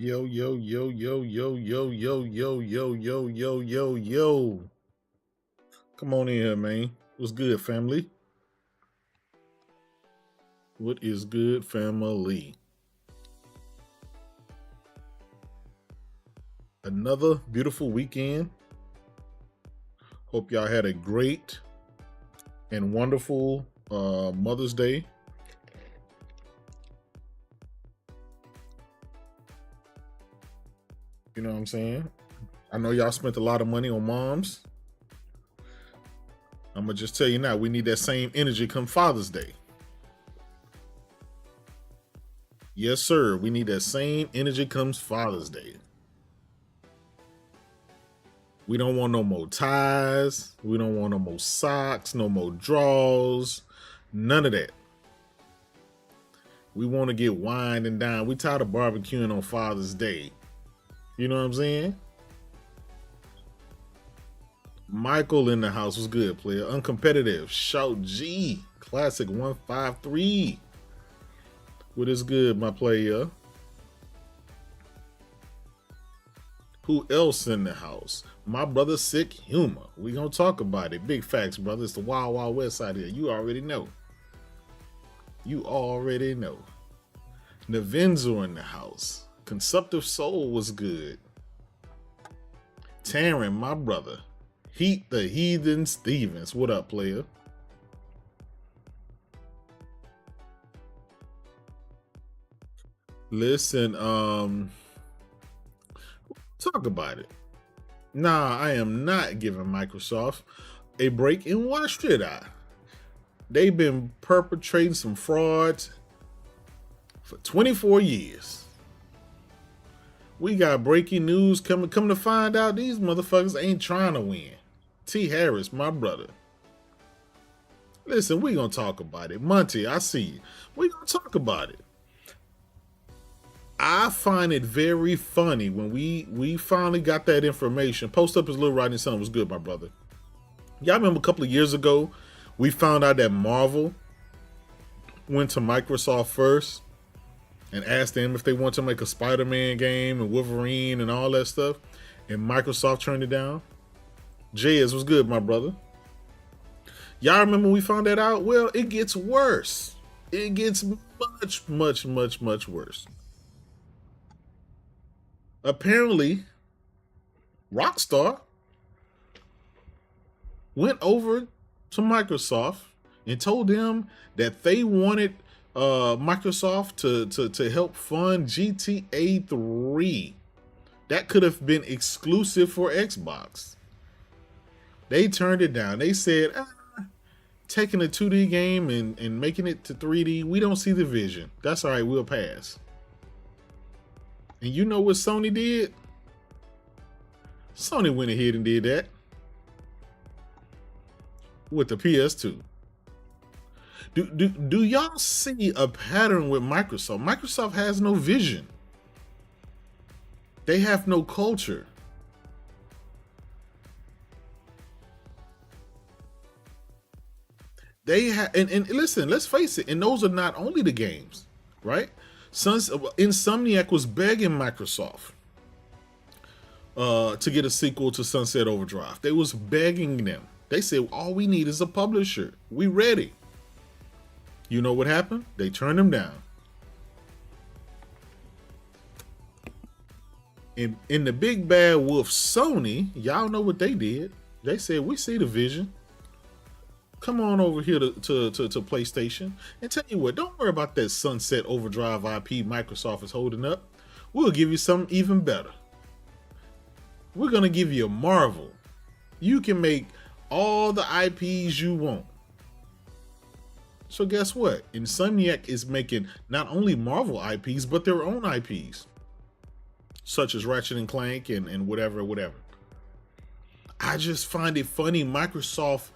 Yo, yo, yo, yo, yo, yo, yo, yo, yo, yo, yo, yo, yo. Come on in here, man. What's good, family? What is good, family? Another beautiful weekend. Hope y'all had a great and wonderful Mother's Day. You know what I'm saying? I know y'all spent a lot of money on moms. I'm going to just tell you now, we need that same energy come Father's Day. Yes, sir. We need that same energy comes Father's Day. We don't want no more ties. We don't want no more socks, no more drawers, none of that. We want to get wined and dined. We tired of barbecuing on Father's Day. You know what I'm saying? Michael in the house was good, player. Uncompetitive. Shout G. Classic 153. What is good, my player? Who else in the house? My brother Sick Humor. We gonna talk about it. Big facts, brother. It's the Wild Wild West out here. You already know. You already know. Navenzo in the house. Consumptive Soul was good. Taryn, my brother. Heat the Heathen Stevens. What up, player? Listen, talk about it. Nah, I am not giving Microsoft a break, and why should I? They've been perpetrating some frauds for 24 years. We got breaking news coming to find out these motherfuckers ain't trying to win. T. Harris, my brother. Listen, we gonna talk about it. Monty, I see you. We gonna talk about it. I find it very funny when we finally got that information. Post Up His Little Riding Son was good, my brother. Y'all remember a couple of years ago, we found out that Marvel went to Microsoft first and asked them if they want to make a Spider-Man game and Wolverine and all that stuff, and Microsoft turned it down. Jez was good, my brother. Y'all remember when we found that out? Well, it gets worse. It gets much, much, much, much worse. Apparently, Rockstar went over to Microsoft and told them that they wanted Microsoft to help fund GTA 3. That could have been exclusive for Xbox. They turned it down. They said, taking a 2D game and making it to 3D, we don't see the vision. That's all right, we'll pass. And you know what Sony did? Sony went ahead and did that with the PS2. Do y'all see a pattern with Microsoft? Microsoft has no vision. They have no culture. They have, and listen, let's face it, and those are not only the games, right? Insomniac was begging Microsoft to get a sequel to Sunset Overdrive. They was begging them. They said, all we need is a publisher. We ready. You know what happened? They turned them down. In the big bad wolf Sony, y'all know what they did. They said, we see the vision. Come on over here to PlayStation. And tell you what, don't worry about that Sunset Overdrive IP Microsoft is holding up. We'll give you something even better. We're going to give you a Marvel. You can make all the IPs you want. So guess what? Insomniac is making not only Marvel IPs, but their own IPs. Such as Ratchet and Clank and whatever. I just find it funny Microsoft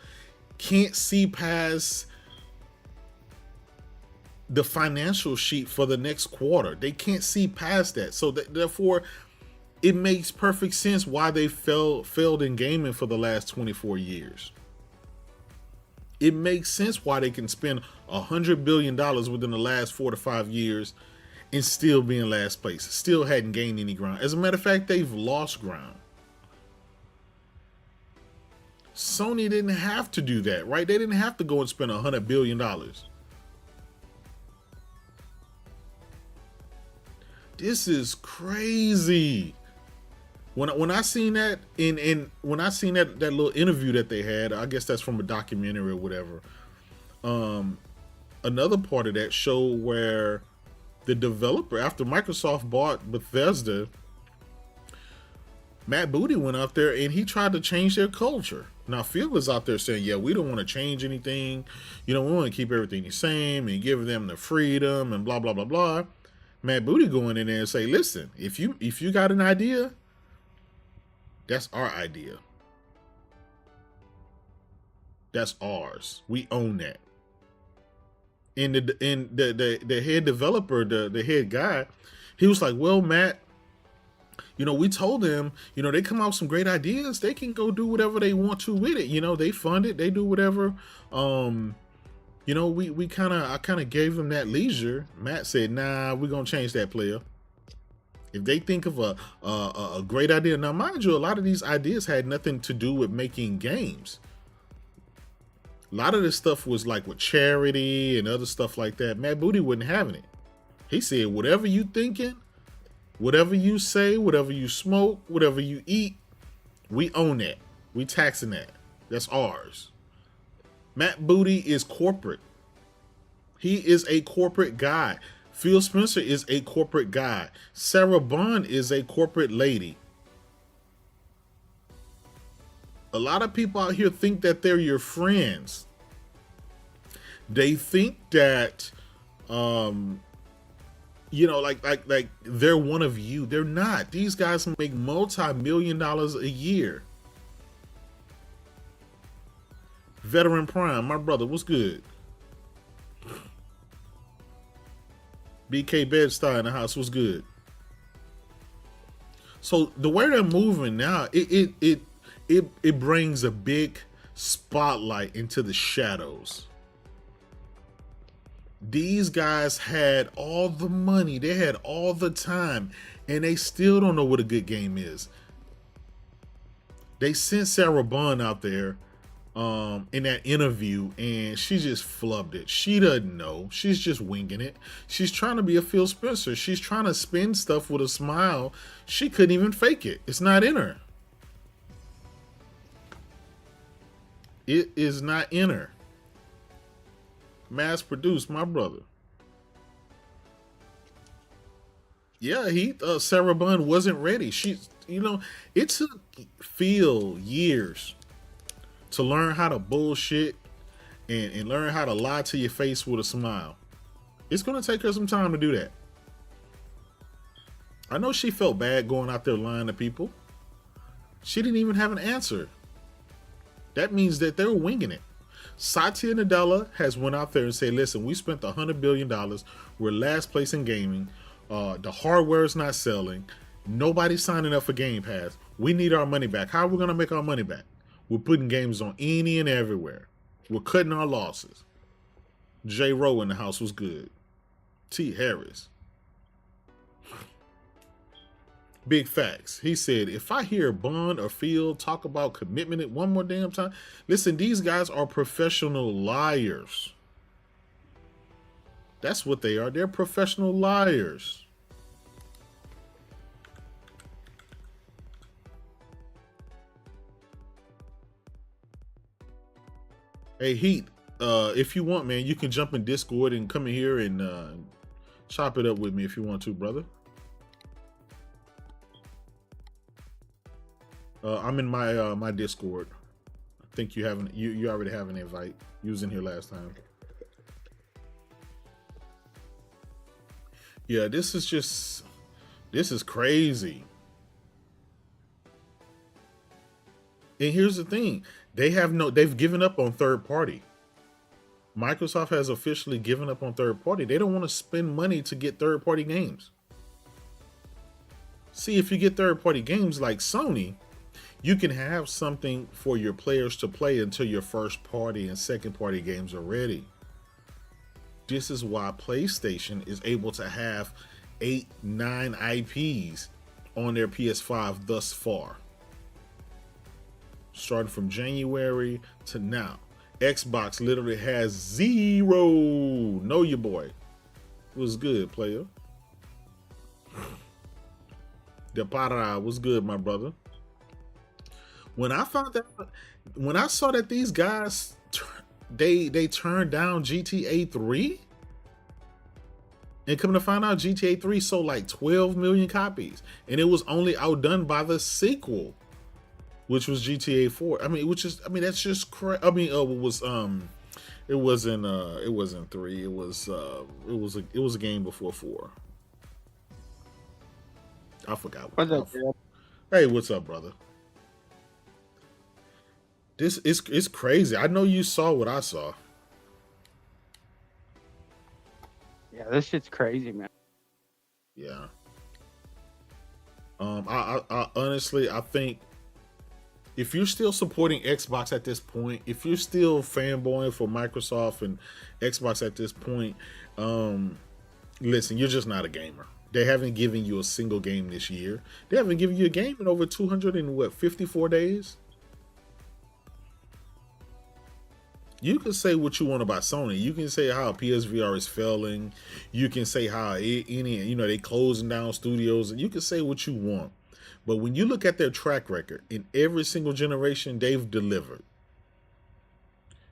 can't see past the financial sheet for the next quarter. They can't see past that. So therefore, it makes perfect sense why they failed in gaming for the last 24 years. It makes sense why they can spend $100 billion within the last 4 to 5 years and still be in last place. Still hadn't gained any ground. As a matter of fact, they've lost ground. Sony didn't have to do that, right? They didn't have to go and spend $100 billion. This is crazy. When I seen that when I seen that little interview that they had, I guess that's from a documentary or whatever. Another part of that show where the developer, after Microsoft bought Bethesda, Matt Booty went out there and he tried to change their culture. Now Phil was out there saying, yeah, we don't want to change anything. You know, we want to keep everything the same and give them the freedom and blah, blah, blah, blah. Matt Booty going in there and say, listen, if you got an idea, that's our idea. That's ours. We own that. And the head developer, the head guy, he was like, well, Matt, you know, we told them, you know, they come out with some great ideas. They can go do whatever they want to with it. You know, they fund it. They do whatever. You know, I kind of gave them that leisure. Matt said, nah, we're going to change that, player. If they think of a great idea. Now, mind you, a lot of these ideas had nothing to do with making games. A lot of this stuff was like with charity and other stuff like that. Matt Booty wasn't having it. He said, whatever you thinking, whatever you say, whatever you smoke, whatever you eat, we own that. We taxing that. That's ours. Matt Booty is corporate. He is a corporate guy. Phil Spencer is a corporate guy. Sarah Bond is a corporate lady. A lot of people out here think that they're your friends. They think that, you know, like they're one of you. They're not. These guys make multi-million dollars a year. Veteran Prime, my brother, what's good? BK Bedstein in the house, what's good? So the way they're moving now, it brings a big spotlight into the shadows. These guys had all the money, they had all the time, and they still don't know what a good game is. They sent Sarah Bond out there in that interview, and she just flubbed it. She doesn't know. She's just winging it. She's trying to be a Phil Spencer. She's trying to spin stuff with a smile. She couldn't even fake it. It's not in her. It is not in her. Mass produced, my brother. Yeah, Sarah Bond wasn't ready. It took Phil years to learn how to bullshit and learn how to lie to your face with a smile. It's going to take her some time to do that. I know she felt bad going out there lying to people. She didn't even have an answer. That means that they were winging it. Satya Nadella has went out there and said, listen, we spent $100 billion. We're last place in gaming. The hardware is not selling. Nobody's signing up for Game Pass. We need our money back. How are we going to make our money back? We're putting games on any and everywhere. We're cutting our losses. J. Rowe in the house was good. T. Harris. Big facts. He said, if I hear Bond or Field talk about commitment one more damn time, listen, these guys are professional liars. That's what they are. They're professional liars. Hey, Heat, if you want, man, you can jump in Discord and come in here and chop it up with me if you want to, brother. I'm in my my Discord. I think you already have an invite. You was in here last time. Yeah, this is crazy. And here's the thing. They've given up on third party. Microsoft has officially given up on third party. They don't want to spend money to get third party games. See, if you get third party games like Sony, you can have something for your players to play until your first party and second party games are ready. This is why PlayStation is able to have 8, 9 IPs on their PS5 thus far. Starting from January to now. Xbox literally has 0. Know your boy. It was good, player. De Parra was good, my brother. When I saw that these guys they turned down GTA 3, and come to find out GTA 3 sold like 12 million copies, and it was only outdone by the sequel, which was GTA 4. That's just crazy. It wasn't 3. It was a game before 4. I forgot. Hey, what's up, brother? It's crazy. I know you saw what I saw. Yeah, this shit's crazy, man. Yeah. I honestly, I think if you're still supporting Xbox at this point, if you're still fanboying for Microsoft and Xbox at this point, listen, you're just not a gamer. They haven't given you a single game this year. They haven't given you a game in over 254 days. You can say what you want about Sony. You can say how PSVR is failing. You can say how they closing down studios, and you can say what you want. But when you look at their track record, in every single generation, they've delivered.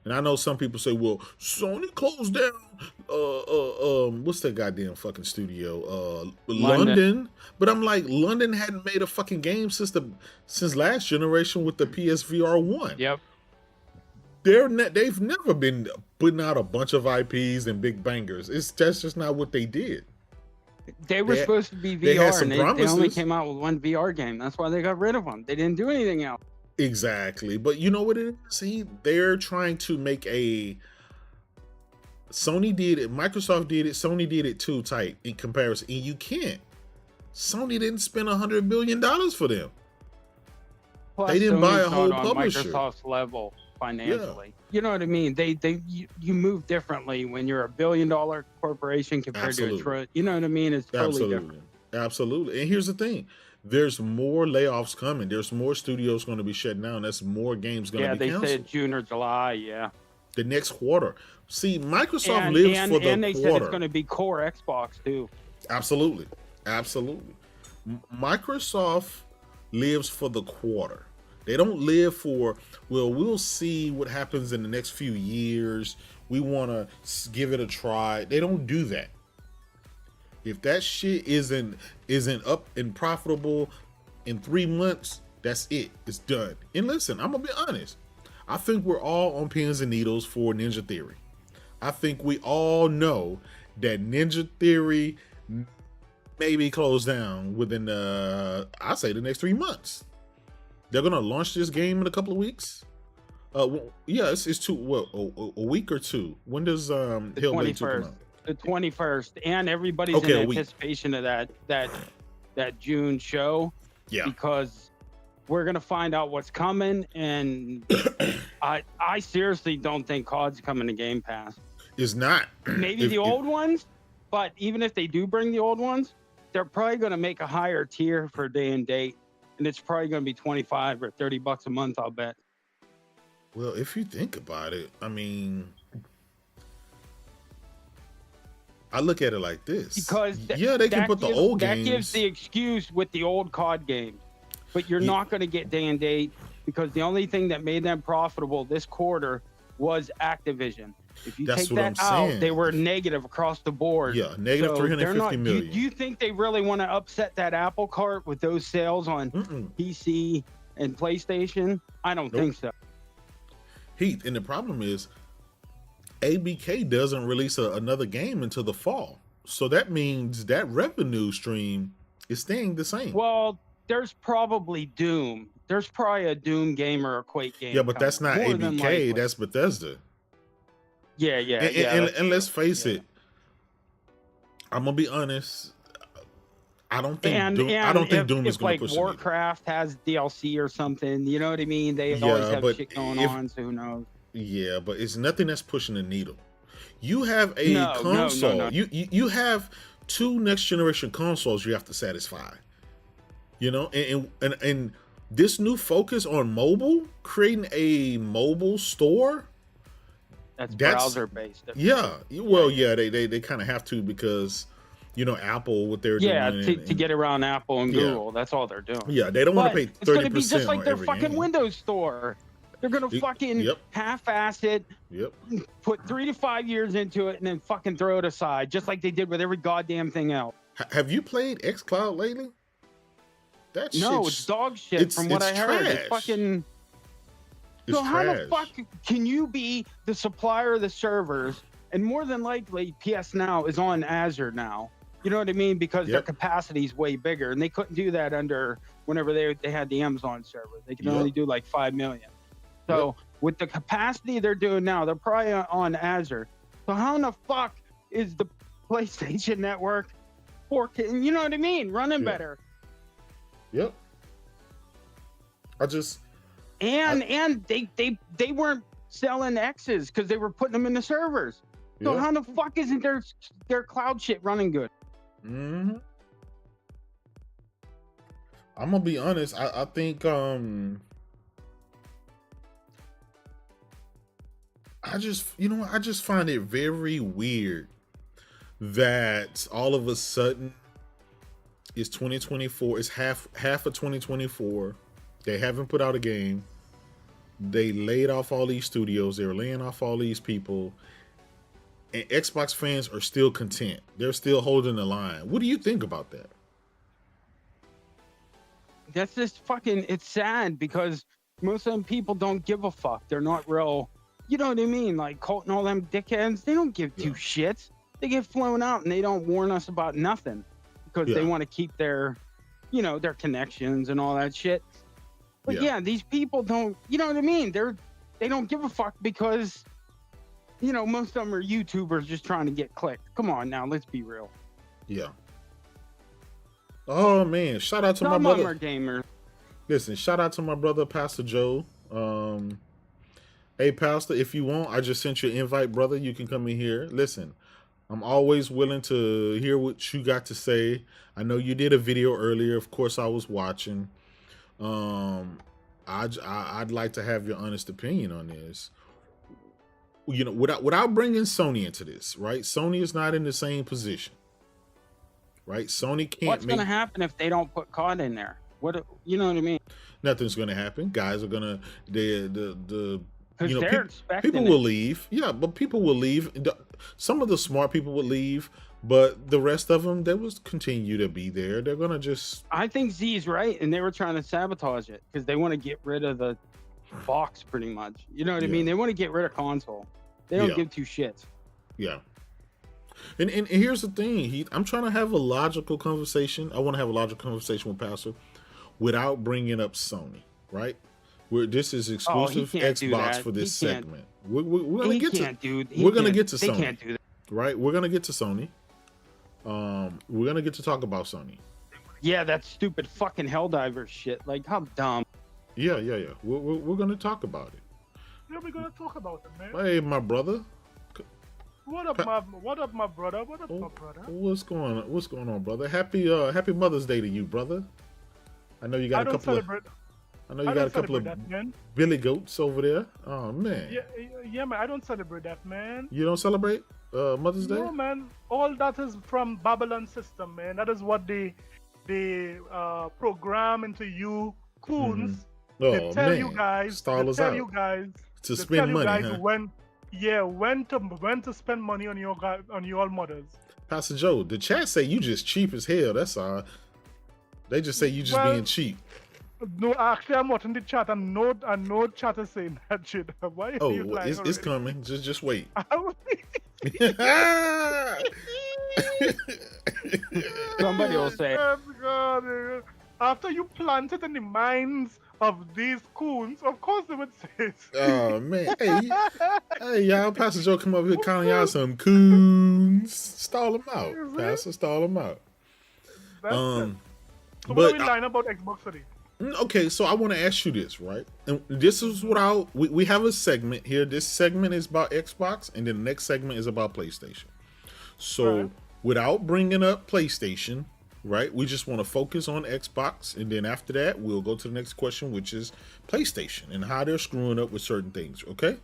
And I know some people say, well, Sony closed down, what's that goddamn fucking studio? London. But I'm like, London hadn't made a fucking game since last generation with the PSVR 1. Yep. They've never been putting out a bunch of IPs and big bangers. That's just not what they did. They were supposed to be VR, and they only came out with one VR game. That's why they got rid of them. They didn't do anything else. Exactly. But you know what it is? See, they're trying to make a Sony did it, Microsoft did it, Sony did it too tight in comparison. And you can't. Sony didn't spend $100 billion for them. Plus, They didn't buy a Sony's whole not on publisher. Microsoft's level financially. You know what I mean? You move differently when you're $1 billion corporation compared to a trillion. You know what I mean? It's totally different. Absolutely. And here's the thing. There's more layoffs coming. There's more studios going to be shutting down. That's more games going to be canceled. Yeah, they said June or July. Yeah. The next quarter. See, Microsoft lives for the quarter. And they said it's going to be core Xbox too. Absolutely. Microsoft lives for the quarter. They don't live for, well, we'll see what happens in the next few years. We want to give it a try. They don't do that. If that shit isn't up and profitable in 3 months, that's it. It's done. And listen, I'm going to be honest. I think we're all on pins and needles for Ninja Theory. I think we all know that Ninja Theory may be closed down within, I say, the next 3 months. They're going to launch this game in a couple of weeks. Yeah, it's a week or two. When does Hellblade 2 come out? The 21st, and everybody's in anticipation of that June show. Yeah, because we're gonna find out what's coming, and I seriously don't think COD's coming to Game Pass. It's not. Maybe the old ones, but even if they do bring the old ones, they're probably gonna make a higher tier for day and date, and it's probably gonna be $25 or $30 a month. I'll bet. Well, if you think about it, I mean, I look at it like this. Because they can put the old games. That gives the excuse with the old COD games. But you're not going to get day and date, because the only thing that made them profitable this quarter was Activision. If you take that out, they were negative across the board. Yeah, negative 350 million. Do you think they really want to upset that Apple cart with those sales on PC and PlayStation? I don't think so. Heath, and the problem is, ABK doesn't release another game until the fall. So that means that revenue stream is staying the same. Well, there's probably Doom. There's probably a Doom game or a Quake game. Yeah, but that's not ABK. That's Bethesda. Yeah. And let's face it. I'm gonna be honest. I don't think Doom is going to push it. Warcraft has DLC or something. You know what I mean? They always have shit going on. So who knows? Yeah, but it's nothing that's pushing the needle. You have a console. No. You have 2 next generation consoles you have to satisfy. You know, and this new focus on mobile, creating a mobile store. That's browser based. Yeah. Well, yeah, they kind of have to, because, you know, Apple, what they're doing. To get around Apple and Google. That's all they're doing. Yeah, they don't want to pay 30%. It's going to be just like their fucking Windows store. They're going to fucking half-ass it, put 3 to 5 years into it, and then fucking throw it aside, just like they did with every goddamn thing else. Have you played xCloud lately? No, it's dog shit from what I heard. It's fucking... So how the fuck can you be the supplier of the servers, and more than likely PS Now is on Azure now? You know what I mean? Because their capacity is way bigger, and they couldn't do that under whenever they had the Amazon server. They could only do like 5 million. So with the capacity they're doing now, they're probably on Azure. So how in the fuck is the PlayStation Network 4K? You know what I mean? Running better. Yep. And they weren't selling X's because they were putting them in the servers. So how the fuck isn't their cloud shit running good? Mm-hmm. I'm gonna be honest. I think I just find it very weird that all of a sudden it's 2024. It's half of 2024. They haven't put out a game. They laid off all these studios. They're laying off all these people. And Xbox fans are still content. They're still holding the line. What do you think about that? That's just fucking, it's sad, because most of them people don't give a fuck. They're not real, you know what I mean? Like Colt and all them dickheads, they don't give 2 shits. They get flown out and they don't warn us about nothing, because they want to keep their, you know, their connections and all that shit. But yeah, these people don't, you know what I mean? They don't give a fuck because, you know, most of them are YouTubers just trying to get clicked. Come on now, let's be real. Yeah. Oh man, shout out to my brother. Some gamers. Listen, shout out to my brother, Pastor Joe. Hey, Pastor, if you want, I just sent you an invite, brother. You can come in here. Listen, I'm always willing to hear what you got to say. I know you did a video earlier. Of course, I was watching. I'd like to have your honest opinion on this. You know, without bringing Sony into this, right? Sony is not in the same position, right? Sony can't. What's going to happen if they don't put COD in there? What, you know what I mean? Nothing's going to happen. Guys are going to you know, people will leave. Yeah, but people will leave. Some of the smart people will leave, but the rest of them, they will continue to be there. They're going to just... I think Z's right, and they were trying to sabotage it because they want to get rid of the box pretty much. You know what I mean? They want to get rid of console. They don't give two shits. Yeah. And here's the thing, Heath. I'm trying to have a logical conversation. I want to have a logical conversation with Pastor without bringing up Sony, right? This is exclusive Xbox for this segment. We're gonna get to Sony. They can't do that. Right? We're gonna get to Sony. We're gonna get to talk about Sony. Yeah, that stupid fucking Helldivers shit. Like, how dumb. Yeah. We're gonna talk about it. Yeah, we're gonna talk about it, man. Hey, my brother. What up, my brother? What's going on, brother? Happy Mother's Day to you, brother. I know you got a couple of Billy Goats over there. Oh man. Yeah, man. I don't celebrate that, man. You don't celebrate Mother's Day? No, man. All that is from Babylon system, man. That is what they program into you coons. They tell you guys to spend money, huh? When to spend money on your mothers. Pastor Joe, the chat say you just cheap as hell. That's all. They just say you just being cheap. No, actually, I'm watching the chat and no chat is saying that shit. Why are you lying it's coming. Just wait. Somebody will say. God, after you plant it in the minds of these coons, of course they would say it. Oh man, hey y'all, Pastor Joe come up here calling y'all some coons. Stall them out, Pastor. Stall them out. So what are we lying about Xbox today? Okay, so I want to ask you this, right? And this is what we have a segment here. This segment is about Xbox, and then the next segment is about PlayStation. So without bringing up PlayStation, right? We just want to focus on Xbox, and then after that, we'll go to the next question, which is PlayStation and how they're screwing up with certain things, okay?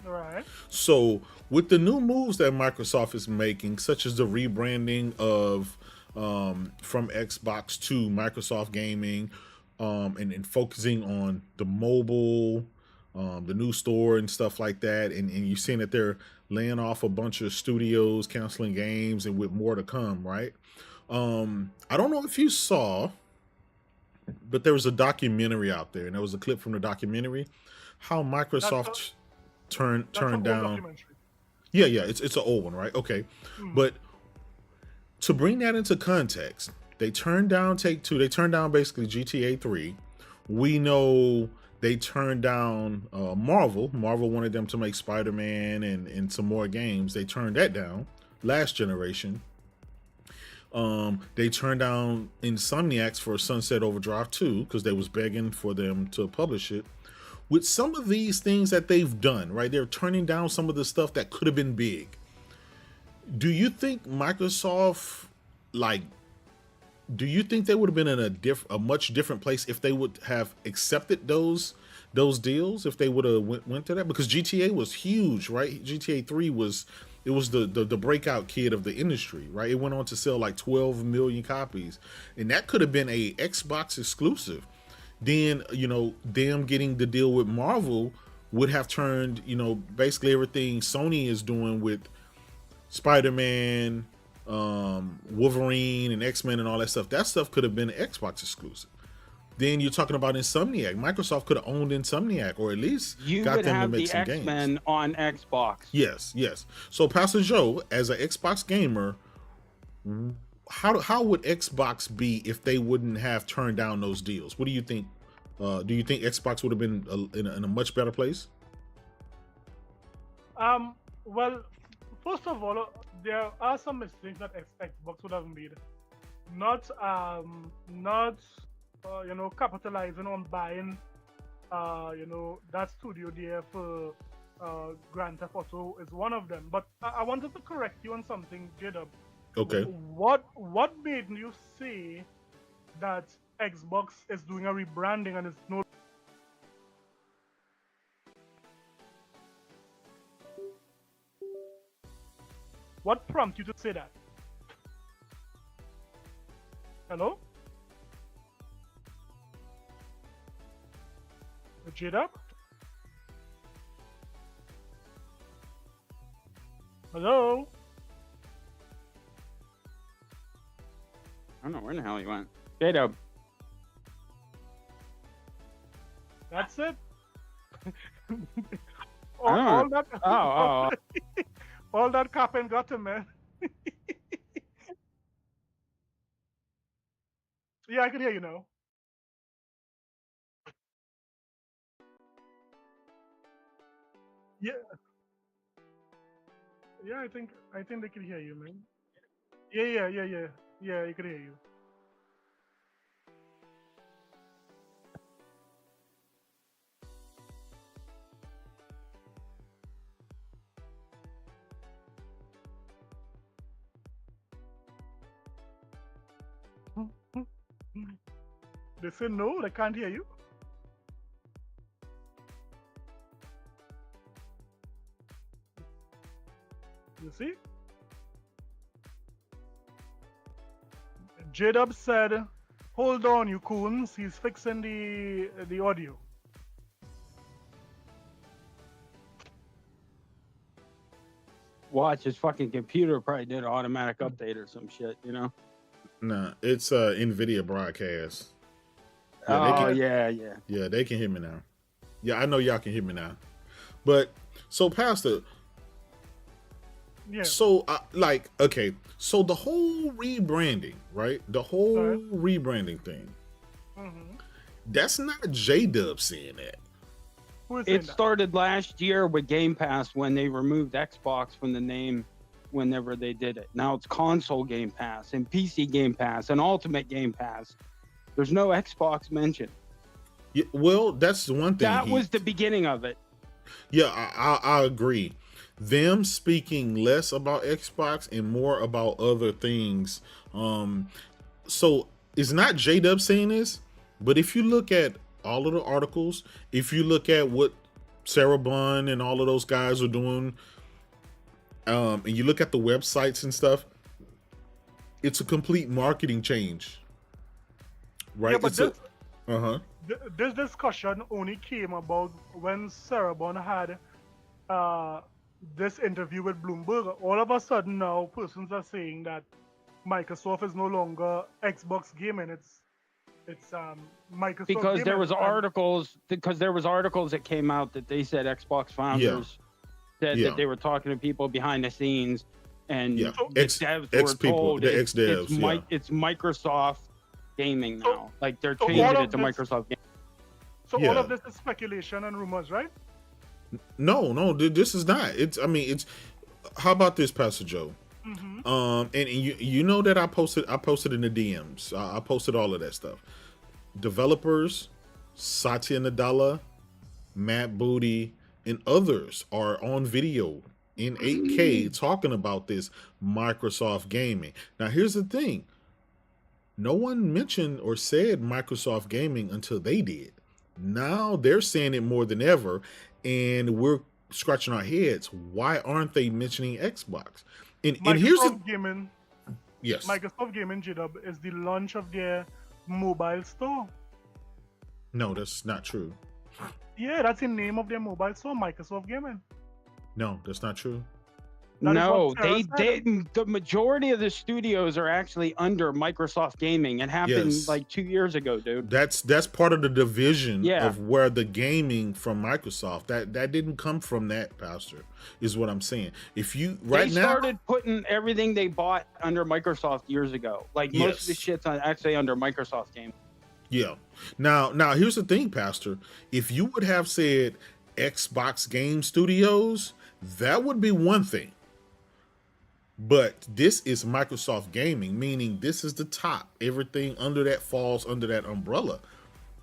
All right. So with the new moves that Microsoft is making, such as the rebranding of from Xbox to Microsoft Gaming, and focusing on the mobile, the new store and stuff like that, and you're seeing that they're laying off a bunch of studios, canceling games, and with more to come, right? I don't know if you saw, but there was a documentary out there, and there was a clip from the documentary how Microsoft turned down. Yeah, it's an old one, right? Okay, but to bring that into context, they turned down Take-Two. They turned down basically GTA 3. We know they turned down Marvel. Marvel wanted them to make Spider-Man and some more games. They turned that down last generation. They turned down Insomniacs for Sunset Overdrive 2 because they was begging for them to publish it. With some of these things that they've done, right? They're turning down some of the stuff that could have been big. Do you think Microsoft, do you think they would have been in a much different place if they would have accepted those deals, if they would have went to that? Because GTA was huge, right? GTA 3 was the breakout kid of the industry, right? It went on to sell like 12 million copies, and that could have been a Xbox exclusive. Then, them getting the deal with Marvel would have turned, basically everything Sony is doing with Spider-Man, Wolverine and X-Men and all that stuff could have been an Xbox exclusive. Then you're talking about Insomniac. Microsoft could have owned Insomniac, or at least got them to make some games. You would have the X-Men on Xbox. Yes. So Pastor Joe, as an Xbox gamer, how would Xbox be if they wouldn't have turned down those deals? What do you think Do you think Xbox would have been in a much better place? Well, first of all, there are some mistakes that Xbox would have made. Not capitalizing on buying that studio there for Grand Theft Auto is one of them. But I wanted to correct you on something, J-Dub. Okay. What made you say that Xbox is doing a rebranding and it's no? What prompted you to say that? Hello? J-Dub? Hello? I don't know where in the hell he went. J-Dub. That's it? all that. All that Captain got him, man. Yeah, I can hear you now. Yeah. Yeah, I think they can hear you, man. Yeah. Yeah, I can hear you. They say no, they can't hear you. You see? J-Dub said, hold on, you coons. He's fixing the audio. Watch, his fucking computer probably did an automatic update or some shit, you know? Nah, it's NVIDIA broadcast. Yeah, Yeah, they can hear me now. Yeah, I know y'all can hear me now. But, so Pastor, yeah. So, okay, so the whole rebranding, right? The whole rebranding thing, that's not J-Dub saying that. It started last year with Game Pass when they removed Xbox from the name whenever they did it. Now it's console Game Pass and PC Game Pass and Ultimate Game Pass. There's no Xbox mentioned. Yeah, well, that's the one thing. That was the beginning of it. Yeah, I agree. Them speaking less about Xbox and more about other things. So it's not J-Dub saying this, but if you look at all of the articles, if you look at what Sarah Bunn and all of those guys are doing, and you look at the websites and stuff, it's a complete marketing change, right? Yeah, but this discussion only came about when Sarah Bunn had this interview with Bloomberg. All of a sudden now, persons are saying that Microsoft is no longer Xbox gaming. It's Microsoft because gaming. there was articles that came out that they said Xbox founders said that they were talking to people behind the scenes, and the devs were told it's Microsoft gaming now. Like they're changing it to Microsoft gaming. So all of this is speculation and rumors, right? No, this is not. It's how about this, Pastor Joe? And you know that I posted in the DMs. I posted all of that stuff. Developers, Satya Nadella, Matt Booty, and others are on video in 8K talking about this Microsoft gaming. Now here's the thing. No one mentioned or said Microsoft gaming until they did. Now they're saying it more than ever, and we're scratching our heads. Why aren't they mentioning Xbox? And here's the gaming. Yes. Microsoft Gaming, J-Dub, is the launch of their mobile store. No, that's not true. Yeah, that's the name of their mobile store, Microsoft Gaming. No, that's not true. No, the majority of the studios are actually under Microsoft Gaming. It happened like 2 years ago, dude. That's part of the division of where the gaming from Microsoft that didn't come from that, Pastor, is what I'm saying. If you they started putting everything they bought under Microsoft years ago. Like most of the shit's actually under Microsoft Gaming. Yeah. Now here's the thing, Pastor. If you would have said Xbox Game Studios, that would be one thing. But this is Microsoft Gaming, meaning this is the top. Everything under that falls under that umbrella.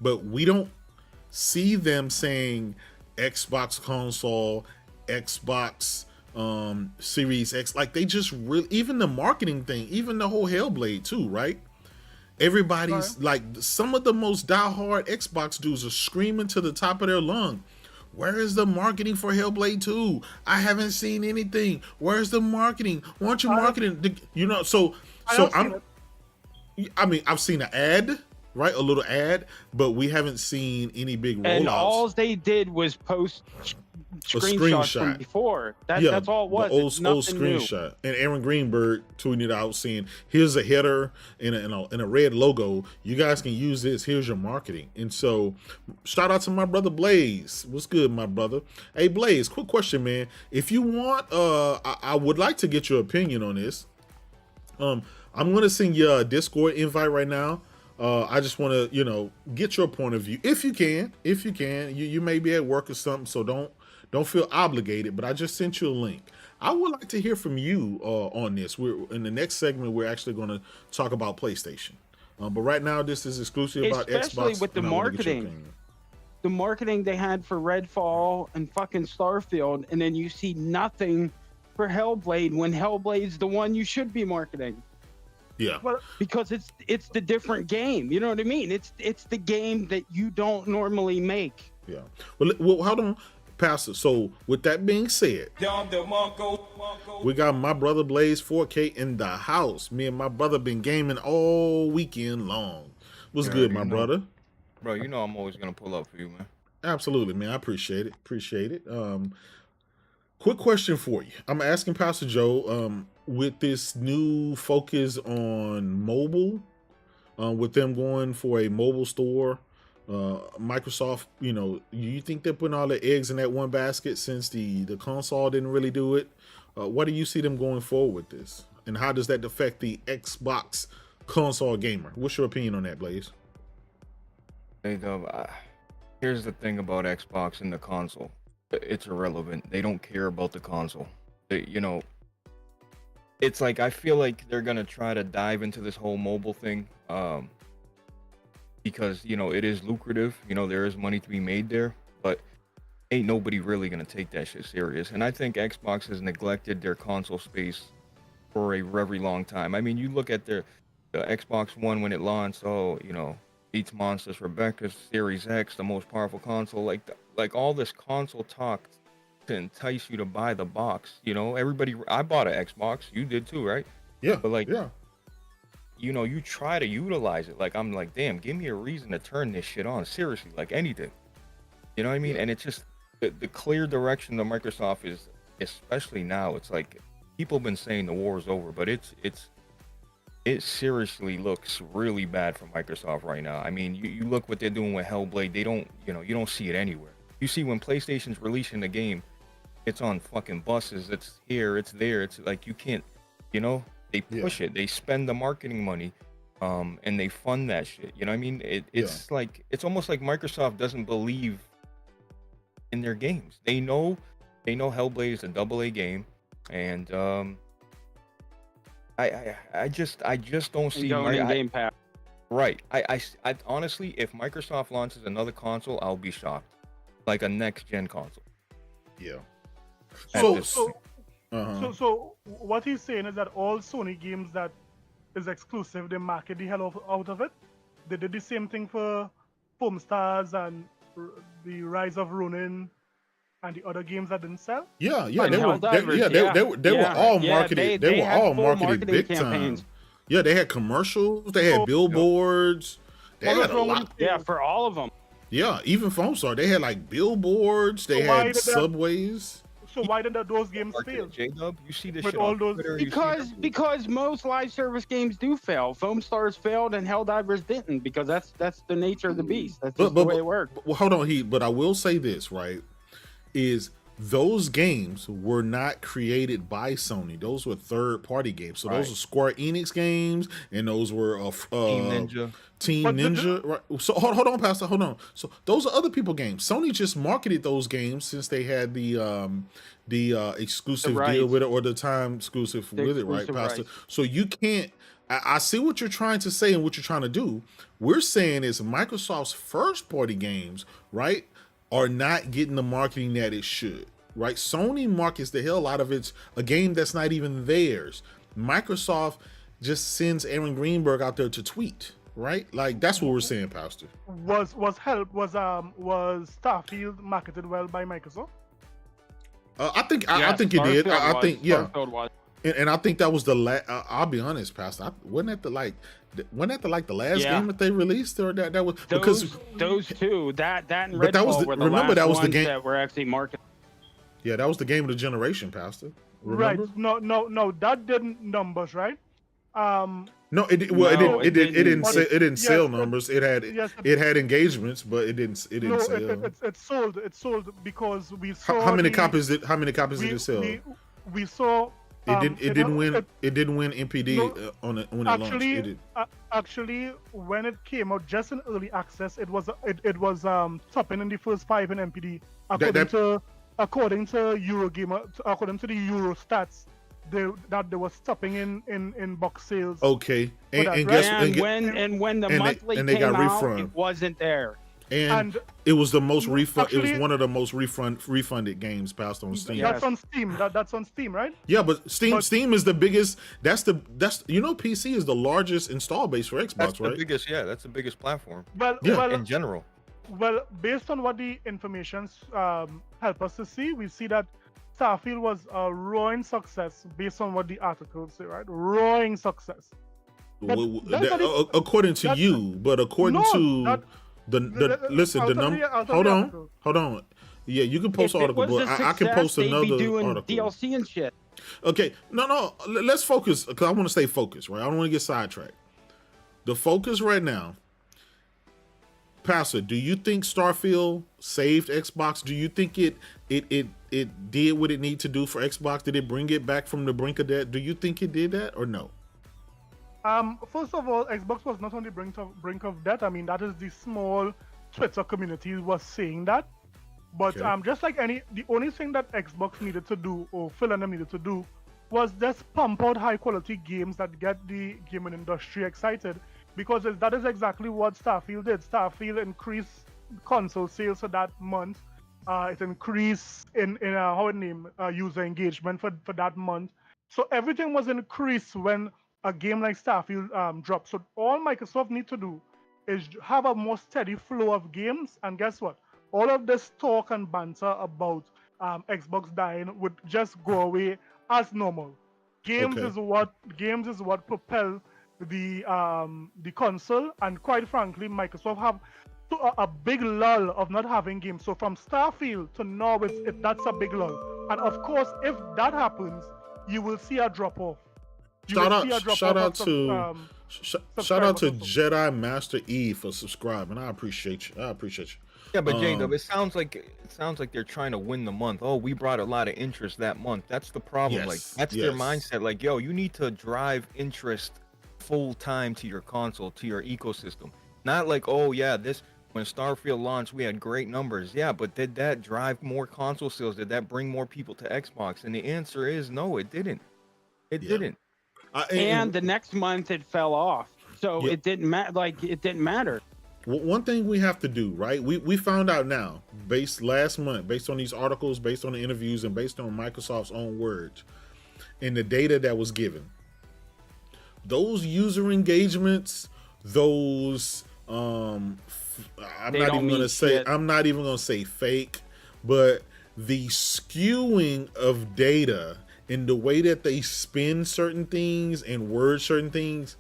But we don't see them saying Xbox console, Xbox Series X. Like they just really, even the marketing thing, even the whole Hellblade too, right? Everybody's like, some of the most diehard Xbox dudes are screaming to the top of their lung, where is the marketing for Hellblade 2? I haven't seen anything. Where's the marketing? Why aren't you marketing? You know, I've seen an ad, right? A little ad, but we haven't seen any big rollouts. And all they did was post screenshots from before. That's all it was. The old screenshot. And Aaron Greenberg tweeted out saying, here's a header in a red logo. You guys can use this. Here's your marketing. And so shout out to my brother Blaze. What's good, my brother? Hey Blaze, quick question, man. If you want, I would like to get your opinion on this. I'm gonna send you a Discord invite right now. I just want to, get your point of view. If you can, you may be at work or something, so don't feel obligated, but I just sent you a link. I would like to hear from you on this. We're in the next segment. We're actually going to talk about PlayStation, but right now this is exclusive about Xbox. Especially with the marketing. The marketing they had for Redfall and fucking Starfield, and then you see nothing for Hellblade when Hellblade's the one you should be marketing. Yeah, because it's the different game. You know what I mean? It's the game that you don't normally make. Yeah. Well, hold on, Pastor. So with that being said, we got my brother Blaze 4K in the house. Me and my brother been gaming all weekend long. What's good, my brother? Bro, you know I'm always gonna pull up for you, man. Absolutely, man. I appreciate it. Quick question for you. I'm asking Pastor Joe, with this new focus on mobile, with them going for a mobile store, Microsoft, you think they're putting all the eggs in that one basket since the console didn't really do it? What do you see them going forward with this? And how does that affect the Xbox console gamer? What's your opinion on that, Blaze? Hey, Dub, here's the thing about Xbox and the console. It's irrelevant. They don't care about the console. It's like, I feel like they're going to try to dive into this whole mobile thing. Because, it is lucrative. There is money to be made there. But ain't nobody really going to take that shit serious. And I think Xbox has neglected their console space for a very long time. I mean, you look at the Xbox One when it launched, Beats Monsters, Rebecca's Series X, the most powerful console, like all this console talk to entice you to buy the box. Everybody, I bought an Xbox, you did too, right? Yeah. But you try to utilize it. Like, I'm like, damn, give me a reason to turn this shit on. Seriously, like anything. You know what I mean? Yeah. And it's just the clear direction of Microsoft is, especially now, it's like people have been saying the war is over, but it seriously looks really bad for Microsoft right now. I mean, you look what they're doing with Hellblade. They don't, you don't see it anywhere. You see when PlayStation's releasing the game, it's on fucking buses. It's here, it's there. It's like, you can't, they push it. They spend the marketing money, and they fund that shit. You know what I mean? It's like, it's almost like Microsoft doesn't believe in their games. They know Hellblade is a AA game, and I just don't see Game Pass. Right. I honestly, if Microsoft launches another console, I'll be shocked. Like a next gen console. Yeah. So what he's saying is that all Sony games that is exclusive, they market the hell out of it. They did the same thing for Foam Stars and the Rise of Ronin and the other games that didn't sell. They were all marketed. They were all marketed big campaigns. Time. Yeah, they had commercials. They had billboards. They had a lot. Yeah, for all of them. Yeah, even Foam Star, they had like billboards. They had subways. So why did those games fail? J-Dub, you see this with shit all on those Twitter, because most live service games do fail. Foam Stars failed and Helldivers didn't, because that's the nature of the beast. That's just the way it works. Well, hold on, but I will say this, right? Is those games were not created by Sony. Those were third-party games. So those are Square Enix games, and those were Team Ninja. Right. So hold on, Pastor. Hold on. So those are other people games. Sony just marketed those games since they had the exclusive deal with it, or the time exclusive with it, right, Pastor? So you can't. I see what you're trying to say and what you're trying to do. We're saying is Microsoft's first-party games, right, are not getting the marketing that it should, right? Sony markets the hell out of a game that's not even theirs. Microsoft just sends Aaron Greenberg out there to tweet, right? Like, that's what we're saying, Pastor. Was Starfield marketed well by Microsoft? I think it did. I think and I think that was the I'll be honest, Pastor. Wasn't that the last game that they released, or that was those two that and Redfall were the last game that were actually marketed. Yeah, that was the game of the generation, Pastor. Remember? Right. No, that didn't numbers, right? No, it didn't sell numbers. It had engagements, but it didn't sell. It sold because we saw how many copies did it sell? We saw it didn't win NPD when it launched. Actually, when it came out just in early access, it was topping in the first 5 in NPD according to Eurogamer, according to the Euro stats. They were stopping in box sales. Okay, when the monthly came out, it wasn't there. And it was the most refund. It was one of the most refunded games passed on Steam. That's on Steam. That's on Steam, right? Yeah, but Steam is the biggest. That's PC is the largest install base for Xbox, that's right? That's the biggest platform. Well, in general. Well, based on what the information help us to see, we see that Starfield was a roaring success based on what the articles say, right? Roaring success. According to you, but according to hold on. Yeah, you can post article, but I can post another article. DLC and shit. Okay, no. Let's focus because I want to stay focused, right? I don't want to get sidetracked. The focus right now, Pastor. Do you think Starfield saved Xbox? Do you think it did what it needed to do for Xbox? Did it bring it back from the brink of death? Do you think it did that or no? First of all, Xbox was not on the brink of death. I mean, that is the small Twitter community was saying that. But just like the only thing that Xbox needed to do, or Phil and them needed to do, was just pump out high quality games that get the gaming industry excited. Because that is exactly what Starfield did. Starfield increased console sales for that month. It increased in user engagement for that month. So everything was increased when a game like Starfield dropped. So all Microsoft need to do is have a more steady flow of games, and guess what? All of this talk and banter about Xbox dying would just go away as normal. Games is what propel the console, and quite frankly, Microsoft have a big lull of not having games. So from Starfield to now, that's a big lull. And of course, if that happens, you will see a drop off. Shout out to Jedi Master E for subscribing. I appreciate you. Yeah, but J-Dub, it sounds like they're trying to win the month. Oh, we brought a lot of interest that month. That's the problem. Their mindset. Like, yo, you need to drive interest full time to your console, to your ecosystem. Not like, oh yeah, when Starfield launched, we had great numbers. Yeah, but did that drive more console sales? Did that bring more people to Xbox? And the answer is no, it didn't. It didn't. And the next month it fell off, so it didn't matter. One thing we have to do, right? We found out now, last month, based on these articles, based on the interviews, and based on Microsoft's own words, and the data that was given, those user engagements, those I'm not even gonna say fake, but the skewing of data in the way that they spin certain things and word certain things,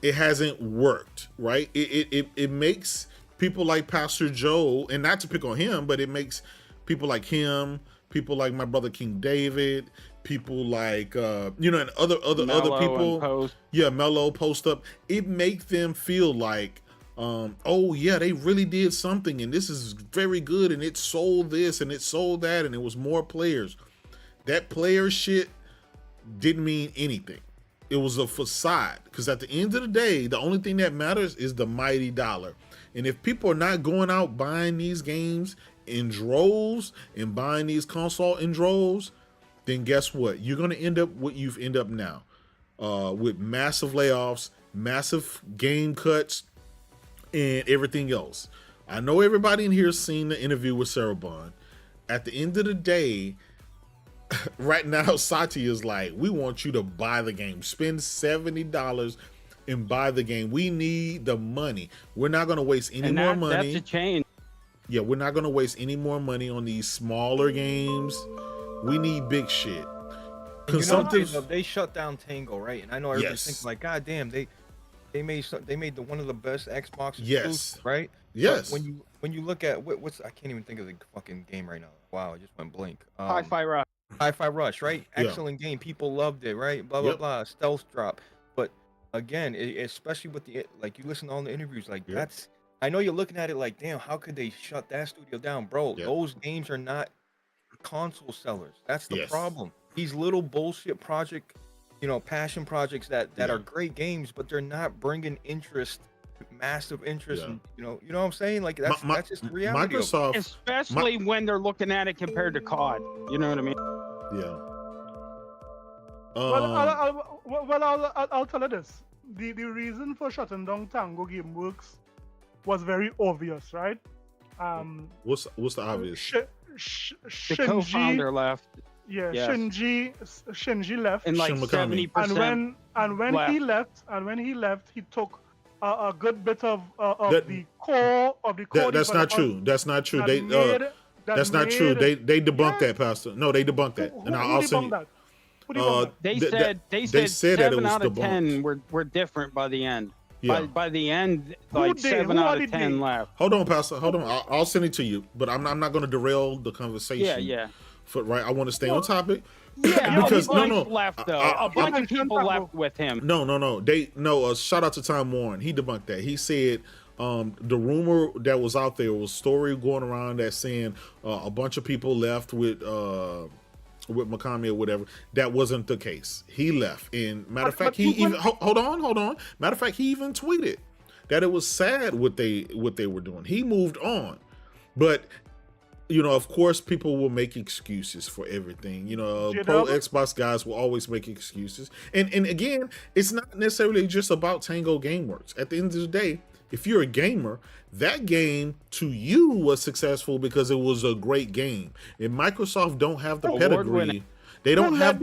it hasn't worked, right? It makes people like Pastor Joe, and not to pick on him, but it makes people like him, people like my brother King David, people like and other people, Mello Post Up. It makes them feel like oh yeah, they really did something, and this is very good, and it sold this and it sold that, and it was more players. That player shit didn't mean anything. It was a facade, because at the end of the day, the only thing that matters is the mighty dollar. And if people are not going out buying these games in droves and buying these console in droves, then guess what? You're going to end up what you've ended up now, with massive layoffs, massive game cuts, and everything else. I know everybody in here has seen the interview with Sarah Bond. At the end of the day, right now, Satya is like, we want you to buy the game. Spend $70 and buy the game. We need the money. We're not going to waste any more money. That's a change. Yeah, we're not going to waste any more money on these smaller games. We need big shit. They shut down Tango, right? And I know everybody's thinking like, God damn, they made one of the best Xbox exclusives, right? Yes. But when you look at what's I can't even think of the fucking game right now. Wow, I just went blank. Hi-Fi Rush. Hi-Fi Rush, right? Excellent game. People loved it, right? Blah blah blah. Stealth drop. But again, especially with the like, you listen to all the interviews, like that's. I know you're looking at it like, damn, how could they shut that studio down, bro? Those games are not console sellers. That's the problem. These little bullshit project, passion projects that are great games, but they're not bringing interest. Massive interest, and, you know what I'm saying? Like that's just the reality. Microsoft, especially when they're looking at it compared to COD. You know what I mean? Yeah. I'll tell you this: the reason for shutting down Tango Gameworks was very obvious, right? What's the obvious? The co-founder left. Yeah, yes. Shinji left, and like 70%. And when he left, he took a good bit of the core of the core. That's not true. That's not true. That's not true. They debunked that, Pastor. No, they debunked that. And I'll send you. They said that 7 out of 10 were different by the end. Yeah. By the end, like 7 out of 10 left. Hold on, Pastor. Hold on. I'll send it to you. But I'm not going to derail the conversation. Yeah. Right. I want to stay on topic. Yeah, because left though. A bunch of people left with him. No. Shout out to Tom Warren. He debunked that. He said the rumor that was out there was a story going around that saying a bunch of people left with Mikami or whatever. That wasn't the case. He left. And matter of fact, he even hold on. Matter of fact, he even tweeted that it was sad what they were doing. He moved on, but. Of course, people will make excuses for everything. Pro Xbox guys will always make excuses. And again, it's not necessarily just about Tango Gameworks. At the end of the day, if you're a gamer, that game to you was successful because it was a great game. And Microsoft don't have the pedigree. They don't have.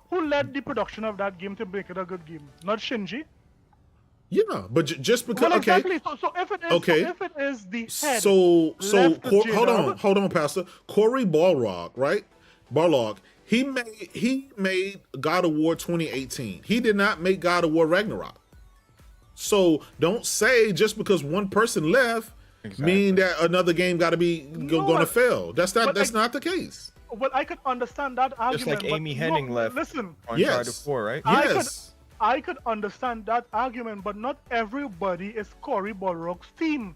Who led the production of that game to make it a good game? Not Shinji. Yeah, but just because exactly. So if it is the head, hold on, Pastor. Cory Barlog, right? Barlog, he made God of War 2018. He did not make God of War Ragnarok. So don't say just because one person left mean that another game got to be going to fail. That's not the case. Well, I could understand that argument. Just like Amy Hennig left. Listen, on Uncharted 4, right? Yes. I could understand that argument, but not everybody is Cory Barlog's team.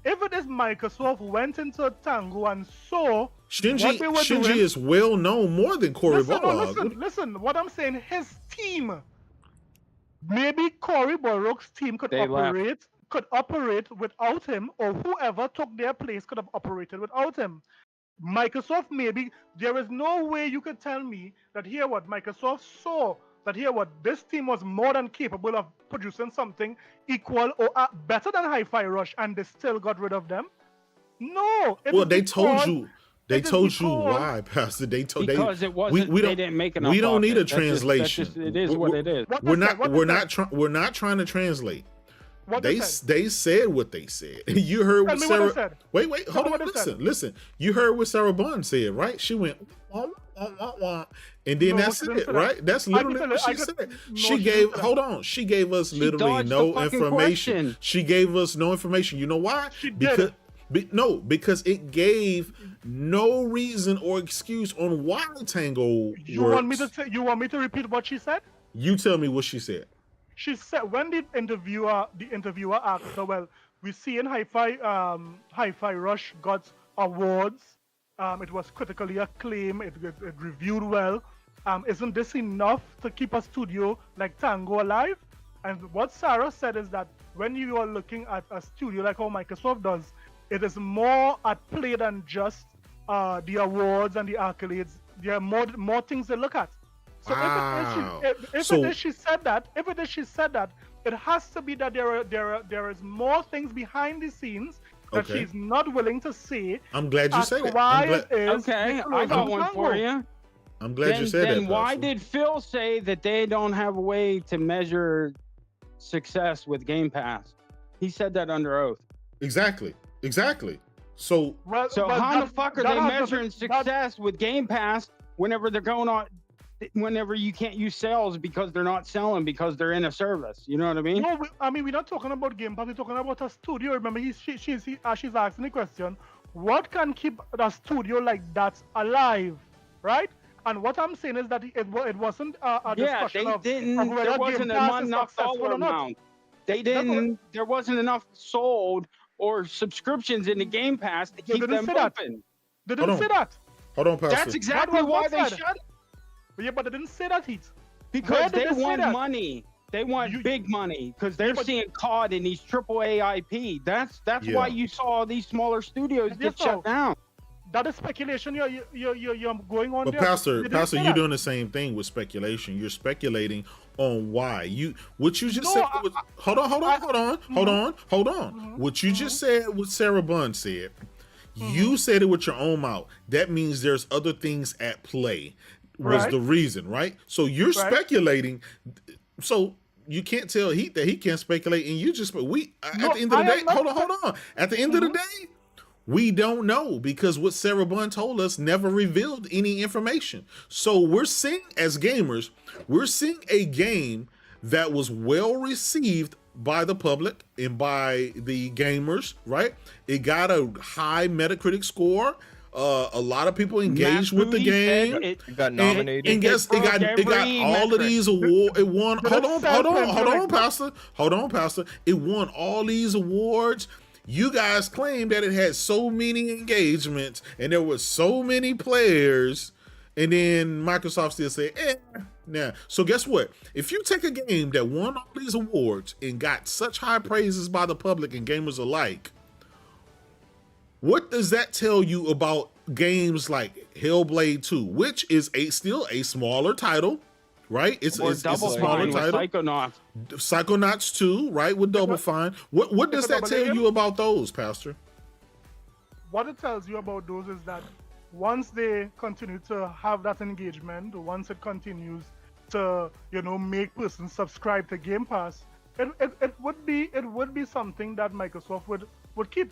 If it is Microsoft went into Tango and saw Shinji is well known more than Cory Barlog. Listen, what I'm saying, his team. Maybe Cory Barlog's team could operate without him, or whoever took their place could have operated without him. Microsoft, maybe there is no way you could tell me that here what Microsoft saw. That here, what this team was more than capable of producing something equal or better than Hi-Fi Rush, and they still got rid of them. No. They told you why, Pastor. They didn't make enough. We don't need a translation. It is what it is. We're not trying to translate. They said what they said. You heard what Sarah. Wait, hold on. Listen. You heard what Sarah Bond said, right? She went. And then that's it, right? That's literally what she said. She gave us literally no information. She gave us no information. You know why? Because it gave no reason or excuse on why Tango works. You want me to repeat what she said? You tell me what she said. She said when the interviewer asked her, well, we see in Hi-Fi Rush got awards. It was critically acclaimed. It reviewed well. Isn't this enough to keep a studio like Tango alive? And what Sarah said is that when you are looking at a studio like how Microsoft does, it is more at play than just the awards and the accolades. There are more things to look at. So wow. if it is she said that, it has to be that there is more things behind the scenes that she's not willing to say. I'm glad you said it. Why it is. Okay, I got one for you. I'm glad you said that. Then why did Phil say that they don't have a way to measure success with Game Pass? He said that under oath. Exactly. So how the fuck are they measuring success with Game Pass whenever they're going on? Whenever you can't use sales because they're not selling because they're in a service, you know what I mean? No, we're not talking about Game Pass. We're talking about a studio. Remember, she's asking the question: what can keep a studio like that alive, right? And what I'm saying is that it wasn't a discussion of whether there wasn't enough dollar amount. There wasn't enough sold or subscriptions in the Game Pass to keep them open. They didn't say that. Hold on, Pastor. That's exactly why they shut it. Yeah, but they didn't say that, Heath. Because they want money. They want big money because they're seeing COD in these AAA IP. That's why you saw these smaller studios get shut down. That is speculation. You're going on. But there. Pastor, you're doing the same thing with speculation. You're speculating on why what you just said. Hold on. What you just said, what Sarah Bunn said, you said it with your own mouth. That means there's other things at play. Was the reason, right? So you're speculating. So you can't tell Heath that he can't speculate, and you just at the end of the day, hold on. At the end of the day, we don't know because what Sarah Bunn told us never revealed any information. So we're seeing, as gamers, a game that was well received by the public and by the gamers, right? It got a high Metacritic score. A lot of people engaged with the game. It got nominated. And guess it got all of these awards. It won. Hold on, Pastor. It won all these awards. You guys claimed that it had so many engagements and there were so many players, and then Microsoft still said, Nah. So guess what? If you take a game that won all these awards and got such high praises by the public and gamers alike, what does that tell you about games like Hellblade 2, which is still a smaller title, right? It's a smaller title. Psychonauts 2, right, with Double Fine. What does that tell you about those, Pastor? What it tells you about those is that once they continue to have that engagement, once it continues to make persons subscribe to Game Pass, it would be something that Microsoft would keep.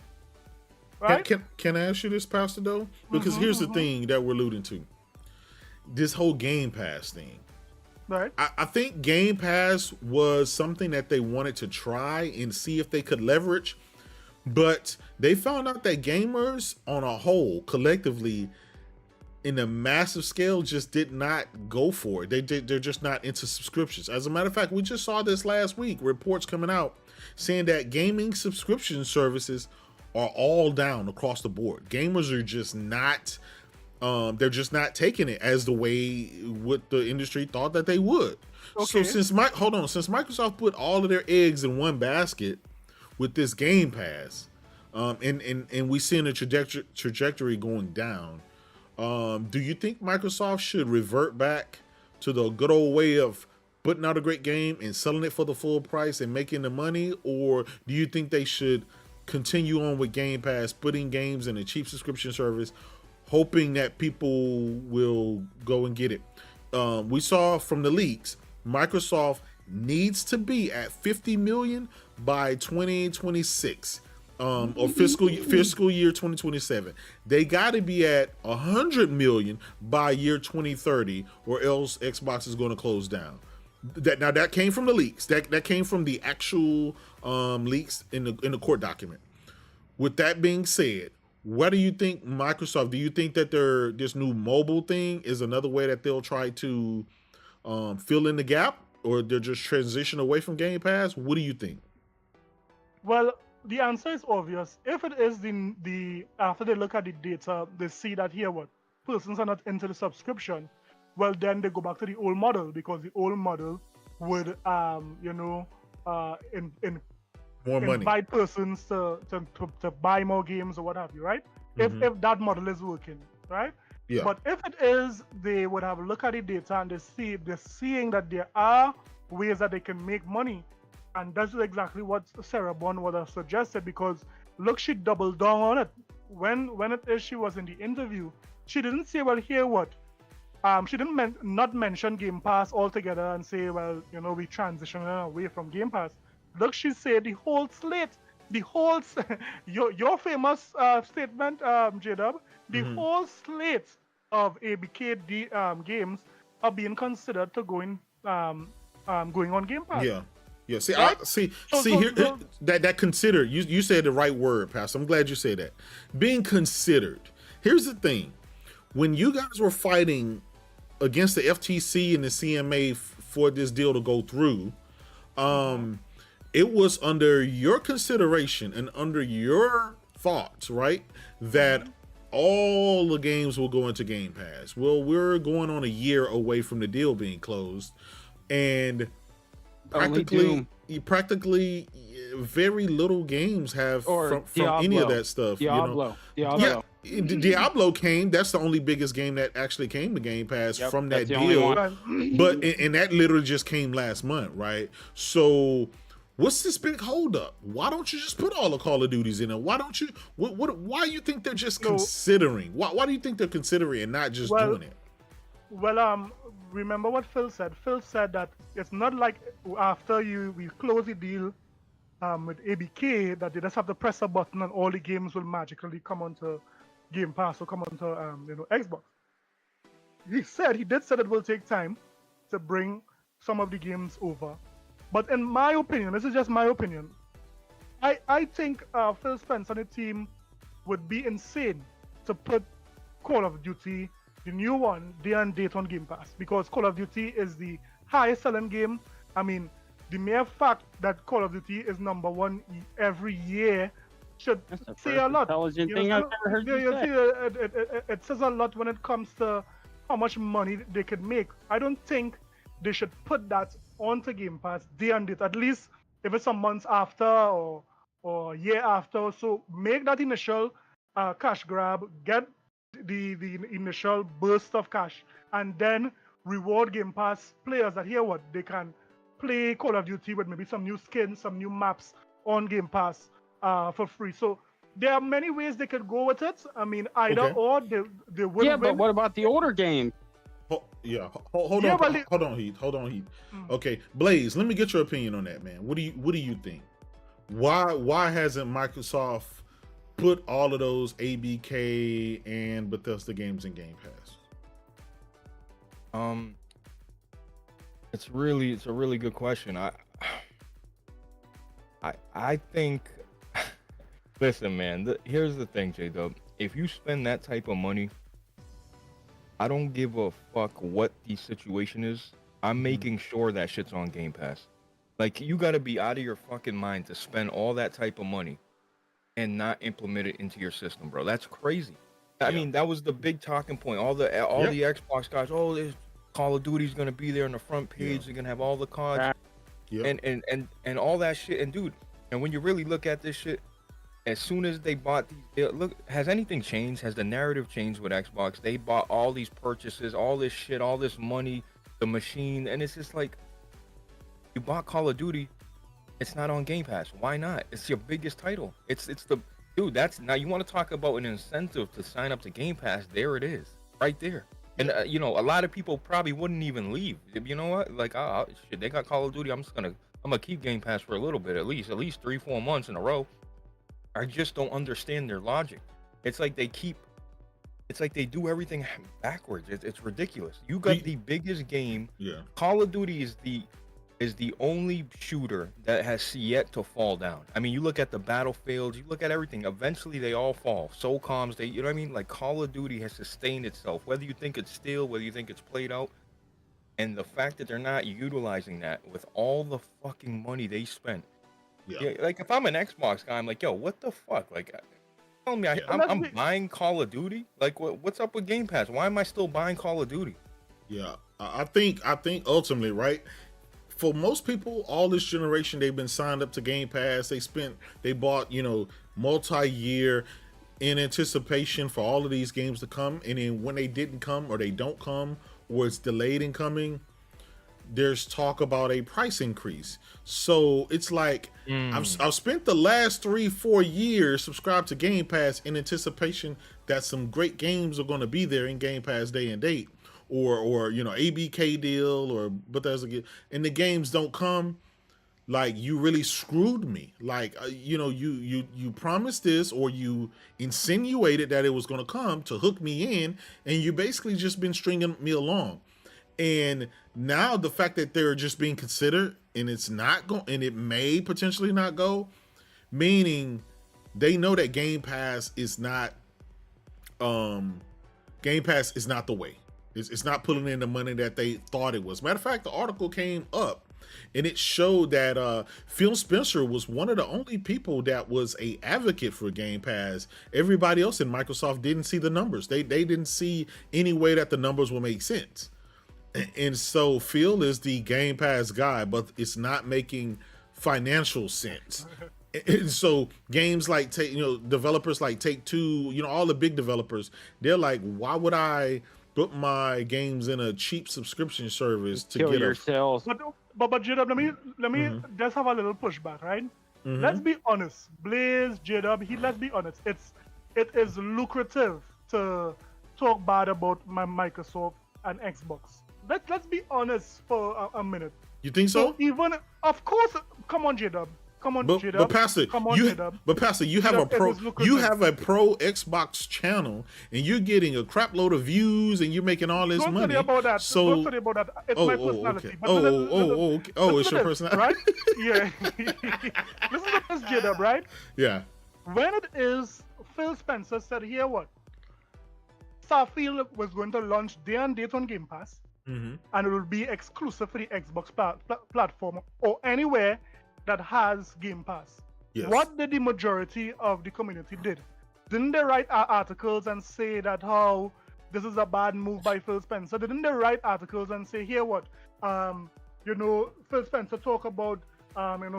Right? Can I ask you this, Pastor, though? Because here's the thing that we're alluding to. This whole Game Pass thing. Right. I think Game Pass was something that they wanted to try and see if they could leverage. But they found out that gamers on a whole, collectively, in a massive scale, just did not go for it. They're just not into subscriptions. As a matter of fact, we just saw this last week. Reports coming out saying that gaming subscription services are all down across the board. Gamers are just not, they're just not taking it as the way what the industry thought that they would. Okay. So since Microsoft put all of their eggs in one basket with this Game Pass, and we seeing a trajectory going down, do you think Microsoft should revert back to the good old way of putting out a great game and selling it for the full price and making the money, or do you think they should continue on with Game Pass, putting games in a cheap subscription service, hoping that people will go and get it? We saw from the leaks, Microsoft needs to be at 50 million by 2026, or fiscal year 2027. They got to be at 100 million by year 2030, or else Xbox is going to close down. That came from the leaks. That came from the actual leaks in the court document. With that being said, what do you think, Microsoft? Do you think that this new mobile thing is another way that they'll try to fill in the gap, or they're just transition away from Game Pass? What do you think? Well, the answer is obvious. If it is the after they look at the data, they see that here what persons are not into the subscription, well then they go back to the old model because the old model would in more money. invite persons to buy more games or what have you, right? If that model is working, right? Yeah. But if it is, they would have a look at the data and they're seeing that there are ways that they can make money. And that's exactly what Sarah Bond would have suggested, because look, she doubled down on it. When it is she was in the interview, she didn't say, well, here what? She didn't not mention Game Pass altogether and say, well, we transitioning away from Game Pass. Look, she said the whole slate, the whole your famous statement, J-Dub, the whole slate of ABK games are being considered to going on Game Pass. Yeah. Yeah, see, right? that considered. You said the right word, Pastor. I'm glad you said that. Being considered. Here's the thing: when you guys were fighting against the FTC and the CMA for this deal to go through, it was under your consideration and under your thoughts, right? That all the games will go into Game Pass. Well, we're going on a year away from the deal being closed, and practically very little games have from any of that stuff. Diablo. Yeah, Diablo came. That's the only biggest game that actually came to Game Pass from that deal. But and that literally just came last month, right? So what's this big holdup? Why don't you just put all the Call of Duties in it? Why don't you? Why do you think they're just considering? Why do you think they're considering and not just doing it? Well, remember what Phil said. Phil said that it's not like after we close the deal with ABK that they just have to press a button and all the games will magically come onto Game Pass or come onto Xbox. He did say it will take time to bring some of the games over. But in my opinion, this is just my opinion, I think Phil Spencer and the team would be insane to put Call of Duty, the new one, day and date on Game Pass, because Call of Duty is the highest selling game. I mean, the mere fact that Call of Duty is number one every year should say a lot. Intelligent thing I've ever heard you say. It says a lot when it comes to how much money they could make. I don't think they should put that onto Game Pass day and date, at least if it's some months after or a year after. So make that initial cash grab, get the initial burst of cash, and then reward Game Pass players that here what they can play Call of Duty with maybe some new skins, some new maps on Game Pass for free. So there are many ways they could go with it. I mean, either or they would. Yeah, but what about the older game? Hold on, Heath. Okay, Blaze, let me get your opinion on that, man. What do you think? Why hasn't Microsoft put all of those ABK and Bethesda games in Game Pass? It's a really good question. I think listen, man, here's the thing, J-Dub. If you spend that type of money, I don't give a fuck what the situation is. I'm making sure that shit's on Game Pass. Like, you gotta be out of your fucking mind to spend all that type of money and not implement it into your system, bro. That's crazy. I mean, that was the big talking point. All the Xbox guys, this Call of Duty's gonna be there on the front page. They're gonna have all the cards, and all that shit. And dude, and when you really look at this shit, as soon as they bought these, look, has anything changed? Has the narrative changed with Xbox? They bought all these purchases, all this shit, all this money, the machine, and it's just like, you bought Call of Duty, it's not on Game Pass. Why not? It's your biggest title. It's the dude. That's now you want to talk about an incentive to sign up to Game Pass? There it is, right there. And a lot of people probably wouldn't even leave. You know what? Like, shit, they got Call of Duty. I'm gonna keep Game Pass for a little bit, at least 3-4 months in a row. I just don't understand their logic. It's like they do everything backwards. It's ridiculous. You got the biggest game. Yeah. Call of Duty is the only shooter that has yet to fall down. I mean, you look at the Battlefields, you look at everything. Eventually, they all fall. SOCOMs, you know what I mean? Like, Call of Duty has sustained itself. Whether you think it's stale, whether you think it's played out, and the fact that they're not utilizing that with all the fucking money they spent, Yeah, like if I'm an Xbox guy, I'm like, yo, what the fuck? Like, tell me I'm buying Call of Duty. Like, what's up with Game Pass? Why am I still buying Call of Duty? Yeah, I think ultimately, right? For most people, all this generation, they've been signed up to Game Pass. They bought, multi-year in anticipation for all of these games to come. And then when they didn't come, or they don't come, or it's delayed in coming, there's talk about a price increase. So it's like I've spent the last 3-4 years subscribed to Game Pass in anticipation that some great games are going to be there in Game Pass day and date, or ABK deal, or Bethesda, and the games don't come. Like, you really screwed me. Like, you promised this, or you insinuated that it was going to come to hook me in, and you basically just been stringing me along. And now the fact that they're just being considered, and it's not going, and it may potentially not go, meaning they know that Game Pass is not the way. It's not pulling in the money that they thought it was. Matter of fact, the article came up and it showed that Phil Spencer was one of the only people that was a advocate for Game Pass. Everybody else in Microsoft didn't see the numbers. They didn't see any way that the numbers will make sense. And so Phil is the Game Pass guy, but it's not making financial sense. And so games like developers like Take-Two, all the big developers, they're like, why would I put my games in a cheap subscription service to kill get your sales? But J-Dub, let me just have a little pushback, right? Let's be honest. Blaze, J-Dub, let's be honest. It is lucrative to talk bad about my Microsoft and Xbox. Let's be honest for a minute. You think so? Even, of course, come on, J-Dub. Come on, J-Dub. But Pastor, come on, J-Dub. But Pastor, you have a pro Xbox channel, and you're getting a crap load of views, and you're making all this money. Don't study about that. So, don't study about that. It's my personality. Okay. But It's your personality, right? Yeah. Listen to this, J-Dub, right? Yeah. When it is, Phil Spencer said, here what? Starfield was going to launch day and date on Game Pass, and it will be exclusive for the Xbox platform or anywhere that has Game Pass. Yes. What did the majority of the community did? Didn't they write articles and say that how this is a bad move by Phil Spencer? Didn't they write articles and say, here what? Phil Spencer talk about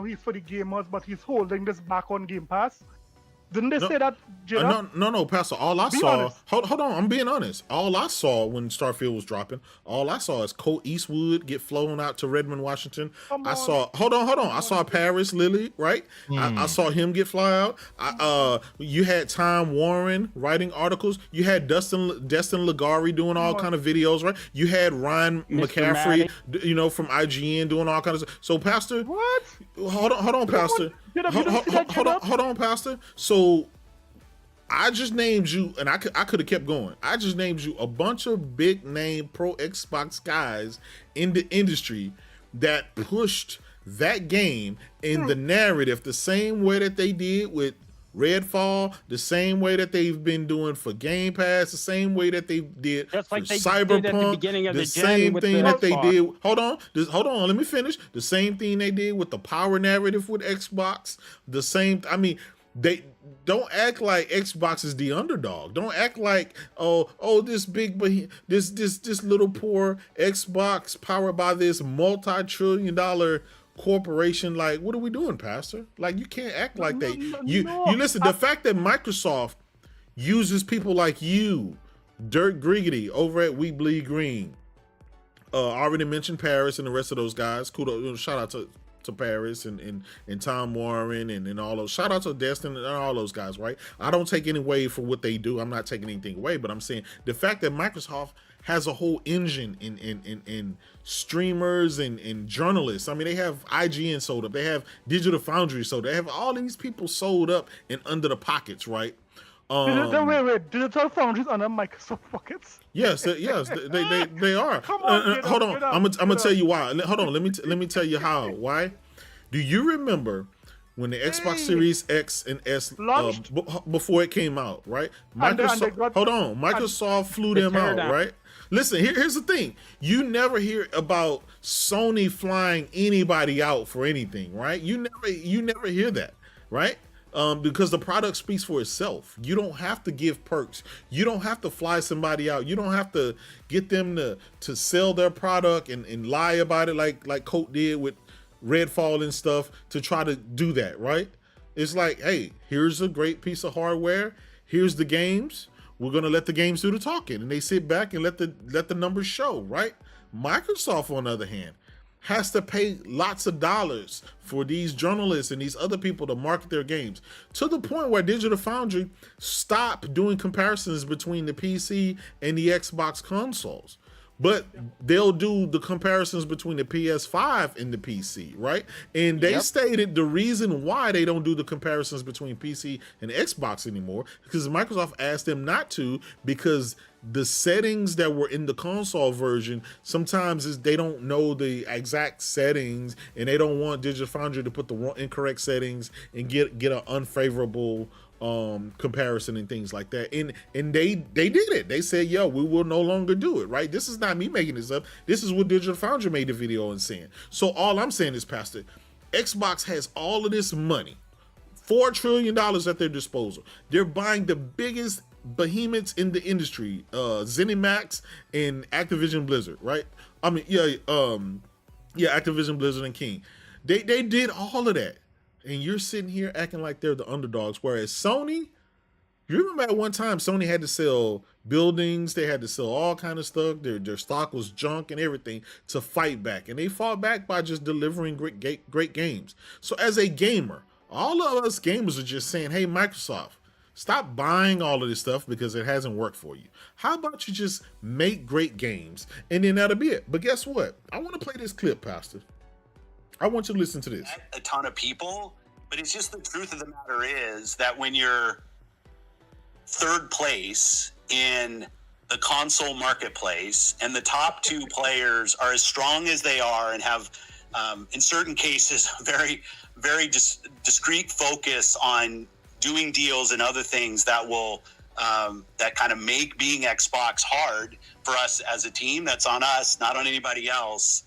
he's for the gamers, but he's holding this back on Game Pass. Didn't they say that, No, Pastor. All I saw, hold on, I'm being honest. All I saw when Starfield was dropping, all I saw is Colt Eastwood get flown out to Redmond, Washington. I saw, hold on. I saw Paris Lily, right? I saw him get fly out. You had Tom Warren writing articles. You had Destin Ligari doing all kind of videos, right? You had Ryan McCaffrey, from IGN doing all kinds of stuff. So, Pastor, what? Hold on, Pastor. Hold on, Pastor. So I just named you, and I could have kept going. I just named you a bunch of big name pro Xbox guys in the industry that pushed that game in the narrative the same way that they did with Redfall, the same way that they've been doing for Game Pass, the same way that they did just like for they Cyberpunk, did at the beginning of the same thing that they did. Hold on, let me finish. The same thing they did with the power narrative with Xbox. The same. I mean, they don't act like Xbox is the underdog. Don't act like this little poor Xbox powered by this multi-trillion-dollar corporation. Like, what are we doing, Pastor? Like, you can't act like that. You listen. The fact that Microsoft uses people like you, Dirk Griggity over at We Bleed Green. I already mentioned Paris and the rest of those guys. Kudos, shout out to Paris and Tom Warren and all those. Shout out to Destin and all those guys, right? I don't take any away for what they do. I'm not taking anything away, but I'm saying the fact that Microsoft has a whole engine in streamers and journalists. I mean, they have IGN sold up. They have Digital Foundry sold up. They have all these people sold up and under the pockets, right? Wait. Digital Foundry's under Microsoft pockets? Yes, they are. Come on, hold on. I'm gonna tell you why. Hold on. Let me tell you how. Why? Do you remember when the Xbox Series X and S before it came out, right? Microsoft flew them out, right? Listen, here's the thing. You never hear about Sony flying anybody out for anything, right? You never hear that, right? Because the product speaks for itself. You don't have to give perks. You don't have to fly somebody out. You don't have to get them to sell their product and lie about it like Colt did with Redfall and stuff to try to do that, right? It's like, hey, here's a great piece of hardware. Here's the games. We're gonna let the games do the talking, and they sit back and let the numbers show, right? Microsoft, on the other hand, has to pay lots of dollars for these journalists and these other people to market their games, to the point where Digital Foundry stopped doing comparisons between the PC and the Xbox consoles. But they'll do the comparisons between the PS5 and the PC, right? And they stated the reason why they don't do the comparisons between PC and Xbox anymore, because Microsoft asked them not to, because the settings that were in the console version sometimes is they don't know the exact settings, and they don't want Digital Foundry to put the incorrect settings and get an unfavorable comparison and things like that. And they did it. They said, yo, we will no longer do it, right? This is not me making this up. This is what Digital Foundry made the video and saying. So all I'm saying is, Pastor, Xbox has all of this money, $4 trillion at their disposal. They're buying the biggest behemoths in the industry, ZeniMax and Activision Blizzard, right? I mean, Activision Blizzard and King. They did all of that. And you're sitting here acting like they're the underdogs. Whereas Sony, you remember at one time Sony had to sell buildings, they had to sell all kind of stuff. Their stock was junk and everything to fight back. And they fought back by just delivering great games. So as a gamer, all of us gamers are just saying, hey, Microsoft, stop buying all of this stuff because it hasn't worked for you. How about you just make great games and then that'll be it. But guess what? I want to play this clip, Pastor. I want you to listen to this. A ton of people, but it's just the truth of the matter is that when you're third place in the console marketplace and the top two players are as strong as they are and have, in certain cases, very, very discrete focus on doing deals and other things that will that kind of make being Xbox hard for us as a team. That's on us, not on anybody else.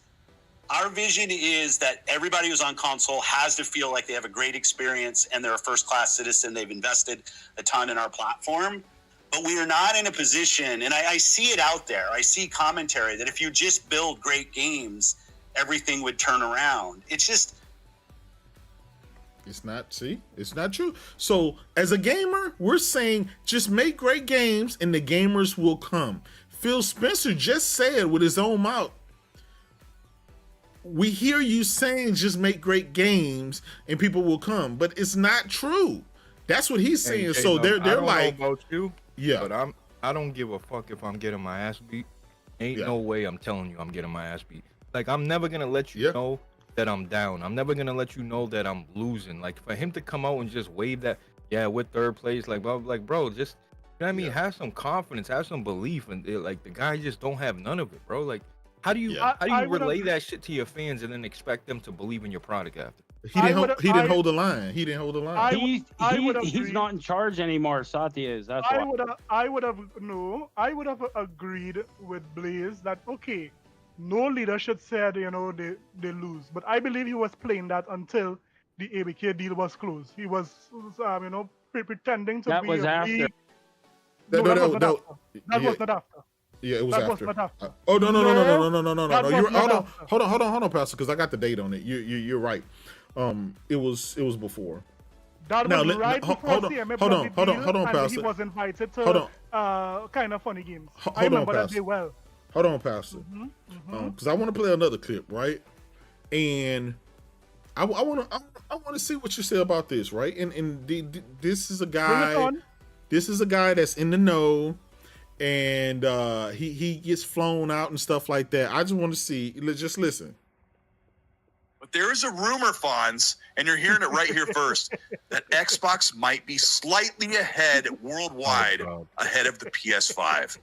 Our vision is that everybody who's on console has to feel like they have a great experience and they're a first-class citizen. They've invested a ton in our platform. But we are not in a position, and I see it out there. I see commentary that if you just build great games, everything would turn around. It's not true. So as a gamer, we're saying just make great games and the gamers will come. Phil Spencer just said with his own mouth, we hear you saying just make great games and people will come, but it's not true. That's what he's saying. Hey, so they're like, know about you, yeah, but I don't give a fuck if I'm getting my ass beat. Ain't no way I'm telling you I'm getting my ass beat. Like, I'm never gonna let you know that I'm down. I'm never gonna let you know that I'm losing. Like, for him to come out and just wave that, we're third place, like, bro, just, you know what I mean? Have some confidence, have some belief, and like the guy just don't have none of it, bro. Like, how do you relay that shit to your fans and then expect them to believe in your product after? He didn't hold the line. He didn't hold the line. He's not in charge anymore. Satya is. That's why. I would have agreed with Blaze that okay, no leader should say they lose. But I believe he was playing that until the ABK deal was closed. He was pretending to that be was after. That was not after. Yeah, it was after. Was not after. Oh no! Hold on, Pastor, because I got the date on it. You're right. It was before. That was right before CMA hold on, Pastor. He was invited to kind of funny games. I remember that day well. Hold on, Pastor. Because I want to play another clip, right? And I want to see what you say about this, right? And this is a guy. This is a guy that's in the know. And he gets flown out and stuff like that. I just want to see. Just listen. But there is a rumor, Fonz, and you're hearing it right here first, that Xbox might be slightly ahead worldwide, ahead of the PS5.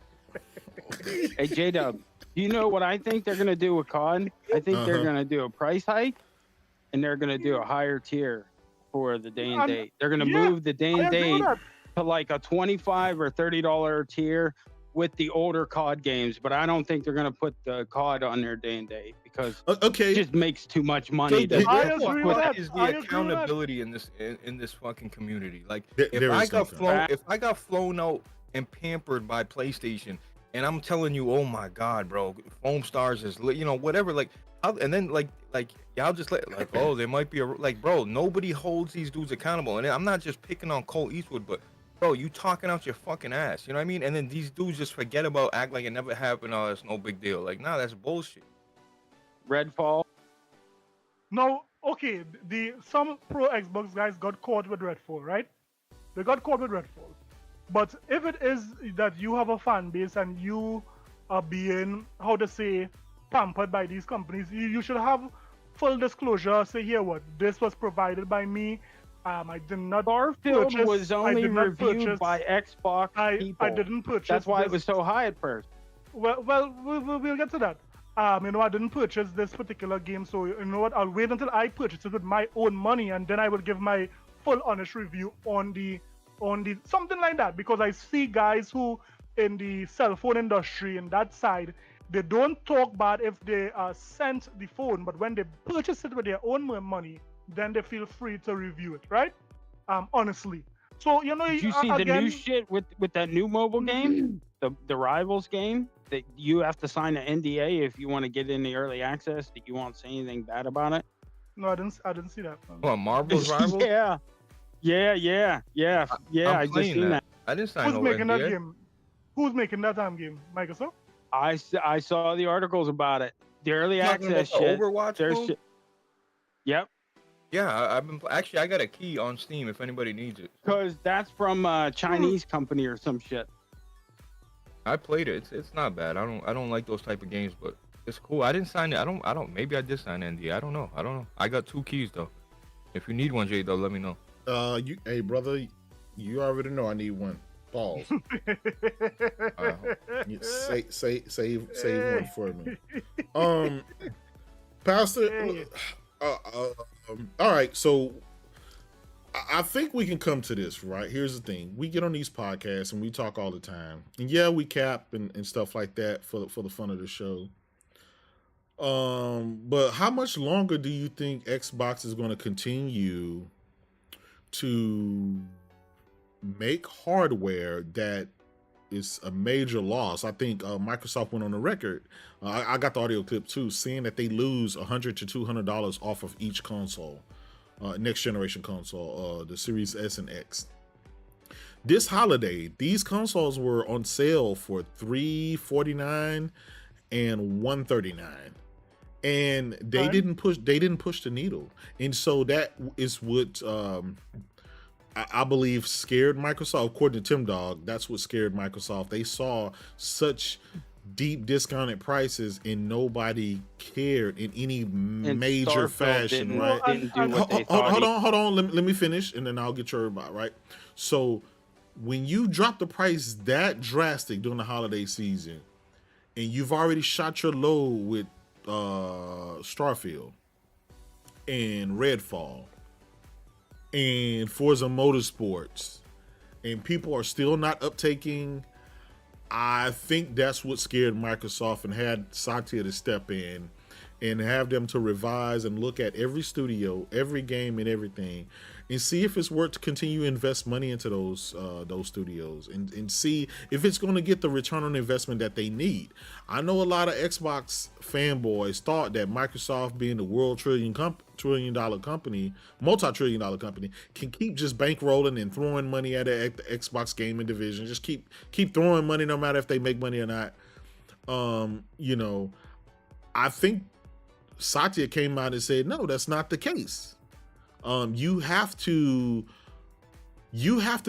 Hey, J-Dub, do you know what I think they're going to do with COD? I think they're going to do a price hike, and they're going to do a higher tier for the day and date. They're going to move the day and date to like a $25 or $30 tier with the older COD games, but I don't think they're going to put the COD on their day and date because it just makes too much money. What is the accountability in this fucking community? Like, if I got flown out and pampered by PlayStation, and I'm telling you, oh my God, bro, Foam Stars is, whatever, like, and then like y'all just oh, there might be bro, nobody holds these dudes accountable, and I'm not just picking on Cole Eastwood, but bro, you talking out your fucking ass, you know what I mean? And then these dudes just forget about, act like it never happened. Oh, it's no big deal. Like, nah, that's bullshit. Redfall. No, okay. Some pro Xbox guys got caught with Redfall, right? They got caught with Redfall. But if it is that you have a fan base and you are being, how to say, pampered by these companies, you should have full disclosure. Say, here, what? This was provided by me. I did not Starfield was only reviewed by Xbox people. I didn't purchase. That's why it was so high at first. Well, we'll get to that. I didn't purchase this particular game, so you know what? I'll wait until I purchase it with my own money, and then I will give my full honest review on the something like that. Because I see guys who in the cell phone industry in that side, they don't talk bad if they sent the phone, but when they purchase it with their own money, then they feel free to review it, right? Honestly. So, Did you see the new shit with that new mobile game? The Rivals game? That you have to sign an NDA if you want to get in the early access, that you won't say anything bad about it? No, I didn't see that. What, Marvel's Rivals? Yeah. I just seen that. I didn't sign Who's making that game? Who's making that game? Microsoft? I saw the articles about it. The early access shit. Overwatch shit. Yep. Yeah, I got a key on Steam if anybody needs it. Because that's from a Chinese company or some shit. I played it. It's not bad. I don't like those type of games, but it's cool. I didn't sign it. I don't. Maybe I did sign NDA. I don't know. I got 2 keys though. If you need one, Jay, though, let me know. Hey brother, you already know I need one. Pause. Save one for me. Pastor. All right, so I think we can come to this, right? Here's the thing. We get on these podcasts and we talk all the time. And yeah, we cap and stuff like that for the fun of the show. But how much longer do you think Xbox is going to continue to make hardware that is a major loss? I think Microsoft went on the record. I got the audio clip too, saying that they lose $100 to $200 off of each console, next generation console, the Series S and X. This holiday, these consoles were on sale for $349 and $139, and they didn't push the needle, and so that is what I believe scared Microsoft. According to Tim Dog, that's what scared Microsoft. They saw such deep discounted prices and nobody cared in any major fashion, right? Hold on. Let me finish and then I'll get your about, right? So when you drop the price that drastic during the holiday season and you've already shot your load with Starfield and Redfall and Forza Motorsports, and people are still not uptaking, I think that's what scared Microsoft and had Satya to step in and have them to revise and look at every studio, every game and everything, and see if it's worth to continue to invest money into those studios and see if it's going to get the return on investment that they need. I know a lot of Xbox fanboys thought that Microsoft, being the world multi-trillion-dollar company, can keep just bankrolling and throwing money at the Xbox gaming division. Just keep throwing money no matter if they make money or not. I think Satya came out and said, no, that's not the case. You have to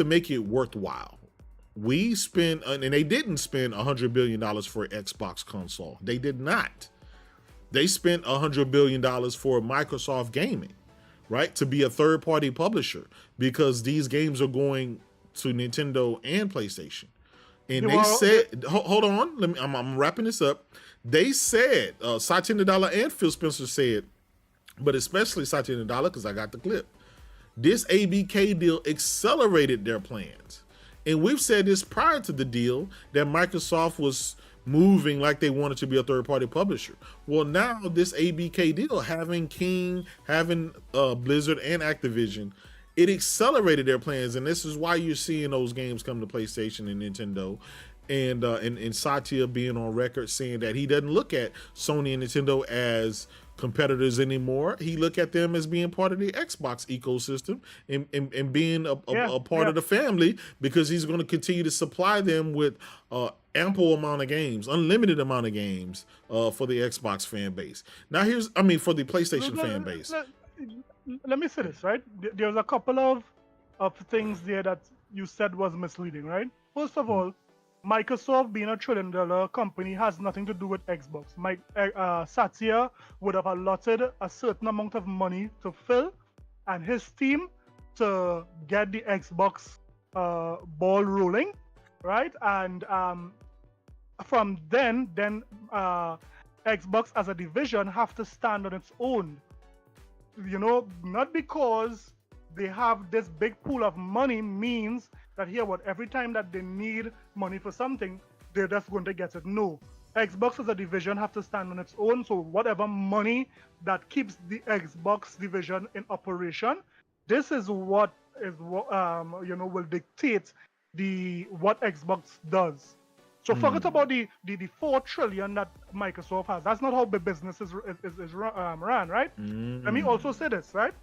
make it worthwhile. We spent, and they didn't spend $100 billion for Xbox console. They did not. They spent $100 billion for Microsoft Gaming, right? To be a third-party publisher, because these games are going to Nintendo and PlayStation. And they said, hold on, I'm wrapping this up. They said, Satya Nadella and Phil Spencer said, but especially Satya Nadella, because I got the clip, This ABK deal accelerated their plans. And we've said this prior to the deal that Microsoft was moving like they wanted to be a third-party publisher. Well, now this ABK deal, having King, having Blizzard and Activision, it accelerated their plans, and this is why you're seeing those games come to PlayStation and Nintendo. And Satya being on record saying that he doesn't look at Sony and Nintendo as competitors anymore. He look at them as being part of the Xbox ecosystem and being a part of the family, because he's going to continue to supply them with ample amount of games, unlimited amount of games for the Xbox fan base. Now for the PlayStation fan base. Let me say this, right? There's a couple of things there that you said was misleading, right? First of all, Microsoft, being a $1 trillion company, has nothing to do with Xbox. Satya would have allotted a certain amount of money to Phil and his team to get the Xbox ball rolling, right? And from then Xbox as a division have to stand on its own. You know, not because they have this big pool of money means that every time that they need money for something, they're just going to get it. No. Xbox as a division have to stand on its own. So whatever money that keeps the Xbox division in operation, this is what will dictate what Xbox does. So forget about the $4 trillion that Microsoft has. That's not how the business is run, right? Let me also say this, right?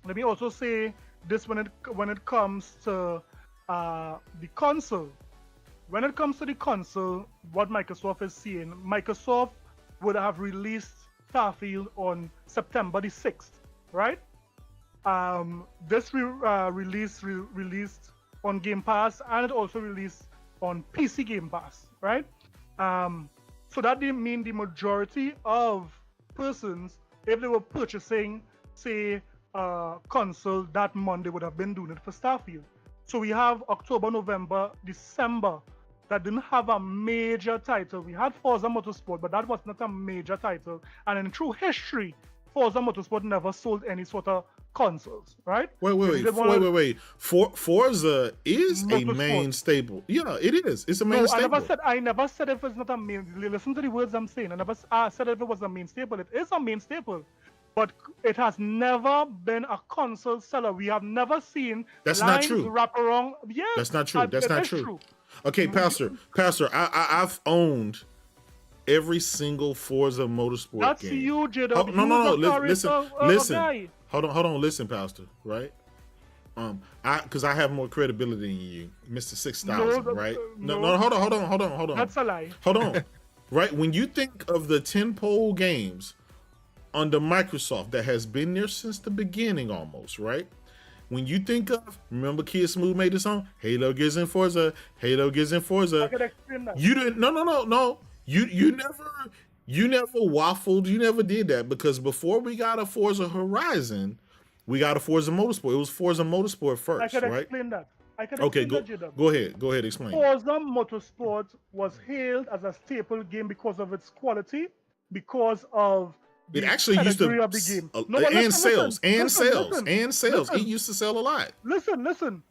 Let me also say this when it comes to the console. When it comes to the console, what Microsoft is seeing, Microsoft would have released Starfield on September the 6th, right? This released on Game Pass, and it also released on PC Game Pass, right? So that didn't mean the majority of persons, if they were purchasing, say, console that Monday, would have been doing it for Starfield. So we have October, November, December that didn't have a major title. We had Forza Motorsport, but that was not a major title. And in true history, Forza Motorsport never sold any sort of consoles, right? Wait. Forza is a main staple. Yeah, it is. It's a main staple. I never said if it's not a main. Listen to the words I'm saying. I never said if it was a main staple. It is a main staple. But it has never been a console seller. We have never seen that's not true. Wrap around. Yeah, that's not true. That's not true. Okay, Pastor, I've owned every single Forza Motorsport that's game. You, Jada. No. Listen. Hold on. Listen, Pastor. Right? Because I have more credibility than you, Mr. 6,000. Right? No. Hold on. That's a lie. Hold on. Right? When you think of the 10-pole games under Microsoft that has been there since the beginning almost, right? When you think of, remember Kid Smooth made this song, Halo Gears and Forza, Halo Gears and Forza. I could explain that. You didn't, no. You never waffled, you never did that, because before we got a Forza Horizon, we got a Forza Motorsport. It was Forza Motorsport first, right? I could explain that. Go ahead, explain. Forza Motorsport was hailed as a staple game because of its quality, because of it actually used to of the game. Sales. It used to sell a lot. Listen.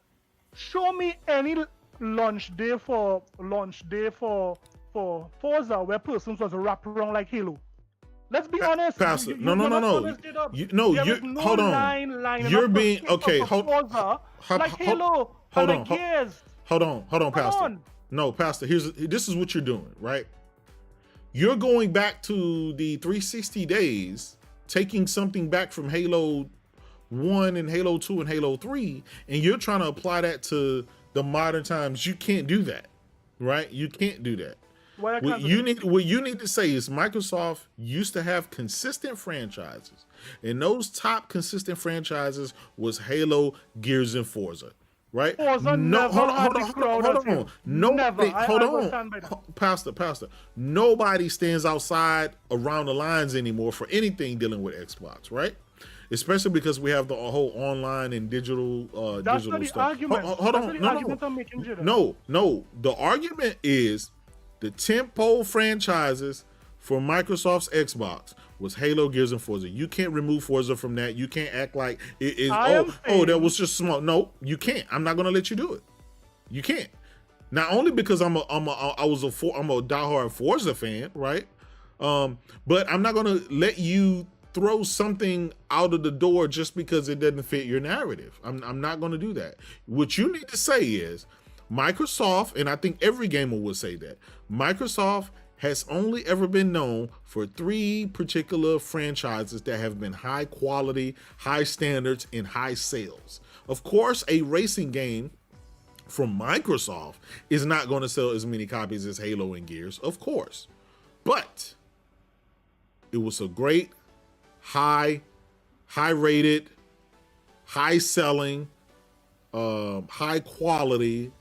Show me any launch day for Forza where persons was wrapped around like Halo. Let's be honest. Pastor, no. Hold on. You're being okay. Hold on, Pastor. No, Pastor. This is what you're doing, right? You're going back to the 360 days, taking something back from Halo 1 and Halo 2 and Halo 3, and you're trying to apply that to the modern times. You can't do that, right? You can't do that. What you need to say is Microsoft used to have consistent franchises, and those top consistent franchises was Halo, Gears, and Forza. Right? Hold on. Pastor. Nobody stands outside around the lines anymore for anything dealing with Xbox, right? Especially because we have the whole online and digital That's digital not the stuff. argument. Hold on. No. The argument is the tentpole franchises for Microsoft's Xbox was Halo, Gears, and Forza. You can't remove Forza from that. You can't act like it is. That was just small. No, you can't. I'm not gonna let you do it. You can't. Not only because I'm a diehard Forza fan, right? But I'm not gonna let you throw something out of the door just because it doesn't fit your narrative. I'm not gonna do that. What you need to say is, Microsoft, and I think every gamer would say that, Microsoft has only ever been known for 3 particular franchises that have been high quality, high standards, and high sales. Of course, a racing game from Microsoft is not going to sell as many copies as Halo and Gears, of course. But it was a great, high rated, high selling, high quality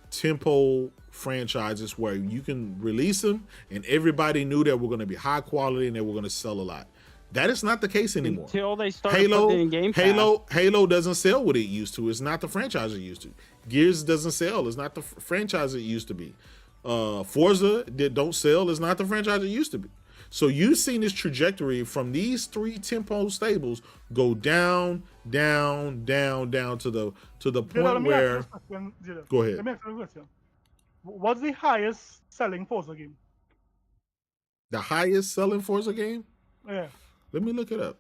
tempo franchises where you can release them and everybody knew that we're going to be high quality and they were going to sell a lot. That is not the case anymore. Until they started putting in Game Pass. Halo doesn't sell what it used to. It's not the franchise it used to. Gears doesn't sell. It's not the franchise it used to be. Forza don't sell. It's not the franchise it used to be. So you've seen this trajectory from these 3 tempo stables go down to the point where. Go ahead. Let me ask you a question. What's the highest selling Forza game? The highest selling Forza game? Yeah. Let me look it up.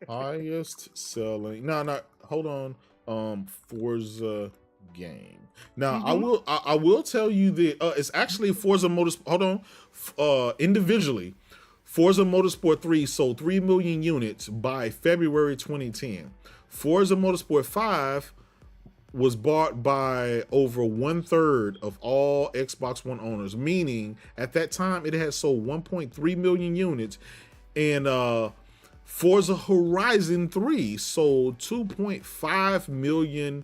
Highest selling. No, hold on. Forza game. Now I will tell you that it's actually Forza Motorsport. Hold on. Individually, Forza Motorsport 3 sold 3 million units by February 2010. Forza Motorsport 5 was bought by over 1/3 of all Xbox One owners, meaning at that time it had sold 1.3 million units, and Forza Horizon 3 sold 2.5 million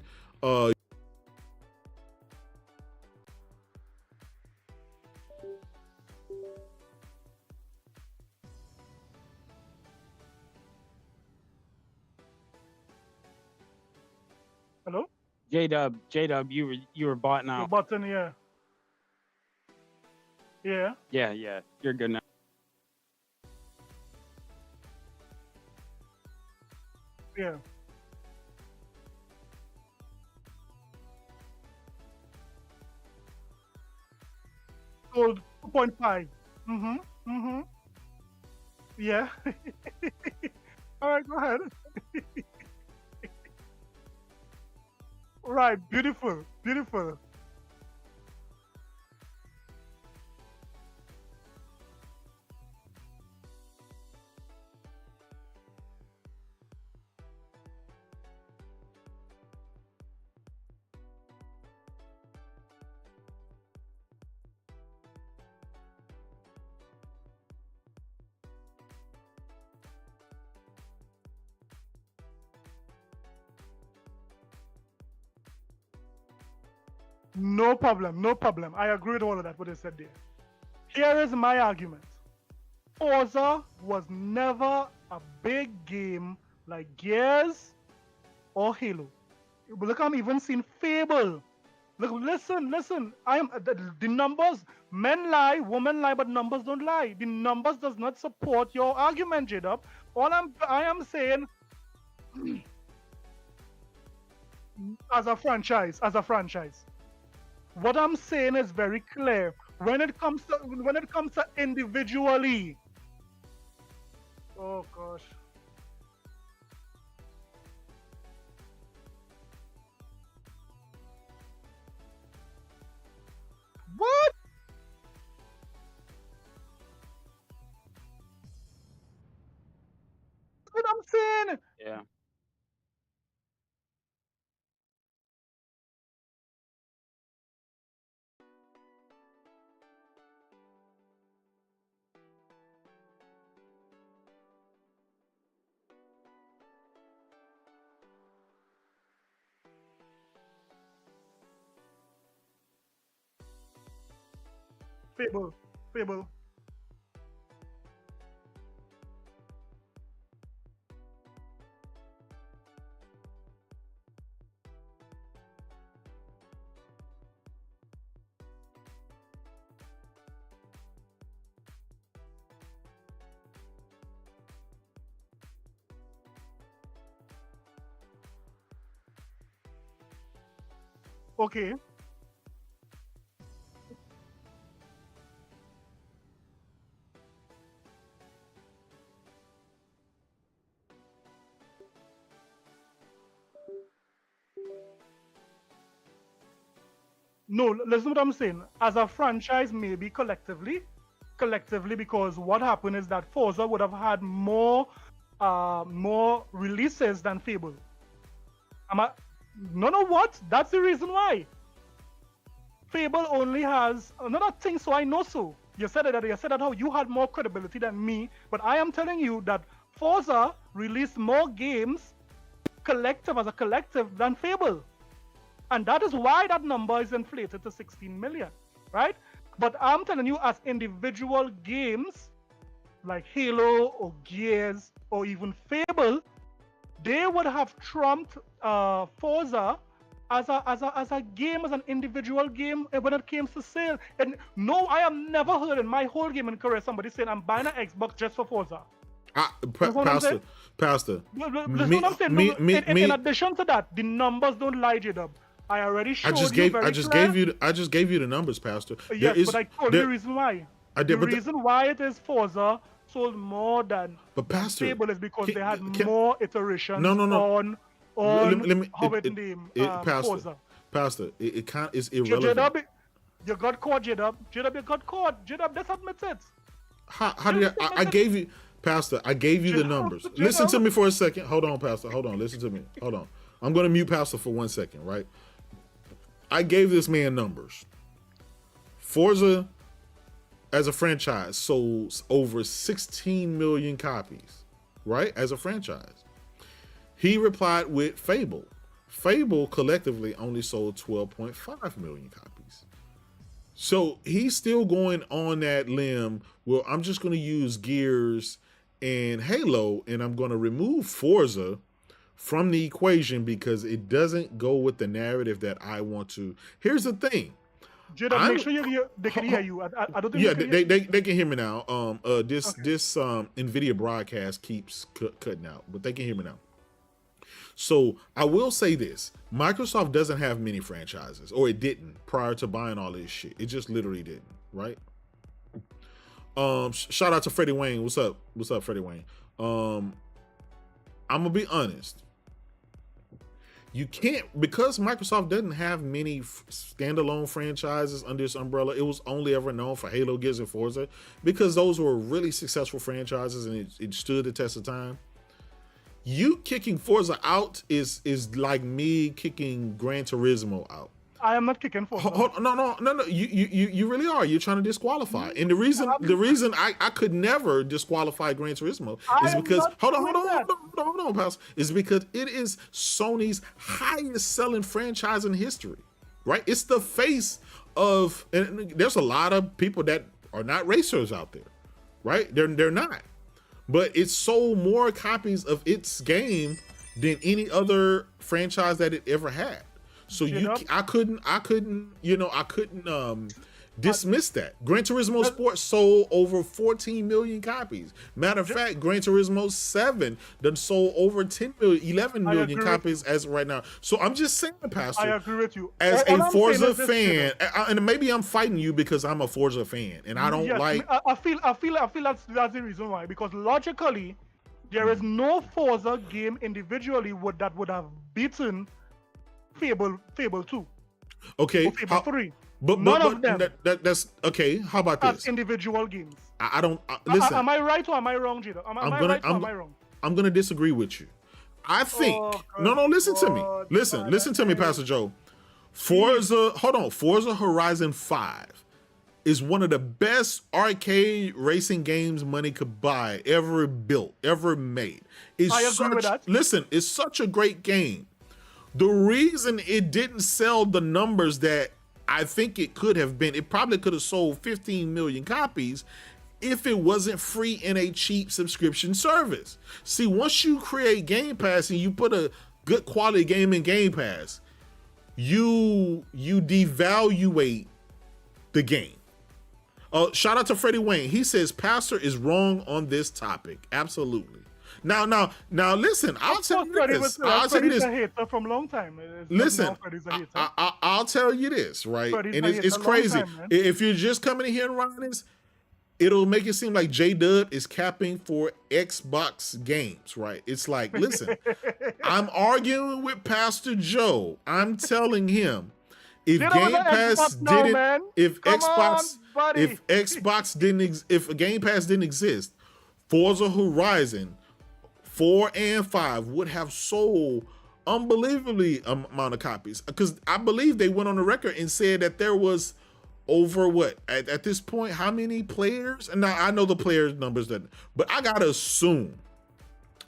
Hello? J-Dub, you were bought now. The button, yeah. Yeah. Yeah. You're good now. Yeah. Sold 2.5. Yeah. All right, go ahead. Right, beautiful. No problem. I agree with all of that, what they said there. Here is my argument. Forza was never a big game like Gears or Halo. Look, I'm even seen Fable. Look, listen. I am the numbers. Men lie, women lie, but numbers don't lie. The numbers does not support your argument, J-Dub. I am saying, as a franchise. What I'm saying is very clear. When it comes to individually. Oh gosh. What? That's what I'm saying. Yeah. Fable. Okay. No, listen to what I'm saying. As a franchise, maybe collectively, because what happened is that Forza would have had more releases than Fable. No, what? That's the reason why. Fable only has another thing, so I know so. You said that how you had more credibility than me, but I am telling you that Forza released more games as a collective than Fable. And that is why that number is inflated to 16 million, right? But I'm telling you, as individual games like Halo or Gears or even Fable, they would have trumped Forza as a game, as an individual game when it came to sale. And no, I have never heard in my whole gaming career somebody saying I'm buying an Xbox just for Forza. Pastor. In addition to that, the numbers don't lie, J-Dub. I already showed I just gave you the numbers, Pastor. Yes, but I told you the reason why. The reason why it is Forza sold more than Fable is because they had more iterations on how it named Forza. Pastor, it kind of is irrelevant. You got caught, J-Dub. J-Dub, you got caught. J-Dub, let's admit it. How did I gave you, Pastor, I gave you the numbers. Listen to me for a second. Hold on, Pastor. Hold on. Listen to me. Hold on. I'm going to mute Pastor for 1 second, right? I gave this man numbers. Forza, as a franchise, sold over 16 million copies, right? As a franchise. He replied with Fable. Fable collectively only sold 12.5 million copies. So he's still going on that limb. Well, I'm just going to use Gears and Halo, and I'm going to remove Forza from the equation because it doesn't go with the narrative that I want to. Here's the thing. Jada, make sure they can hear you. I don't think they can hear me now. This NVIDIA broadcast keeps cutting out, but they can hear me now. So I will say this. Microsoft doesn't have many franchises, or it didn't prior to buying all this shit. It just literally didn't, right? Shout out to Freddie Wayne. What's up? What's up, Freddie Wayne? I'm gonna be honest. You can't, because Microsoft doesn't have many standalone franchises under its umbrella. It was only ever known for Halo, Gears, and Forza because those were really successful franchises and it stood the test of time. You kicking Forza out is like me kicking Gran Turismo out. I am not kicking Forza. No. You really are. You're trying to disqualify. And the reason I could never disqualify Gran Turismo is because hold on, pals. Is because it is Sony's highest selling franchise in history. Right? It's the face of, and there's a lot of people that are not racers out there. Right? They're not. But it sold more copies of its game than any other franchise that it ever had. So I couldn't dismiss that. Gran Turismo Sport sold over 14 million copies. Matter of fact, Gran Turismo 7 done sold over 11 million copies as of right now. So I'm just saying, Pastor, I agree with you. As a Forza fan, and maybe I'm fighting you because I'm a Forza fan and I don't like. I feel that's the reason why. Because logically, there is no Forza game individually that would have beaten Fable 2. Okay. Or Fable 3. But none of them. That's okay. How about this? As individual games. I don't listen. Am I right or am I wrong, Jada? Am I right or am I wrong? I'm gonna disagree with you. I think listen to me. Listen to me, Pastor Joe. Forza Horizon 5 is one of the best arcade racing games money could buy, ever built, ever made. I agree with that. Listen, it's such a great game. The reason it didn't sell the numbers that I think it could have been, it probably could have sold 15 million copies if it wasn't free in a cheap subscription service. See, once you create Game Pass and you put a good quality game in Game Pass, you devaluate the game. Shout out to Freddie Wayne. He says Pastor is wrong on this topic. Absolutely. Now, listen. I'll tell you this. I'll tell you this. Freddie's a hater from long time. Listen, I'll tell you this, right? Freddie's and a it's hater crazy. long time, If you're just coming in here and writing this, it'll make it seem like J-Dub is capping for Xbox games, right? It's like, listen, I'm arguing with Pastor Joe. I'm telling him if Game Pass didn't, if Game Pass didn't exist, Forza Horizon 4 and 5 would have sold unbelievably amount of copies, because I believe they went on the record and said that there was over what at this point, how many players? And now I know the players numbers but I gotta assume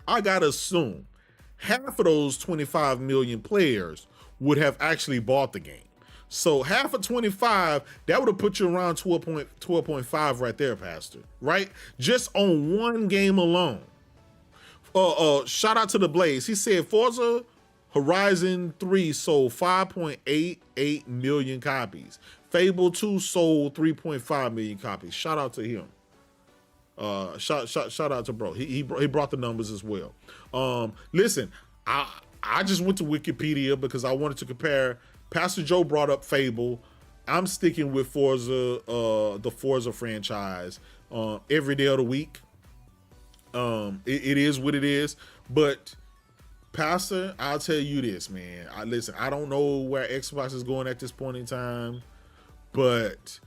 half of those 25 million players would have actually bought the game. So half of 25, that would have put you around 12.5 right there, Pastor, right? Just on one game alone. Shout out to the Blaze. He said Forza Horizon 3 sold 5.88 million copies. Fable 2 sold 3.5 million copies. Shout out to him. Shout out to bro. He brought the numbers as well. Listen, I just went to Wikipedia because I wanted to compare. Pastor Joe brought up Fable. I'm sticking with Forza, the Forza franchise, every day of the week. It is what it is, but Pastor, I'll tell you this, man. Listen, I don't know where Xbox is going at this point in time, but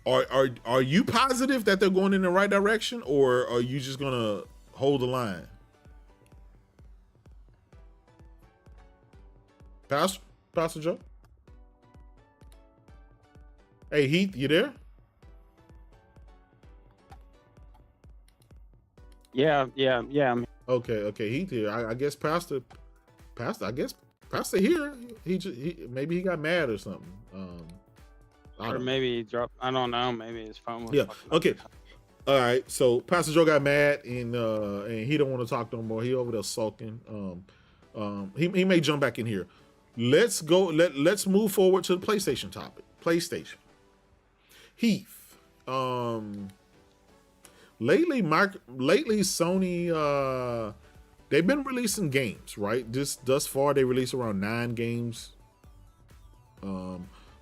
are you positive that they're going in the right direction, or are you just gonna hold the line? Pastor Joe? Hey, Heath, you there? Yeah. Okay, Heath here. I guess Pastor here. Maybe he got mad or something. Or maybe he dropped. I don't know. Maybe his phone was. Yeah. Okay. All right. So Pastor Joe got mad and he don't want to talk no more. He over there sulking. He may jump back in here. Let's go. Let's move forward to the PlayStation topic. PlayStation. Heath. Lately Sony, they've been releasing games, right? Thus far, they released around 9 games.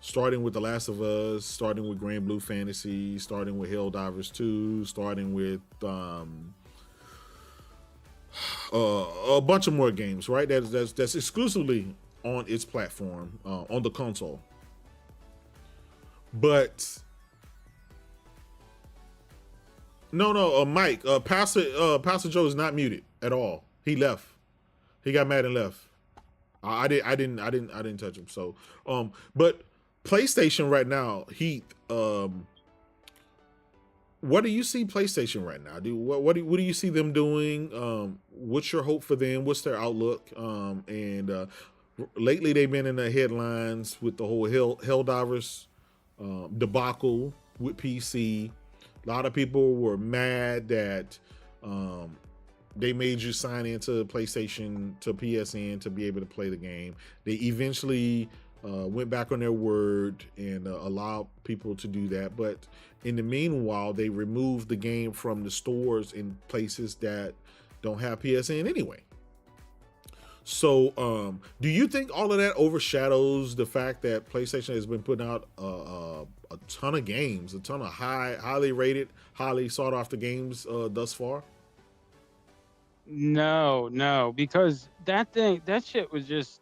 Starting with The Last of Us, starting with Grand Blue Fantasy, starting with Helldivers 2, starting with a bunch of more games, right? That's exclusively on its platform, on the console. But no, Mike, Pastor Joe is not muted at all. He left. He got mad and left. I didn't touch him. So, but PlayStation right now, Heath, what do you see PlayStation right now? What do you see them doing? What's your hope for them? What's their outlook? And lately they've been in the headlines with the whole Helldivers debacle with PC. A lot of people were mad that they made you sign into PlayStation, to PSN to be able to play the game. They eventually went back on their word and allowed people to do that. But in the meanwhile, they removed the game from the stores in places that don't have PSN anyway. So do you think all of that overshadows the fact that PlayStation has been putting out a ton of games, a ton of highly rated, highly sought after games thus far? No, because that shit was just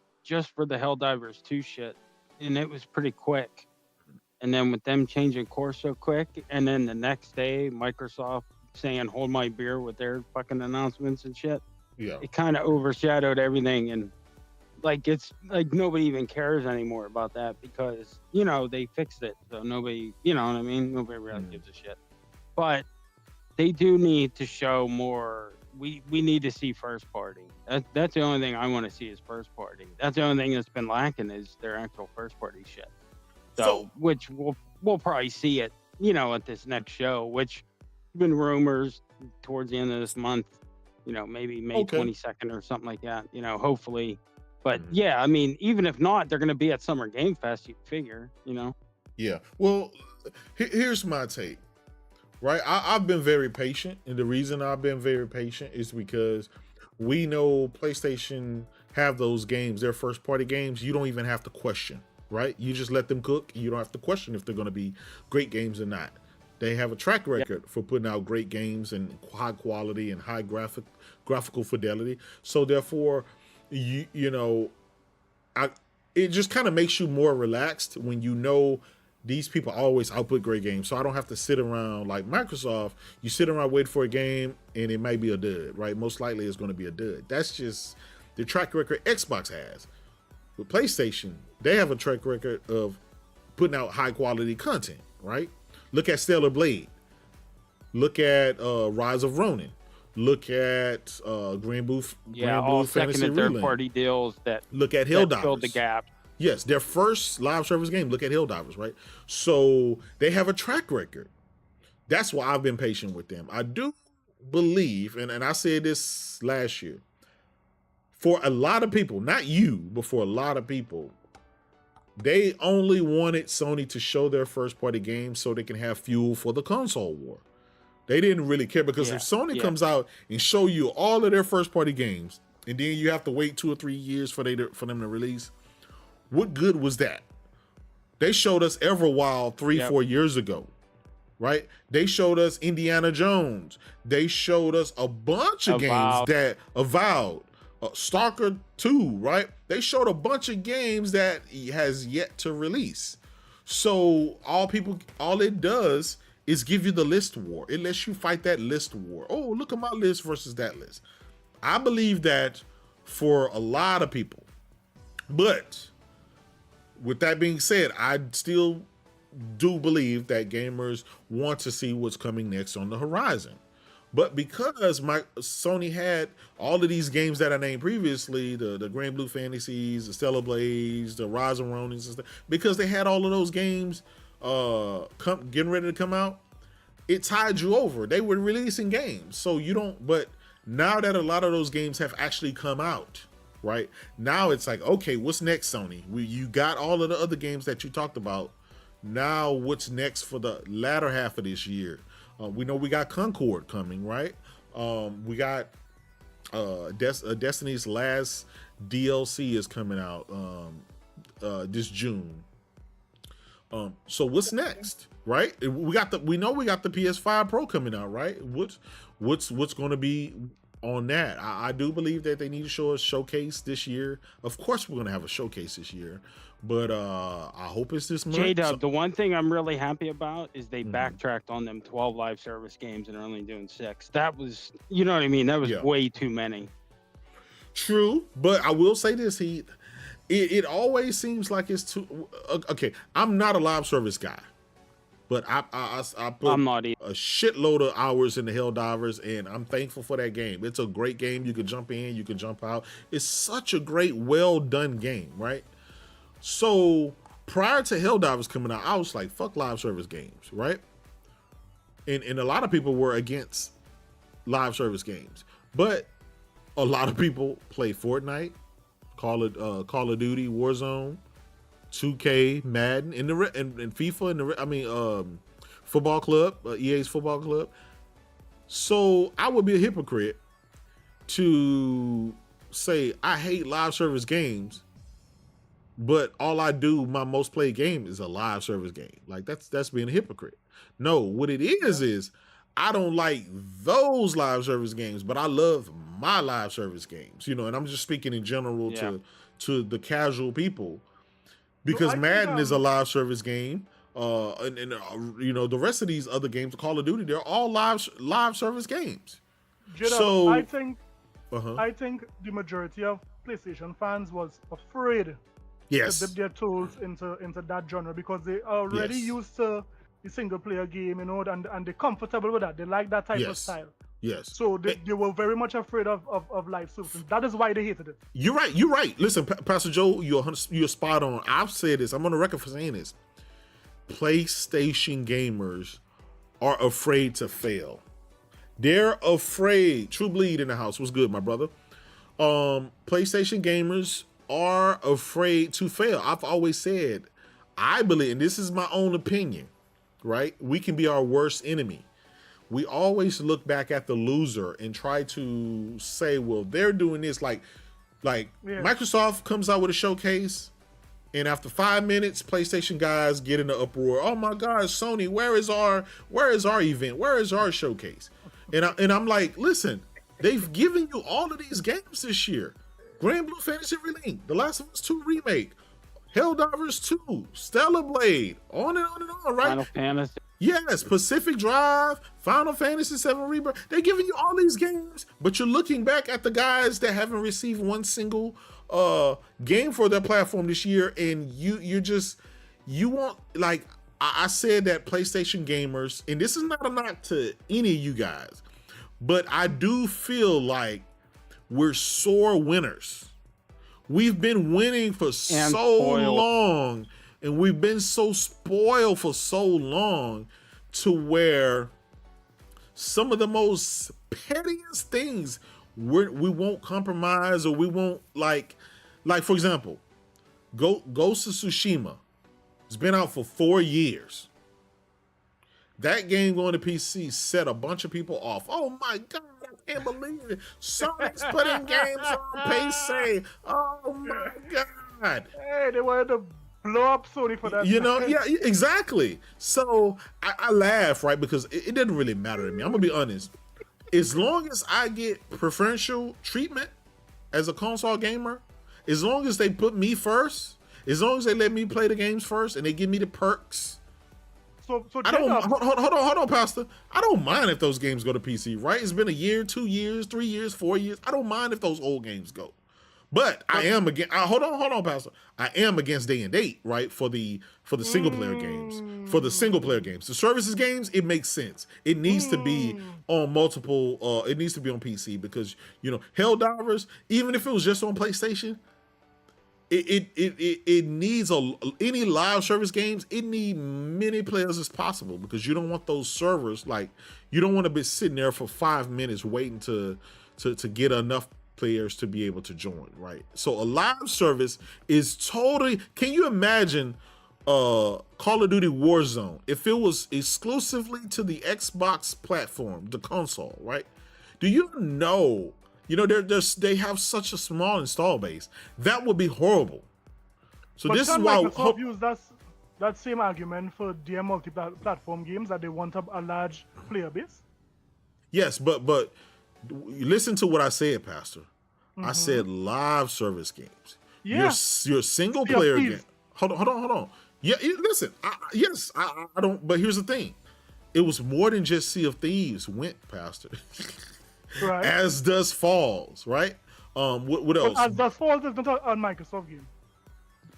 for the Helldivers 2 shit, and it was pretty quick. And then with them changing course so quick, and then the next day Microsoft saying "hold my beer" with their fucking announcements and shit. Yeah, it kind of overshadowed everything, and like it's like nobody even cares anymore about that because they fixed it, so nobody, what I mean, nobody really gives a shit. But they do need to show more. We need to see first party. That's the only thing I want to see is first party. That's the only thing that's been lacking is their actual first party shit. So which we'll probably see it, at this next show, which been rumors towards the end of this month. Maybe May 22nd or something like that, hopefully. But yeah, I mean, even if not, they're going to be at Summer Game Fest, you figure, Yeah. Well, here's my take. right? I've been very patient, and the reason I've been very patient is because we know PlayStation have those games, their first party games. You don't even have to question, right? You just let them cook. You don't have to question if they're going to be great games or not. They have a track record for putting out great games and high quality and high graphical fidelity. So therefore, you know, it just kind of makes you more relaxed when you know these people always output great games. So I don't have to sit around like Microsoft. You sit around waiting for a game and it might be a dud, right? Most likely it's going to be a dud. That's just the track record Xbox has. With PlayStation, they have a track record of putting out high quality content, right? Look at Stellar Blade. Look at Rise of Ronin. Look at Grand Blue all Fantasy second and third party deals that look at Helldivers. Filled the gap. Yes, their first live service game. Look at Helldivers, right? So they have a track record. That's why I've been patient with them. I do believe, and I said this last year, for a lot of people, not you, but for a lot of people, they only wanted Sony to show their first party games so they can have fuel for the console war. They didn't really care because if Sony comes out and show you all of their first party games, and then you have to wait 2 or 3 years for them to release, what good was that? They showed us Everwild 3-4 years ago, right? They showed us Indiana Jones. They showed us a bunch of games that Avowed, Stalker 2, right? They showed a bunch of games that he has yet to release. So all it does is give you the list war. It lets you fight that list war. Oh, look at my list versus that list. I believe that for a lot of people, but with that being said, I still do believe that gamers want to see what's coming next on the horizon. But because Sony had all of these games that I named previously, the Grand Blue Fantasies, the Stellar Blades, the Rise of Ronins and stuff, because they had all of those games getting ready to come out, it tied you over. They were releasing games. So you don't, but now that a lot of those games have actually come out, right? Now it's like, okay, what's next, Sony? You got all of the other games that you talked about. Now what's next for the latter half of this year? We know we got Concord coming, right? We got Destiny's last DLC is coming out this June. So what's next, right? We know we got the PS5 Pro coming out, right? What's going to be on that? I do believe that they need to show a showcase this year. Of course, we're going to have a showcase this year, but I hope it's this month. J-Dub, the one thing I'm really happy about is they backtracked on them 12 live service games and are only doing 6. That was, you know what I mean? That was way too many. True, but I will say this, it always seems like it's too... Okay, I'm not a live service guy, but I put a shitload of hours in the Helldivers, and I'm thankful for that game. It's a great game. You can jump in, you can jump out. It's such a great, well-done game, right? So prior to Helldivers coming out, I was like, fuck live service games, right? And a lot of people were against live service games. But a lot of people play Fortnite, Call of Duty, Warzone, 2K, Madden, and FIFA, and Football Club, EA's Football Club. So I would be a hypocrite to say I hate live service games, but all I do, my most played game is a live service game. Like that's being a hypocrite. No, what it is I don't like those live service games, but I love my live service games, and I'm just speaking in general to the casual people, because Madden is a live service game. And the rest of these other games, Call of Duty, they're all live service games. So I think the majority of PlayStation fans was afraid to dip their toes into that genre, because they already used to the single player game, and they're comfortable with that. They like that type of style. Yes. So they were very much afraid of live services. That is why they hated it. You're right. Listen, Pastor Joe, you're spot on. I've said this. I'm on the record for saying this. PlayStation gamers are afraid to fail. They're afraid. True Bleed in the house. What's good, my brother? PlayStation gamers are afraid to fail. I've always said, I believe, and this is my own opinion, right? We can be our worst enemy. we always look back at the loser and try to say, well, they're doing this. Like Microsoft comes out with a showcase, and after 5 minutes, PlayStation guys get in the uproar. Oh my God, Sony, where is our event? Where is our showcase? And I'm like, listen, they've given you all of these games this year. Grand Blue Fantasy Relink, The Last of Us 2 Remake, Helldivers 2, Stellar Blade, on and on and on, right? Final Fantasy. Yes, Pacific Drive, Final Fantasy VII Rebirth. They're giving you all these games, but you're looking back at the guys that haven't received one single game for their platform this year, and you want, like I said, that PlayStation gamers, and this is not a knock to any of you guys, but I do feel like we're sore winners. We've been winning for so long, and we've been so spoiled for so long, to where some of the most pettiest things we won't compromise, or we won't like for example, Ghost of Tsushima. It's been out for 4 years. That game going to PC set a bunch of people off. Oh my God, I can't believe it. Sony's putting games on PC. Oh my God. Hey, they wanted to blow up Sony for that. You know, yeah, exactly. So I laugh, right? Because it doesn't really matter to me. I'm going to be honest. As long as I get preferential treatment as a console gamer, as long as they put me first, as long as they let me play the games first and they give me the perks. So I don't hold on, Pastor. I don't mind if those games go to PC, right? It's been a year, 2 years, 3 years, 4 years. I don't mind if those old games go. But I am against. Hold on, Pastor. I am against day and date, right? For the single player games, the services games, it makes sense. It needs to be on multiple. It needs to be on PC, because Helldivers, even if it was just on PlayStation, it needs any live service games. It need many players as possible, because you don't want those servers, like, you don't want to be sitting there for 5 minutes waiting to get enough players to be able to join, right? So a live service is totally. Can you imagine Call of Duty Warzone if it was exclusively to the Xbox platform, the console, right? Do you know? They have such a small install base. That would be horrible. So this is why Microsoft use that same argument for their multi-platform games, that they want a large player base. Yes, but listen to what I said, Pastor. I said live service games. Yeah. Your single player game. Hold on. Yeah, listen. I don't. But here's the thing. It was more than just Sea of Thieves went, Pastor. Right. As Does Falls, right? What else? As Does Falls is not a Microsoft game.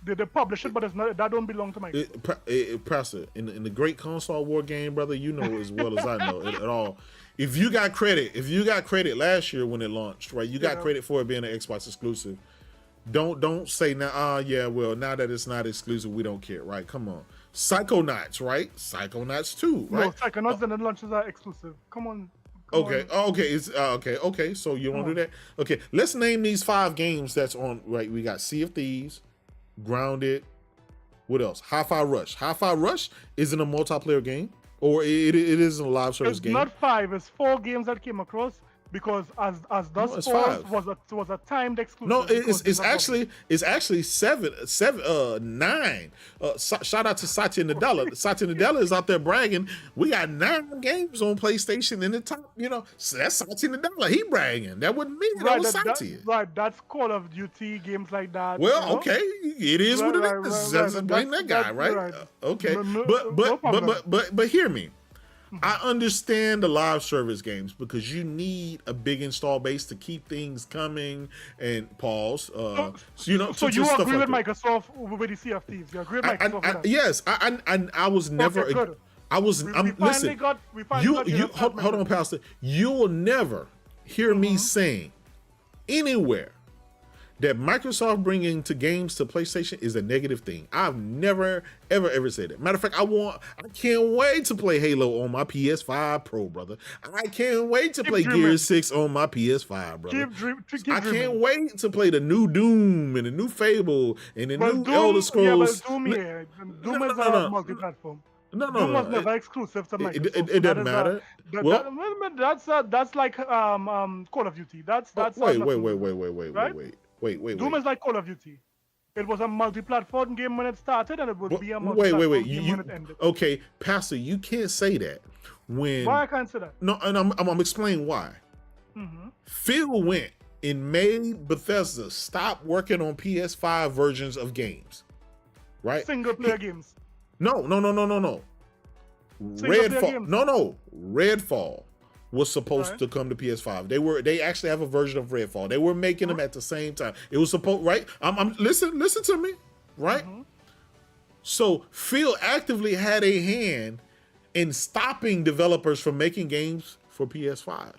They publish it, but it's not. That don't belong to Microsoft. Pastor, in the great console war game, brother, you know as well as I know it at all. If you got credit last year when it launched, right? You got credit for it being an Xbox exclusive. Don't say now. Now that it's not exclusive, we don't care, right? Come on, Psychonauts, right? Psychonauts 2, right? No, Psychonauts and the launches are exclusive. Come on. Okay. It's okay. So you don't do that. Okay. Let's name these 5 games that's on. Right. We got Sea of Thieves, Grounded. What else? Hi-Fi Rush. Hi-Fi Rush isn't a multiplayer game, or it isn't a live service game. It's not 5. It's 4 games that came across, because as Does Falls was a timed exclusive. No, it's actually 9. Shout out to Satya Nadella. Satya Nadella is out there bragging. We got 9 games on PlayStation in the top. So that's Satya Nadella. He bragging. That wasn't me. That was Satya. Right. That's Call of Duty games like that. Well, okay, it is what it is. Doesn't blame that guy, right? Okay, but hear me. I understand the live service games, because you need a big install base to keep things coming and pause. So you agree with Microsoft with the Sea of Thieves? You agree with Microsoft? Yes, I was never. Okay, good. Listen. Hold on, Pastor. You will never hear me saying anywhere that Microsoft bringing games to PlayStation is a negative thing. I've never, ever said that. Matter of fact, I can't wait to play Halo on my PS5 Pro, brother. I can't wait to play Gears 6 on my PS5, brother. I can't wait to play the new Doom and the new Fable and the new Elder Scrolls. Yeah, but Doom is a multi-platform. No. Doom was never exclusive to Microsoft. It doesn't matter. That's like Call of Duty. That's wait. Doom is like Call of Duty. It was a multi-platform game when it started, and it would be a multi-platform game when it ended. Okay, Pastor, you can't say that. Why I can't say that? No, and I'm explaining why. Phil went and made Bethesda stop working on PS5 versions of games, right? Single-player games. No. Redfall was supposed to come to PS5. They actually have a version of Redfall. They were making them at the same time. It was supposed, right? Listen to me, right? So Phil actively had a hand in stopping developers from making games for PS5.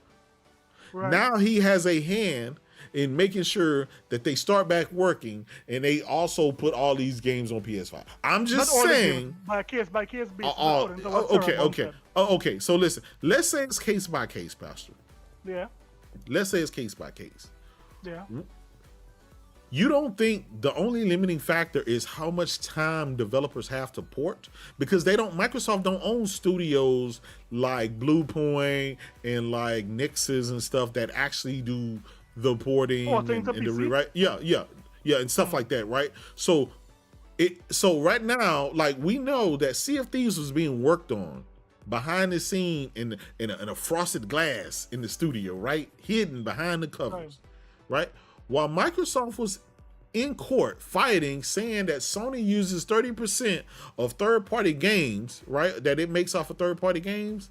Right. Now he has a hand in making sure that they start back working, and they also put all these games on PS5. I'm just saying, by case basis. Okay. So listen, let's say it's case by case, Pastor. Yeah. Let's say it's case by case. Yeah. You don't think the only limiting factor is how much time developers have to port? Because Microsoft don't own studios like Bluepoint and like Nixes and stuff that actually do the porting and the rewrite. Yeah, and stuff like that, right? So right now, like, we know that Sea of Thieves was being worked on behind the scene in a frosted glass in the studio, right? Hidden behind the covers, right? While Microsoft was in court fighting, saying that Sony uses 30% of third-party games, right, that it makes off of third-party games.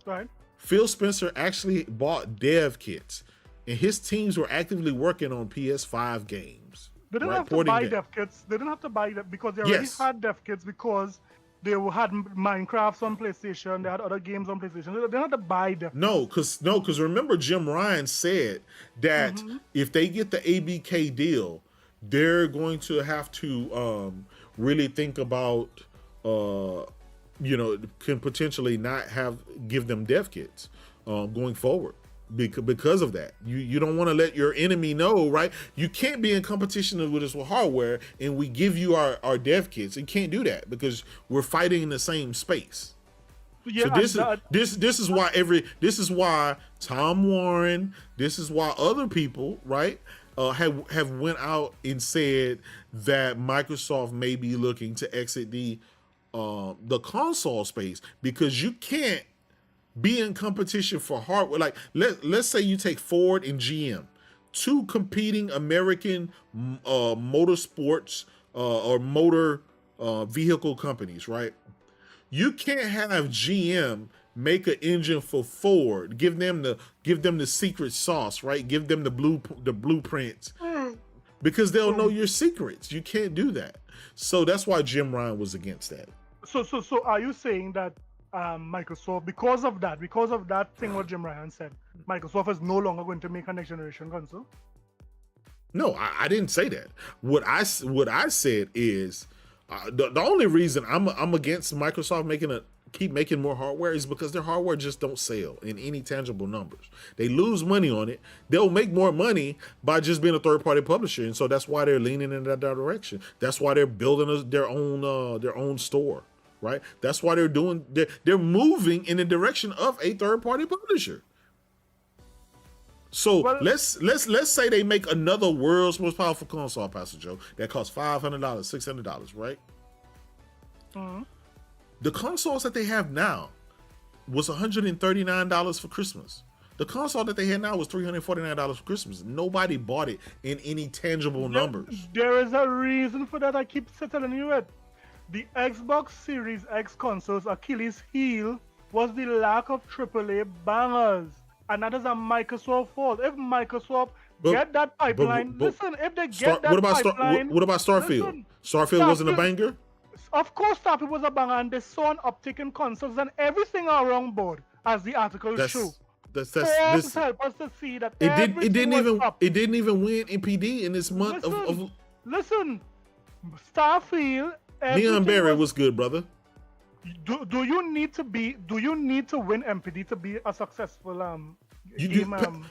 Right. Phil Spencer actually bought dev kits, and his teams were actively working on PS5 games. They didn't have to buy dev kits. They didn't have to buy them because they already had dev kits, because they had Minecraft on PlayStation. They had other games on PlayStation. They didn't have to buy dev kits. Because remember, Jim Ryan said that if they get the ABK deal, they're going to have to really think about, can potentially not give them dev kits going forward. Because of that, you don't want to let your enemy know, right? You can't be in competition with us with hardware, and we give you our dev kits. You can't do that because we're fighting in the same space. Yeah, so this is why Tom Warren, this is why other people, right, have went out and said that Microsoft may be looking to exit the console space, because you can't be in competition for hardware. Like, let's say you take Ford and GM, two competing American motorsports or motor vehicle companies, right? You can't have GM make an engine for Ford, give them the secret sauce, right? Give them the blueprints, because they'll know your secrets. You can't do that. So that's why Jim Ryan was against that. So are you saying that Microsoft, because of that thing what Jim Ryan said, Microsoft is no longer going to make a next generation console? No, I didn't say that. What I said is the only reason I'm against Microsoft keep making more hardware is because their hardware just don't sell in any tangible numbers. They lose money on it. They'll make more money by just being a third-party publisher, and so that's why they're leaning in that direction. That's why they're building their own store. Right, that's why they're moving in the direction of a third-party publisher. So let's say they make another world's most powerful console, Pastor Joe, that costs $500, $600, right? The consoles that they have now was $139 for Christmas. The console that they had now was $349 for Christmas. Nobody bought it in any tangible numbers. There is a reason for that. I keep telling you it. The Xbox Series X console's Achilles heel was the lack of AAA bangers. And that is a Microsoft fault. If Microsoft get that pipeline, if they get that pipeline... What about Starfield? Starfield wasn't a banger? Of course Starfield was a banger, and they saw an uptick in consoles and everything around board, as the article show. This help us to see that it didn't even win NPD in this month of... Listen, Starfield... Leon Barry was good, brother. Do you need to win MPD to be a successful game?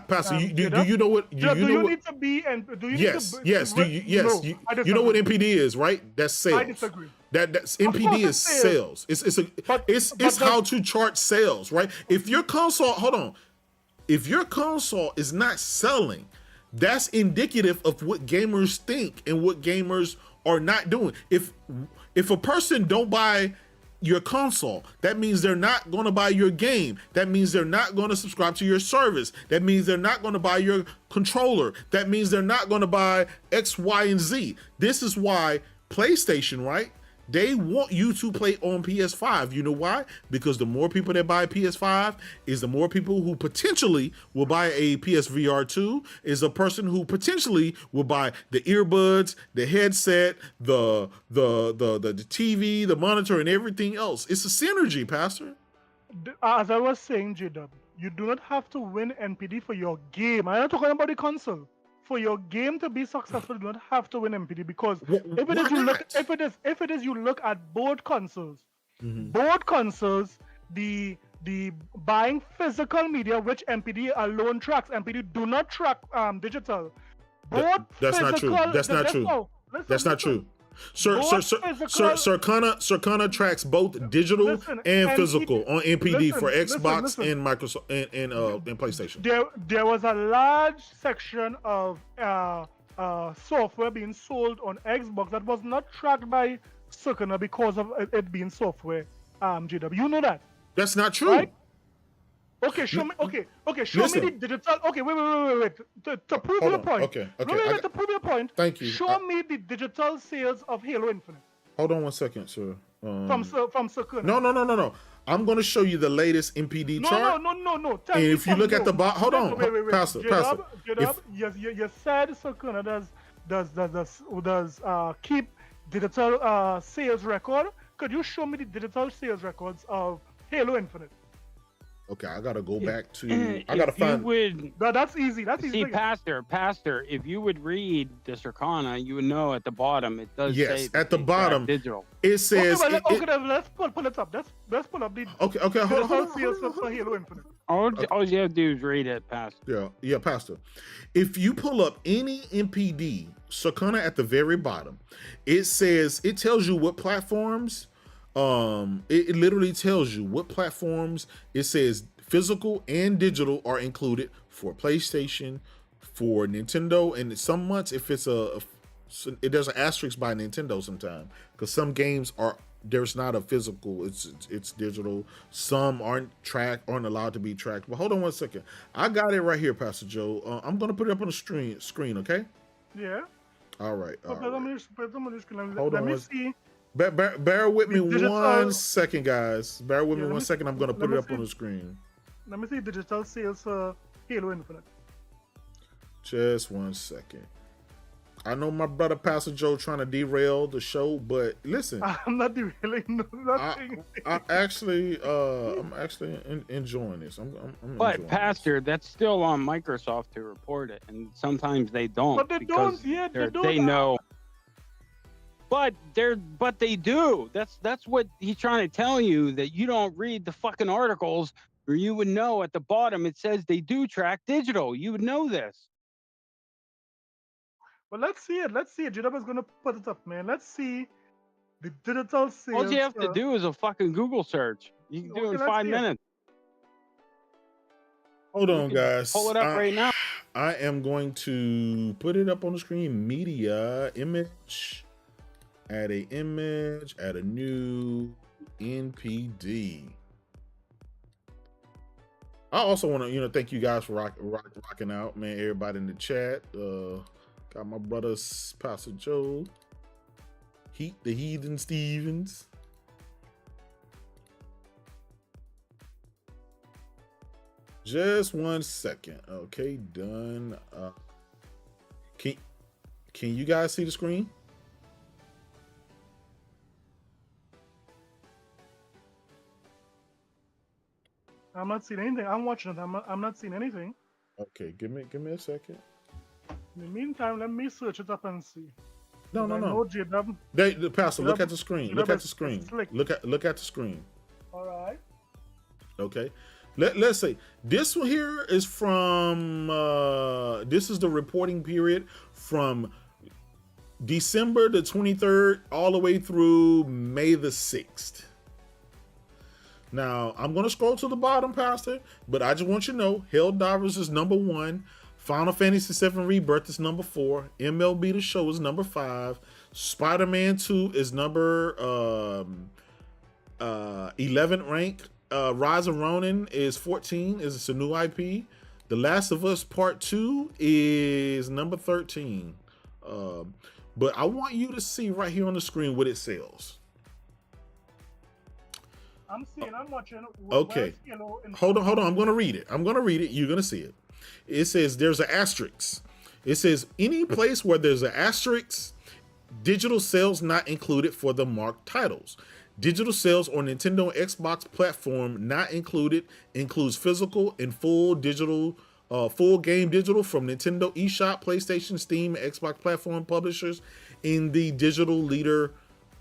Pastor, do you know what? Do you need to be and do you yes, need to? Yes, do you? Yes, no, you know what MPD is, right? That's sales. I disagree. That's MPD is sales. It's how to chart sales, right? If your console, hold on, if your console is not selling, that's indicative of what gamers think and what gamers are not doing. If a person don't buy your console, that means they're not going to buy your game. That means they're not going to subscribe to your service. That means they're not going to buy your controller. That means they're not going to buy X, Y, and Z. This is why PlayStation, right? They want you to play on PS5. You know why? Because the more people that buy PS5 is the more people who potentially will buy a PSVR 2, is a person who potentially will buy the earbuds, the headset, the TV, the monitor, and everything else. It's a synergy, Pastor. As I was saying, JW, you do not have to win NPD for your game. I'm not talking about the console. For your game to be successful, you don't have to win NPD, because if it is you look at both consoles, the buying physical media, which NPD alone tracks. NPD do not track digital. That's not true. That's not true. That's not true. Circana tracks both digital and physical on NPD for Xbox and Microsoft and PlayStation. There was a large section of software being sold on Xbox that was not tracked by Circana because of it being software. JW, you know that? That's not true. Right? Okay, show me. Okay, show me the digital. Okay, wait. To prove your point. Okay. To prove your point. Thank you. Show me the digital sales of Halo Infinite. Hold on one second, sir. From Circuna. No. I'm going to show you the latest NPD chart. No. And if you look at the bottom, hold on, wait. Pastor. Yes, you said Circuna does keep digital sales record. Could you show me the digital sales records of Halo Infinite? Okay, I gotta go back to. I gotta find. That's easy. See, Pastor. If you would read the Circana, you would know at the bottom it does. Yes, say at the bottom digital. It says. Let's pull it up. Let's pull up the. Okay. Hold on. For Halo Infinite. All you have to do is read it, Pastor. Yeah, Pastor. If you pull up any NPD Circana at the very bottom, it tells you what platforms. It literally tells you what platforms. It says physical and digital are included for PlayStation, for Nintendo, and some months if it's there's an asterisk by Nintendo sometimes, because some games there's not a physical, it's digital. Some aren't allowed to be tracked. But hold on one second, I got it right here, Pastor Joe. I'm gonna put it up on the screen, okay? Yeah. All right. Let me see. Bear with me 1 second, guys. Bear with me 1 second. I'm gonna put it up on the screen. Let me see digital sales for Halo Infinite. Just 1 second. I know my brother Pastor Joe trying to derail the show, but listen, I'm not derailing nothing. I'm actually enjoying this. I'm but enjoying Pastor, that's still on Microsoft to report it, and sometimes they don't. But they don't. Yeah, they know. But they do. That's what he's trying to tell you, that you don't read the fucking articles, or you would know at the bottom it says they do track digital. You would know this. Well, let's see it. JW is gonna put it up, man. Let's see the digital sales. All you have to do is a fucking Google search. You can do it in 5 minutes. Hold on, guys. Pull it up right now. I am going to put it up on the screen. Media, image. Add a image, add a new NPD. I also want to, thank you guys for rocking out, man. Everybody in the chat. Got my brother Pastor Joe, the Heathen Stevens. Just 1 second. Okay, done. Can you guys see the screen? I'm not seeing anything. I'm watching it. I'm not seeing anything. Okay, give me a second. In the meantime, let me search it up and see. No. The Pastor, look at the screen. Look at the screen. Look at the screen. All right. Okay. Let's say this one here is from this is the reporting period from December the 23rd all the way through May the 6th. Now, I'm going to scroll to the bottom, Pastor, but I just want you to know Helldivers is number 1. Final Fantasy VII Rebirth is number 4. MLB The Show is number 5. Spider-Man 2 is number 11 rank. Rise of Ronin is 14. It's a new IP. The Last of Us Part 2 is number 13. But I want you to see right here on the screen what it sells. I'm seeing, I'm watching. Okay. Hold on. I'm going to read it. You're going to see it. It says there's an asterisk. It says any place where there's an asterisk, digital sales not included for the marked titles. Digital sales on Nintendo Xbox platform not included includes physical and full digital, full game digital from Nintendo eShop, PlayStation, Steam, Xbox platform publishers in the digital leader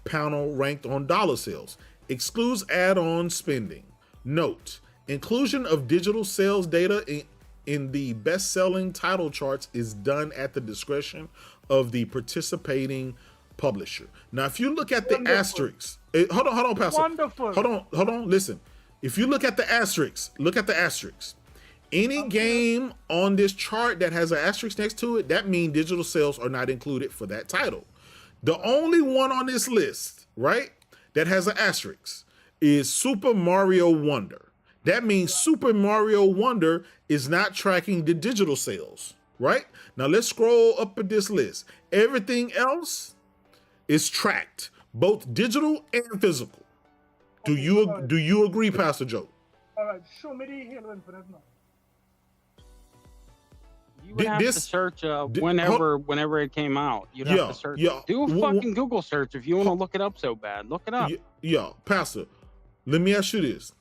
panel ranked on dollar sales. Excludes add-on spending. Note, inclusion of digital sales data in the best-selling title charts is done at the discretion of the participating publisher. Now, if you look at the asterisks, hold on, Pastor. Wonderful. Hold on, listen. If you look at the asterisks, Any game on this chart that has an asterisk next to it, that means digital sales are not included for that title. The only one on this list, right, that has an asterisk is Super Mario Wonder. That means Super Mario Wonder is not tracking the digital sales, right? Now let's scroll up at this list. Everything else is tracked, both digital and physical. Do you agree, Pastor Joe? All right, show me the Halo Infinite now. You would have to search whenever it came out. You'd have to search. Do a fucking Google search if you want to look it up so bad. Look it up. Yeah, Pastor, let me ask you this,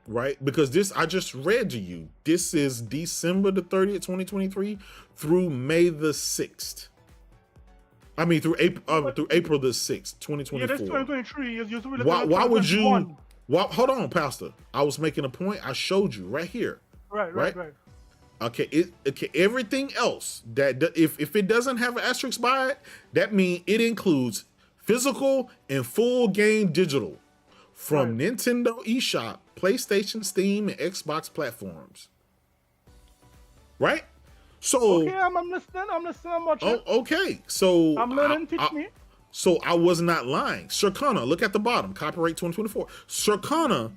right? Because this, I just read to you. This is December the 30th, 2023 through May the 6th. I mean, through April the 6th, 2024. Yeah, that's 2023. Why would you? Hold on, Pastor. I was making a point. I showed you right here. Right. Okay, everything else that if it doesn't have an asterisk by it, that means it includes physical and full game digital from Nintendo eShop, PlayStation, Steam, and Xbox platforms. Right? So okay, I'm listening. I'm watching. Oh, okay. So I'm learning. Teach me. So I was not lying. Circana, look at the bottom. Copyright 2024. Circana,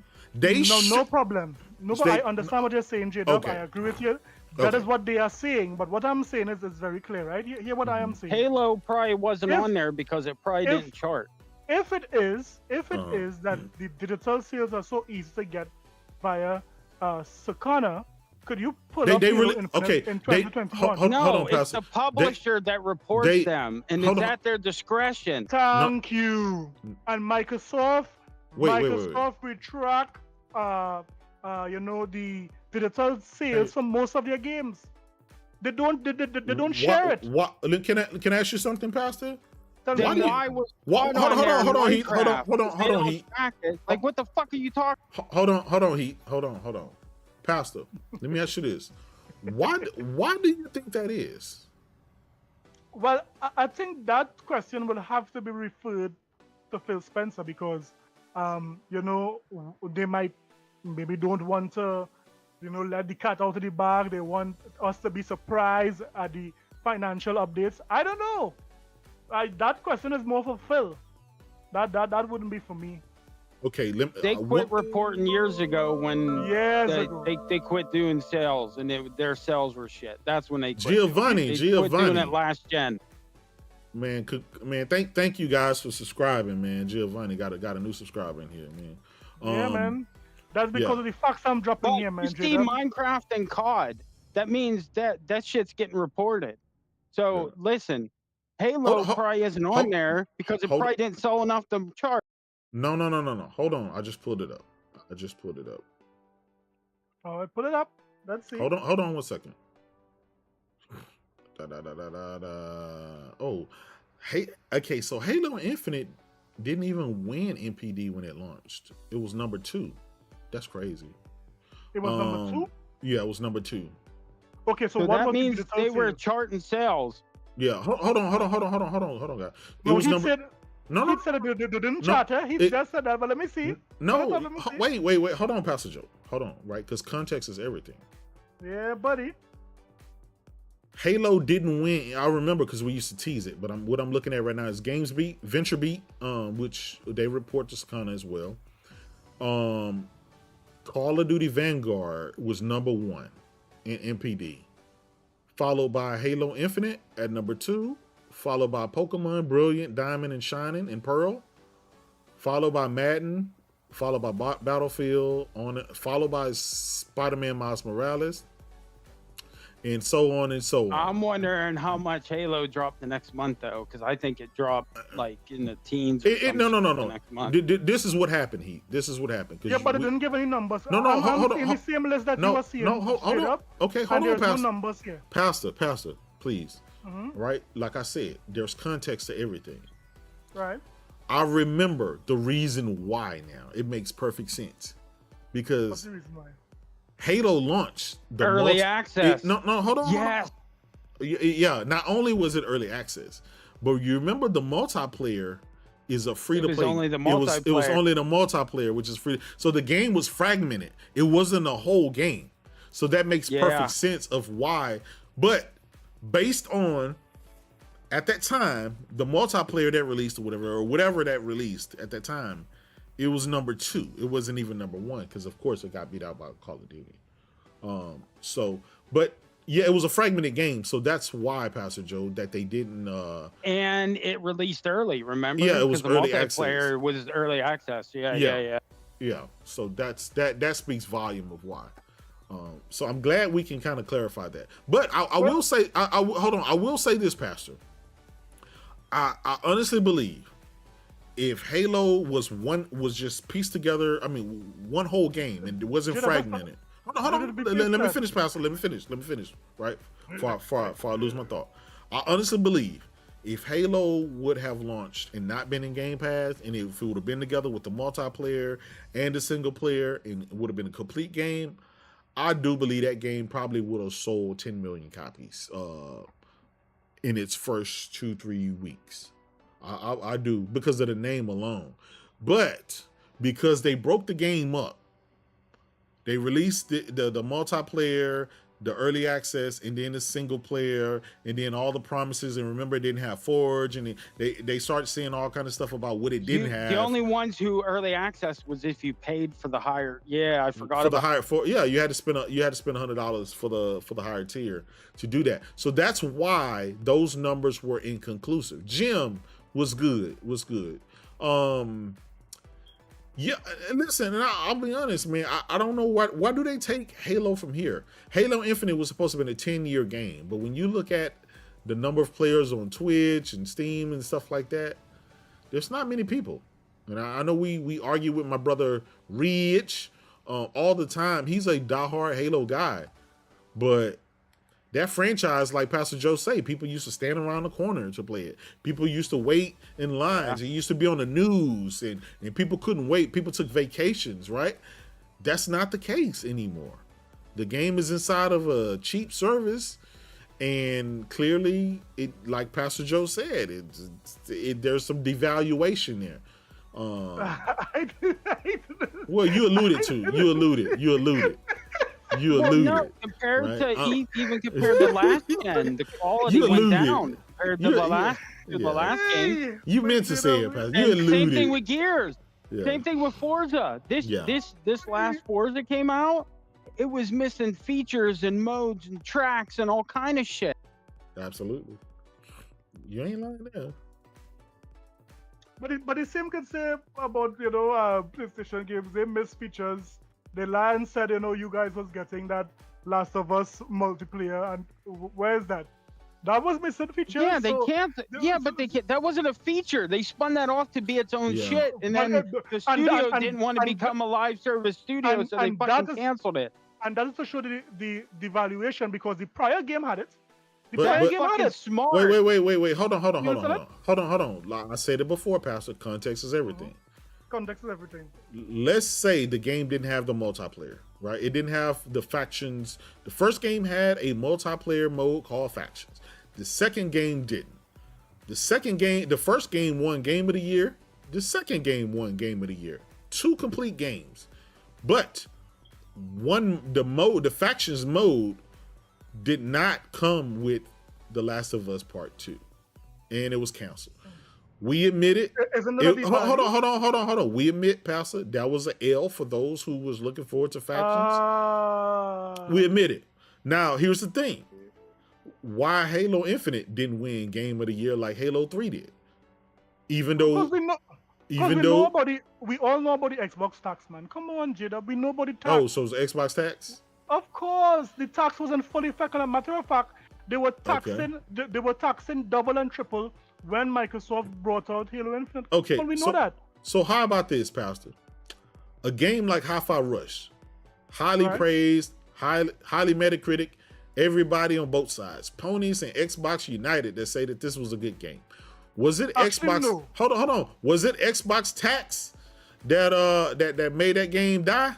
no problem. No, but I understand what you're saying, J-Dub. I agree with you. That is what they are saying. But what I'm saying is it's very clear, right? You hear what I am saying? Halo probably wasn't on there because it probably didn't chart. If it is that the digital sales are so easy to get via Circana, could you put up in 2021? Hold on, it's the publisher that reports them, and it's at their discretion. Thank you. And Microsoft will track the digital sales for most of their games. They don't share it. What? Can I ask you something, Pastor? Hold on, Heath. Like, what the fuck are you talking? Hold on, Heath. Hold on. Pastor, let me ask you this. Why do you think that is? Well, I think that question will have to be referred to Phil Spencer because, they maybe don't want to, let the cat out of the bag. They want us to be surprised at the financial updates. I don't know. That question is more for Phil. That wouldn't be for me. Okay, they quit reporting years ago when they quit doing sales and their sales were shit. That's when they quit. Giovanni quit doing it last gen. Man, thank you guys for subscribing, man. Giovanni got a new subscriber in here, man. Yeah, man. That's because of the facts I'm dropping here, man. You see Minecraft and COD. That means that shit's getting reported. So listen, Halo probably isn't on there because it probably didn't sell enough to chart. No. Hold on. I just pulled it up. All right, put it up. Let's see. Hold on 1 second. Oh, hey. Okay, so Halo Infinite didn't even win NPD when it launched. It was number 2. That's crazy. It was number 2? Yeah, it was number 2. Okay, so what that was means they were charting sales. Yeah, hold on, guys. No, he said they didn't charter. He just said that, but let me see. No, wait, hold on, Pastor Joe. Hold on, right? Because context is everything. Yeah, buddy. Halo didn't win. I remember because we used to tease it, but what I'm looking at right now is GamesBeat, VentureBeat, which they report to Sakana as well. Call of Duty Vanguard was number 1 in NPD, followed by Halo Infinite at number 2, followed by Pokemon Brilliant, Diamond and Shining, and Pearl, followed by Madden, followed by Battlefield, followed by Spider-Man Miles Morales, and so on and so on. I'm wondering how much Halo dropped the next month, though, because I think it dropped like in the teens. No. Next month. This is what happened, Heath. This is what happened. Yeah, but it didn't give any numbers. No, hold on. In the same list that you were seeing. No, hold on. Okay, hold on, Pastor. No numbers here. Pastor, please. Right? Like I said, there's context to everything. Right. I remember the reason why now. It makes perfect sense. Because what's the reason why? Halo launched the early access. No, hold on. Yes. Yeah, not only was it early access, but you remember the multiplayer is a free to play. It was only the multiplayer. It was only the multiplayer, which is free. So the game was fragmented. It wasn't a whole game. So that makes perfect sense of why. But based on at that time, the multiplayer that released or whatever that released at that time, it was number 2. It wasn't even number 1 because, of course, it got beat out by Call of Duty. But yeah, it was a fragmented game, so that's why, Pastor Joe, that they didn't. And it released early. Remember? Yeah, it was early multiplayer access. Was early access. Yeah. So that speaks volume of why. So I'm glad we can kind of clarify that. But I will say, hold on. I will say this, Pastor. I honestly believe, if Halo was just pieced together, one whole game and it wasn't fragmented. Hold on. Let me finish, Pastor. Let me finish. Right? Before I lose my thought. I honestly believe if Halo would have launched and not been in Game Pass, and if it would have been together with the multiplayer and the single player, and it would have been a complete game, I do believe that game probably would have sold 10 million copies in its first 2-3 weeks. I do, because of the name alone. But because they broke the game up, they released the multiplayer, the early access, and then the single player, and then all the promises. And remember, it didn't have Forge, and they started saying all kind of stuff about what it didn't have. The only ones who early access was if you paid for the higher. Yeah, I forgot about the higher. You had to spend $100 for the higher tier to do that. So that's why those numbers were inconclusive. Jim was good. Yeah, and listen, and I'll be honest, man. I don't know why do they take Halo from here? Halo Infinite was supposed to have been a 10-year game, but when you look at the number of players on Twitch and Steam and stuff like that, there's not many people. And I know we argue with my brother Rich all the time. He's a diehard Halo guy, but that franchise, like Pastor Joe say, people used to stand around the corner to play it. People used to wait in lines. It used to be on the news, and people couldn't wait. People took vacations, right? That's not the case anymore. The game is inside of a cheap service, and clearly, like Pastor Joe said, there's some devaluation there. Well, you alluded to. You alluded. No, compared to even compared to last gen, the quality went down compared to the last game. You meant to say it, Pastor. You alluded. Same thing with Gears. Yeah. Same thing with Forza. This last Forza came out, it was missing features and modes and tracks and all kind of shit. Absolutely. You ain't lying there. But the same can say about PlayStation games. They miss features. The Lion said, you guys was getting that Last of Us multiplayer, and where is that? That was missing feature. Yeah, they can't. Yeah, but they can't. That wasn't a feature. They spun that off to be its own shit, and then the studio didn't want to become a live service studio, so they fucking canceled it. And that is to show the valuation, because the prior game had it. Smart. Wait. Hold on. Like I said it before, Pastor. Context is everything. Context is everything. Let's say the game didn't have the multiplayer, right? It didn't have the factions. The first game had a multiplayer mode called Factions. The second game didn't. The first game won Game of the Year. The second game won Game of the Year. 2 complete games. But the Factions mode did not come with The Last of Us Part 2. And it was canceled. We admit it. Hold on. We admit, Pastor, that was an L for those who was looking forward to Factions. We admit it. Now, here's the thing. Why Halo Infinite didn't win Game of the Year like Halo 3 did? Even though we all know about the Xbox tax, man. Come on, Jada. We know about the tax. Oh, so it's Xbox tax? Of course. The tax wasn't fully effective. As a matter of fact, they were taxing double and triple when Microsoft brought out Halo Infinite. Okay. Well, we know that. So how about this, Pastor? A game like Hi-Fi Rush, highly praised, highly Metacritic, everybody on both sides, ponies and Xbox United, that say that this was a good game. Was it Xbox? No. Hold on. Was it Xbox tax that made that game die?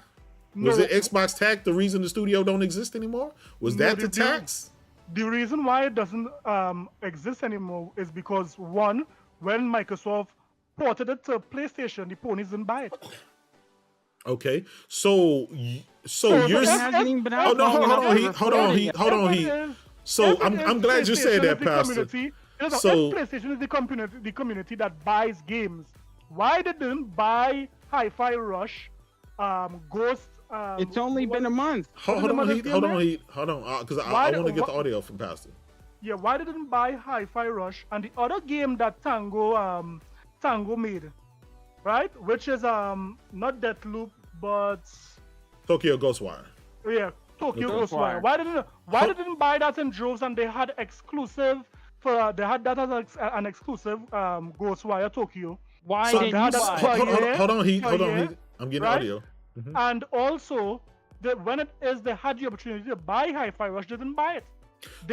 No. Was it Xbox tax the reason the studio don't exist anymore? Was that the tax? The reason why it doesn't exist anymore is because, one, when Microsoft ported it to PlayStation, the ponies didn't buy it. Okay, so you're hold on, Heat. So I'm glad you said that, Pastor. So PlayStation is the community that buys games. Why they didn't buy Hi-Fi Rush, Ghost? It's only been a month. Hold on, because I want to get the audio from Pastor. Yeah, why they didn't buy Hi-Fi Rush and the other game that Tango made, right? Which is not Deathloop, but Tokyo Ghostwire. Yeah, Tokyo Ghostwire. Why they didn't buy that in droves and they had exclusive they had that as an exclusive Ghostwire Tokyo. Why didn't you buy? Hold on, Heat. I'm getting audio. Mm-hmm. And also, when they had the opportunity to buy Hi-Fi Rush, they didn't buy it.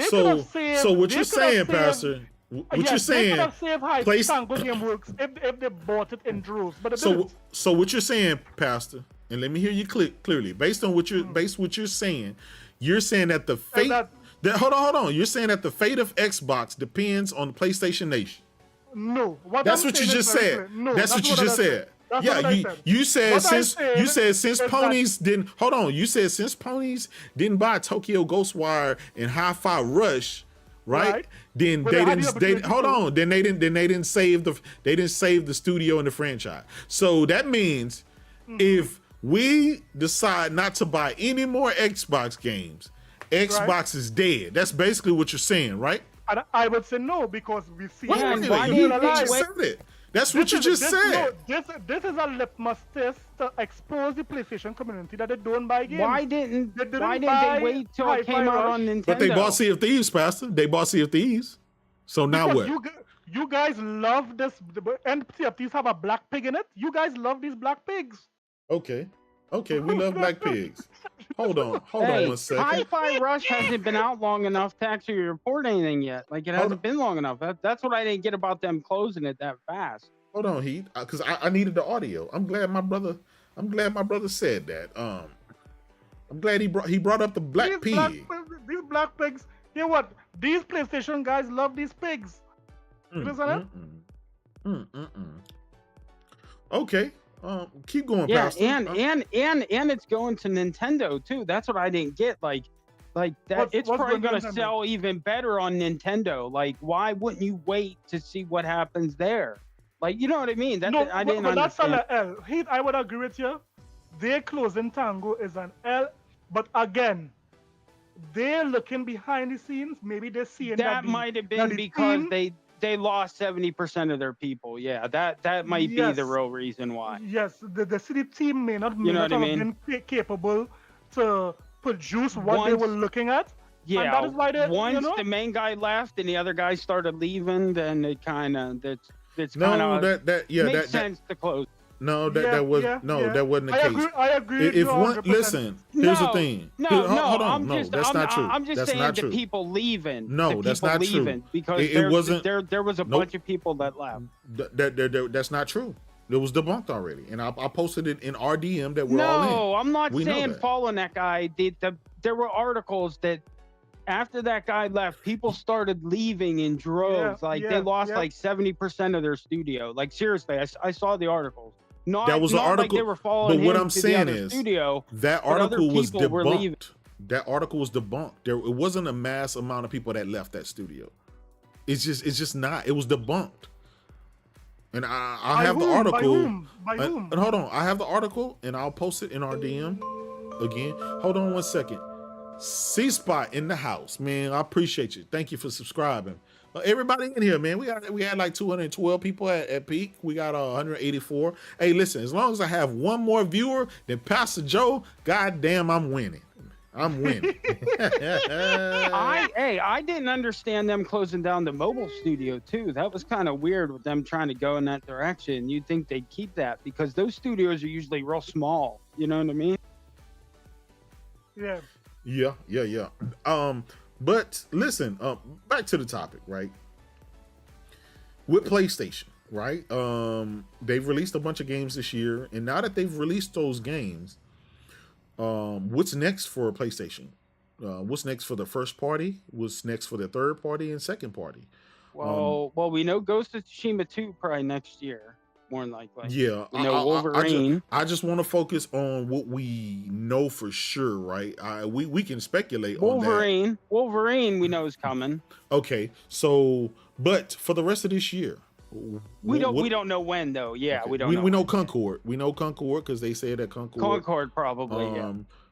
So what you're saying, Pastor? What you're saying? They could have saved Tango Gameworks if they bought it in droves, but so what you're saying, Pastor? And let me hear you clearly. Based on what you're saying, you're saying that the fate. Hold on. You're saying that the fate of Xbox depends on the PlayStation Nation. No, that's what you just said. No, that's what you just said. You said since ponies didn't hold on. You said since ponies didn't buy Tokyo Ghostwire and Hi-Fi Rush, right? Then they didn't. Hold on. Then they didn't save the studio and the franchise. So that means if we decide not to buy any more Xbox games, Xbox is dead. That's basically what you're saying, right? I would say no, because we see. That's what you just said. This is a litmus test to expose the PlayStation community that they don't buy games. Why didn't they wait till it came out on Nintendo? But they bought Sea of Thieves, Pastor. They bought Sea of Thieves. So now what? You guys love this, and Sea of Thieves have a black pig in it. You guys love these black pigs. Okay, we love black pigs. Hold on 1 second. Hi-Fi Rush hasn't been out long enough to actually report anything yet. Like, it hasn't been long enough. That's what I didn't get about them closing it that fast. Hold on, Heath, because I needed the audio. I'm glad my brother said that. I'm glad he brought up the black pig. These black pigs. You know what? These PlayStation guys love these pigs. You understand that? Okay. Keep going, yeah, Pastor. and it's going to Nintendo too. That's what I didn't get. Like that. It's probably going to sell even better on Nintendo. Like, why wouldn't you wait to see what happens there? Like, you know what I mean? I didn't understand. That's an L. Heath, I would agree with you. Their closing Tango is an L, but again, they're looking behind the scenes. Maybe they're seeing that might have been because they lost 70% of their people. Yeah, that might be the real reason why. Yes, the city team may not have been capable to produce what they were looking at. Yeah, and that is why once the main guy left and the other guy started leaving, then it kind of makes sense to close. That wasn't the case. I agree. Here's the thing. Hold on. That's not true. I'm just saying the people leaving. No, that's not true. Because there was a bunch of people that left. That's not true. It was debunked already, and I posted it in our DM that we're all in. No, I'm not saying following that guy. There were articles that after that guy left, people started leaving in droves. They lost like 70% of their studio. Like seriously, I saw the articles. That was an article. Like they were following but what him I'm to saying the other is studio, that article was debunked. That article was debunked. It wasn't a mass amount of people that left that studio. It's just not. It was debunked. And I have the article. By whom? And hold on, I have the article, and I'll post it in our DM again. Hold on 1 second. C-Spot in the house, man. I appreciate you. Thank you for subscribing. Everybody in here, man. We had like 212 people at peak. We got 184. Hey, listen, as long as I have one more viewer than Pastor Joe, goddamn, I'm winning. I'm winning. I didn't understand them closing down the mobile studio too. That was kind of weird with them trying to go in that direction. You'd think they'd keep that because those studios are usually real small. You know what I mean? Yeah. Yeah. But listen, back to the topic, right? With PlayStation, right? They've released a bunch of games this year, and now that they've released those games, what's next for PlayStation? What's next for the first party? What's next for the third party and second party? Well, we know Ghost of Tsushima 2 probably next year, more than likely. Yeah, Wolverine. I just want to focus on what we know for sure, right? We can speculate Wolverine. on that. Wolverine, we know is coming. Okay, so but for the rest of this year, we don't know when though. Yeah, okay. We don't know. We know Concord. We know Concord because they said that Concord probably.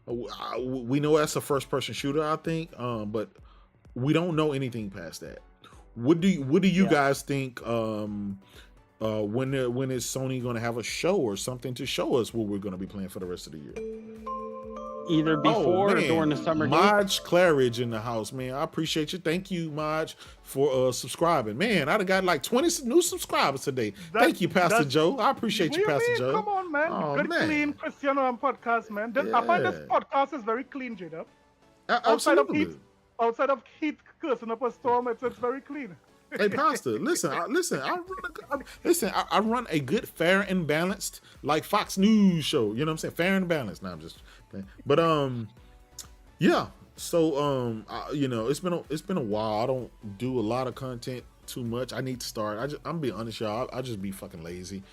We know that's a first person shooter, I think. But we don't know anything past that. What do you guys think? When is Sony going to have a show or something to show us what we're going to be playing for the rest of the year? Either before or during the summer game. Maj Claridge in the house, man. I appreciate you. Thank you, Maj, for subscribing. Man, I'd have got like 20 new subscribers today. Thank you, Pastor Joe. I appreciate you, Pastor Joe. Come on, man. Good, clean Cristiano podcast, man. I find this podcast is very clean, Jada. Absolutely. Outside of Heat cursing up a storm, it's very clean. Hey, Pastor, listen. I run a good, fair and balanced, like Fox News show. You know what I'm saying? Fair and balanced. No, I'm just playing. But yeah. So it's been a while. I don't do a lot of content too much. I need to start. I'm being honest, y'all. I just be fucking lazy.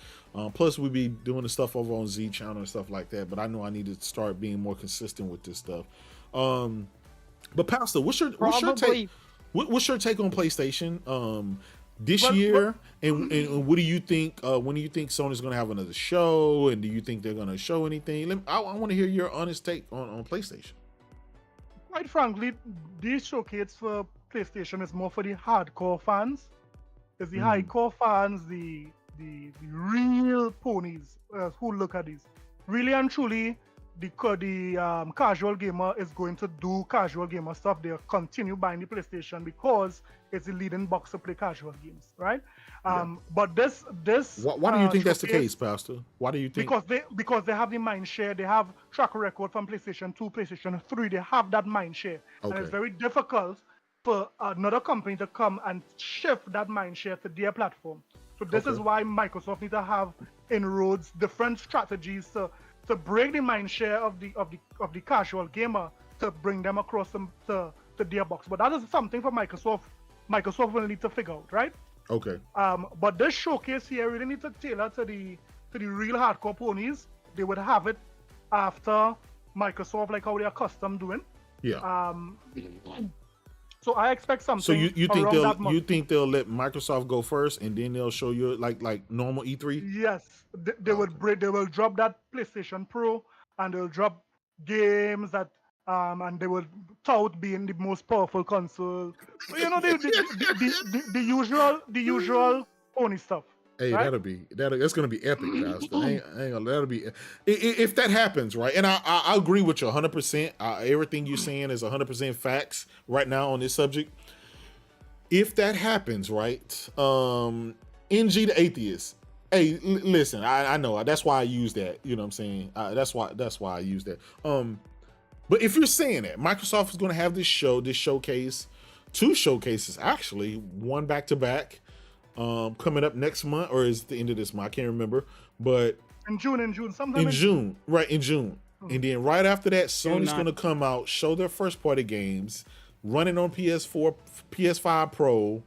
Plus, we be doing the stuff over on Z Channel and stuff like that. But I know I need to start being more consistent with this stuff. But Pastor, what's your take? What's your take on PlayStation this year? And what do you think? When do you think Sony's going to have another show? And do you think they're going to show anything? I want to hear your honest take on PlayStation. Quite frankly, this showcase for PlayStation is more for the hardcore fans. It's the hardcore fans, the real ponies who look at this. Really and truly, the casual gamer is going to do casual gamer stuff. They'll continue buying the PlayStation because it's the leading box to play casual games, right? But this why do you think that's the case, Pastor? Why do you think? Because they have the mind share. They have track record from PlayStation 2, PlayStation 3. They have that mind share, and it's very difficult for another company to come and shift that mind share to their platform. So this is why Microsoft needs to have inroads, different strategies to break the mind share of the casual gamer to bring them across to their box. But that is something for Microsoft. Microsoft will need to figure out, right? Okay. But this showcase here really needs to tailor to the real hardcore ponies. They would have it after Microsoft, like how they're accustomed doing. Yeah. So I expect something. So you think they'll let Microsoft go first and then they'll show you like normal E3? Yes, they will drop that PlayStation Pro and they'll drop games that and they will tout being the most powerful console. So, the usual pony stuff. Hey, right? that's gonna be epic, Pastor. That'll be if that happens, right? And I agree with you 100%. Everything you're saying is 100% facts right now on this subject. If that happens, right? NG the atheist. Hey, listen, I know that's why I use that. You know what I'm saying? That's why I use that. But if you're saying that Microsoft is going to have this showcase, 2 showcases actually, one back to back. Coming up next month, or is it the end of this month? I can't remember. But in June, sometime in June, right, in June. And then right after that, Sony's going to come out, show their first party games, running on PS4, PS5 Pro.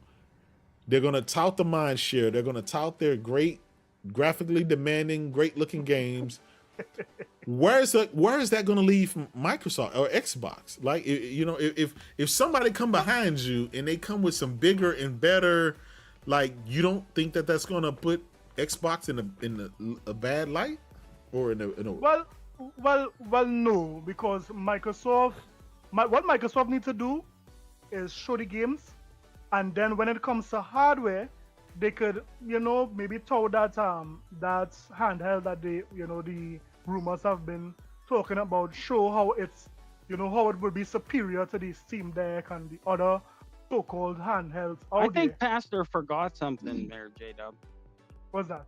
They're going to tout the mind share. They're going to tout their great, graphically demanding, great looking games. Where is that going to leave Microsoft or Xbox? Like, you know, if somebody come behind you and they come with some bigger and better, like, you don't think that that's going to put Xbox in a bad light, or in a well, no, because what Microsoft needs to do is show the games, and then when it comes to hardware, they could, you know, maybe tout that handheld that they, you know, the rumors have been talking about, show how it's, you know, how it would be superior to the Steam Deck and the other so-called handhelds out I think Pastor forgot something there, J-Dub. What's that?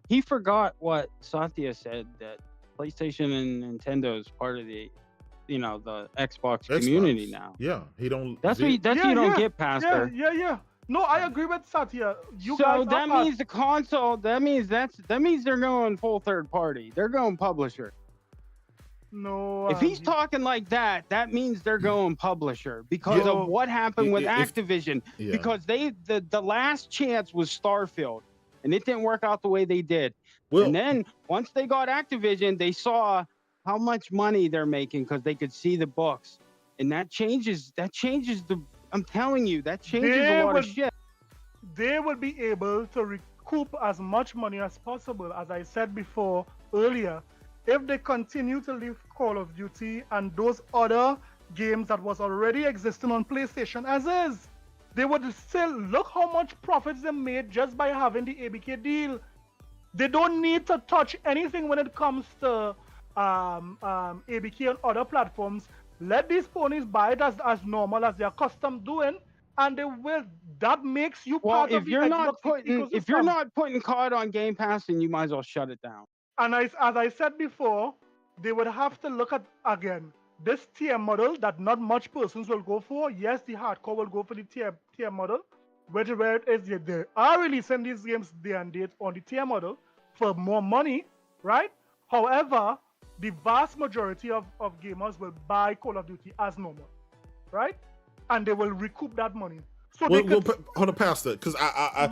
He forgot what Satya said, that PlayStation and Nintendo is part of the, you know, the Xbox community now. Yeah, he don't. That's what you don't get, Pastor. Yeah. No, I agree with Satya. So that means the console. That means they're going full third party. They're going publisher. No. If he's talking like that, that means they're going publisher because of what happened with Activision. Because the last chance was Starfield, and it didn't work out the way they did. Well, and then once they got Activision, they saw how much money they're making because they could see the books, and that changes the. I'm telling you, that changes a lot of shit. They will be able to recoup as much money as possible, as I said before earlier, if they continue to leave Call of Duty and those other games that was already existing on PlayStation as is. They would still look how much profits they made just by having the ABK deal. They don't need to touch anything when it comes to ABK and other platforms. Let these ponies buy it as normal as they're accustomed doing, and they will. That makes you part of the Xbox ecosystem. If you're not putting COD on Game Pass, then you might as well shut it down. And as I said before, they would have to look at, again, this tier model that not much persons will go for. Yes, the hardcore will go for the tier model, where it is they are releasing these games day and date on the tier model for more money, right? However, the vast majority of gamers will buy Call of Duty as normal, right? And they will recoup that money. So hold on, Pastor, because I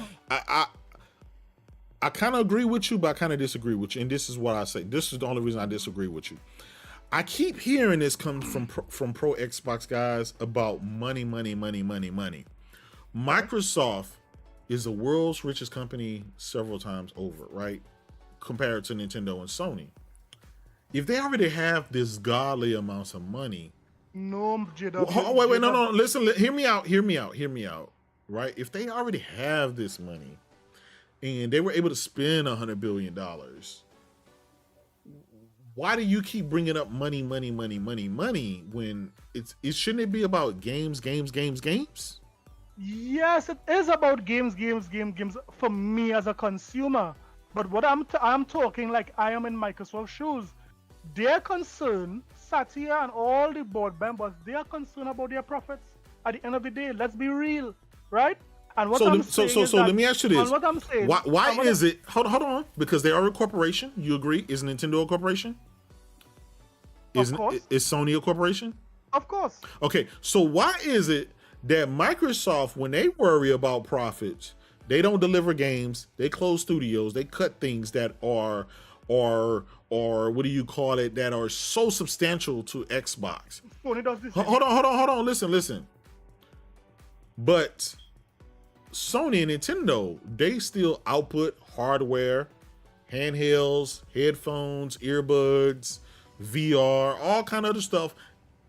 kind of agree with you, but I kind of disagree with you. And this is what I say. This is the only reason I disagree with you. I keep hearing this come from pro Xbox guys about money. Microsoft is the world's richest company several times over, right? Compared to Nintendo and Sony. If they already have this godly amounts of money, no, wait, no, listen, hear me out, right? If they already have this money and they were able to spend $100 billion, why do you keep bringing up money when it shouldn't it be about games? Yes, it is about games for me as a consumer. But what I'm talking like I am in Microsoft shoes. They're concerned, Satya and all the board members, they are concerned about their profits. At the end of the day, let's be real, right? And what I'm saying is let me ask you this. What I'm saying, why is it? Hold on, because they are a corporation. You agree? Is Nintendo a corporation? Is Sony a corporation? Of course. Okay, so why is it that Microsoft, when they worry about profits, they don't deliver games, they close studios, they cut things that are what do you call it, that are so substantial to Xbox? Sony does this. Hold on. Listen. But Sony and Nintendo, they still output hardware, handhelds, headphones, earbuds, VR, all kind of other stuff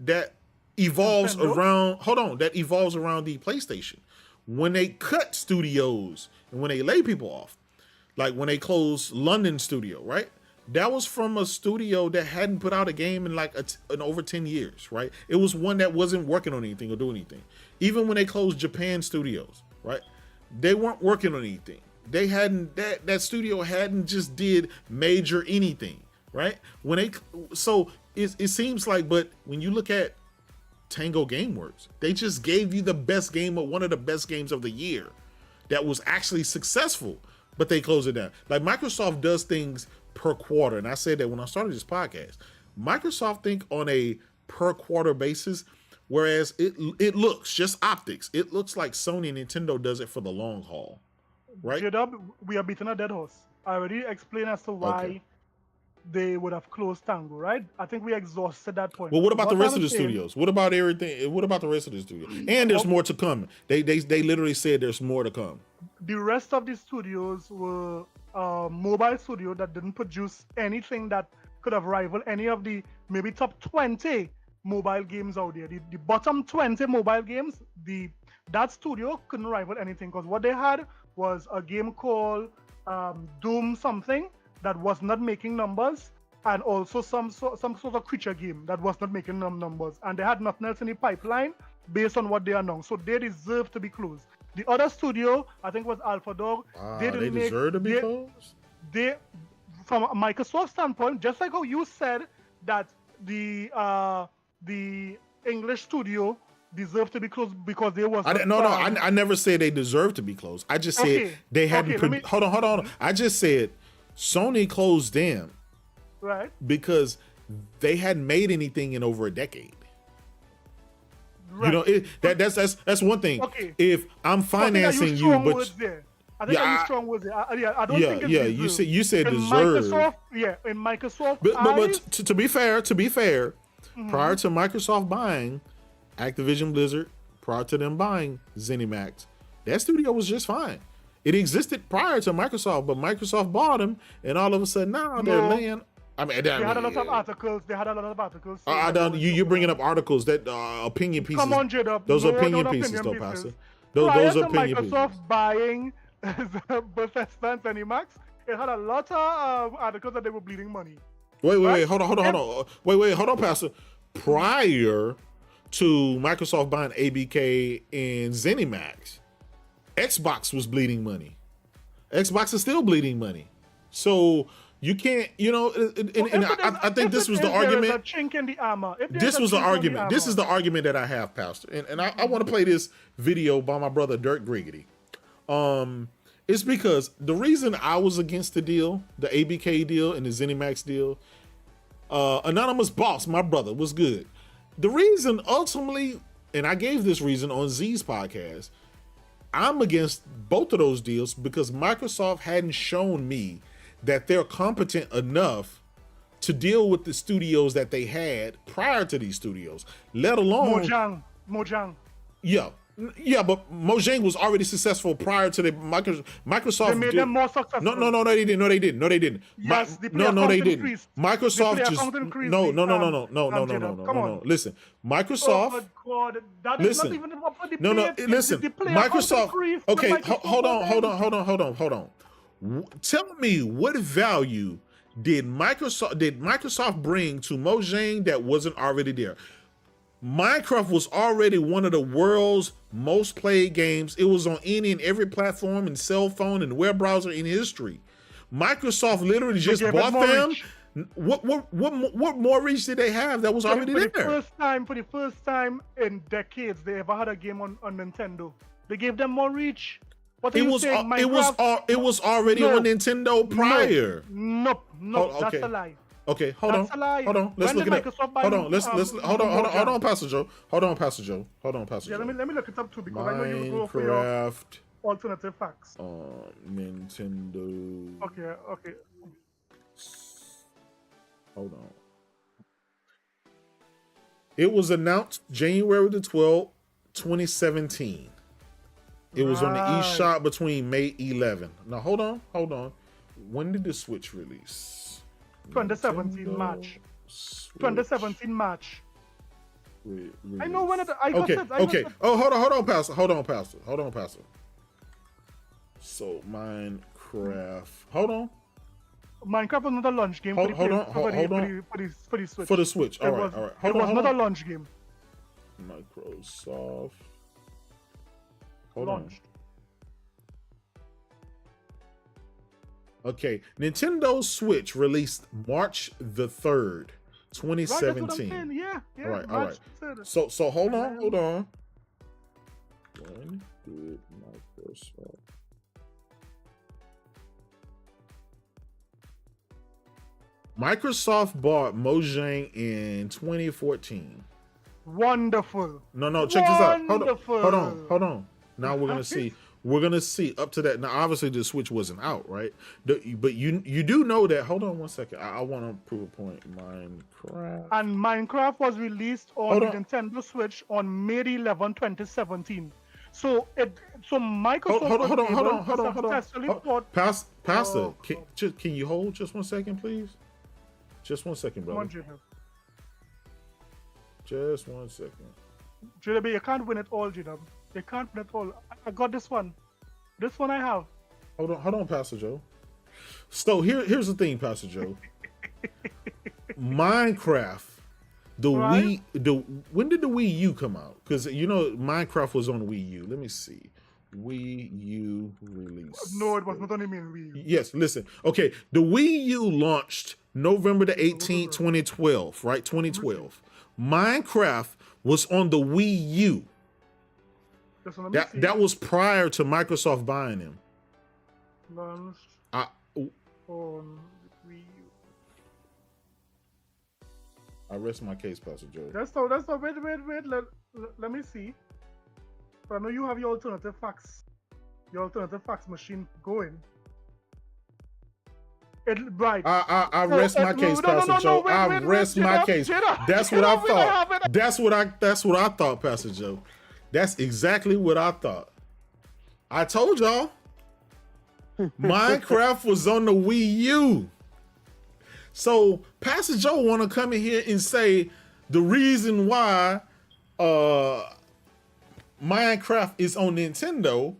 that evolves around. That evolves around the PlayStation. When they cut studios and when they lay people off, like when they closed London studio, right? That was from a studio that hadn't put out a game in like in over 10 years, right? It was one that wasn't working on anything or doing anything. Even when they closed Japan studios, right? They weren't working on anything. They hadn't, that studio hadn't just did major anything, right? So it seems like, but when you look at Tango Gameworks, they just gave you the best game, or one of the best games of the year that was actually successful. but they close it down. Like Microsoft does things per quarter, and I said that when I started this podcast. Microsoft think on a per quarter basis, whereas it looks just optics. It looks like Sony and Nintendo does it for the long haul, right? J-Dub, we are beating a dead horse. I already explained as to why they would have closed Tango, right? I think we exhausted that point. Well, what about the rest of the studios? What about everything? What about the rest of the studios? And there's more to come. They literally said there's more to come. The rest of the studios were mobile studio that didn't produce anything that could have rivaled any of the maybe top 20 mobile games out there. The bottom 20 mobile games, that studio couldn't rival anything because what they had was a game called Doom something that was not making numbers, and also some sort of creature game that was not making numbers, and they had nothing else in the pipeline based on what they announced. So they deserve to be closed. The other studio, I think, was Alpha Dog. They deserve to be closed? From a Microsoft standpoint, just like how you said that the English studio deserved to be closed because they was I never said they deserved to be closed. I just said they hadn't. Hold on. I just said Sony closed them, right? Because they hadn't made anything in over a decade. Right. You know, that's one thing. Okay. If I'm financing you, but I think I use strong words there. I don't think it's you said deserve. In Microsoft. But to be fair, prior to Microsoft buying Activision Blizzard, prior to them buying ZeniMax, that studio was just fine. It existed prior to Microsoft, but Microsoft bought them, and all of a sudden now they're laying. I mean, they had a lot of articles. You're bringing up articles that opinion pieces. Come on, J-Dub. Those opinion pieces, though, Pastor. Those opinion pieces. Microsoft buying Bethesda and ZeniMax, it had a lot of articles that they were bleeding money. Wait, hold on. Wait, hold on, Pastor. Prior to Microsoft buying ABK and ZeniMax, Xbox was bleeding money. Xbox is still bleeding money. So you can't, I think this was the argument. A chink in the armor. This was the argument. This is the argument that I have, Pastor. And I want to play this video by my brother Dirk Griggity. It's because the reason I was against the deal, the ABK deal and the ZeniMax deal, Anonymous Boss, my brother, was good. The reason ultimately, and I gave this reason on Z's podcast, I'm against both of those deals because Microsoft hadn't shown me that they're competent enough to deal with the studios that they had prior to these studios, let alone Mojang. Yeah, but Mojang was already successful prior to the Microsoft. They made them more successful. No, they didn't. Yes, no, they didn't. Microsoft just no. Listen, Microsoft. Oh God, that is not even up for debate. Listen, Microsoft. Okay, hold on. Tell me what value did Microsoft bring to Mojang that wasn't already there? Minecraft was already one of the world's most played games. It was on any and every platform and cell phone and web browser in history. Microsoft literally just bought them. What more reach did they have that was already there? For the first time in decades, they ever had a game on Nintendo. They gave them more reach. It was already on Nintendo prior. Nope, that's a lie. Okay, hold on. Let's look it up. Hold on, Pastor Joe. Yeah, let me look it up too because I know you go for your alternative facts. Nintendo. Okay. Hold on. It was announced January the 12th, 2017. It was on the eShop between May 11. Now hold on. When did the Switch release? 2017 March. 2017 March. I know when it. Okay. Oh, hold on, Pastor. So Minecraft. Hold on. Minecraft was not a launch game. Hold on. For the Switch. For the Switch. All right. It was not a launch game. Microsoft. Launched. Okay, Nintendo Switch released March the 3rd, 2017. Right, yeah. All right. So hold on. When did Microsoft Microsoft bought Mojang in 2014. Wonderful. No, check this out. Hold on. Now we're gonna see. We're gonna see up to that. Now, obviously, the Switch wasn't out, right? But you do know that. Hold on one second. I want to prove a point. Minecraft. And Minecraft was released on the Nintendo Switch on May 11, 2017. So Microsoft hold on. Pastor, can you hold just 1 second, please? Just 1 second, brother. Just 1 second. JW, you can't win it all, JW. You can't win it all. I got this one. This one I have. Hold on, Pastor Joe. So here's the thing, Pastor Joe. Minecraft, when did the Wii U come out? Because Minecraft was on Wii U. Let me see. Wii U release. No, it was not only Wii U. Yes, listen. Okay, the Wii U launched November the 18th, 2012, right? 2012. Minecraft was on the Wii U. That was prior to Microsoft buying him. Launched on Wii U. I rest my case, Pastor Joe. That's not. Wait. Let me see. I know you have your alternative fax machine going. Right. I rest my case, Pastor Joe. I rest my case. That's what I thought. That's what I thought, Pastor Joe. That's exactly what I thought. I told y'all. Minecraft was on the Wii U. So Pastor Joe want to come in here and say the reason why Minecraft is on Nintendo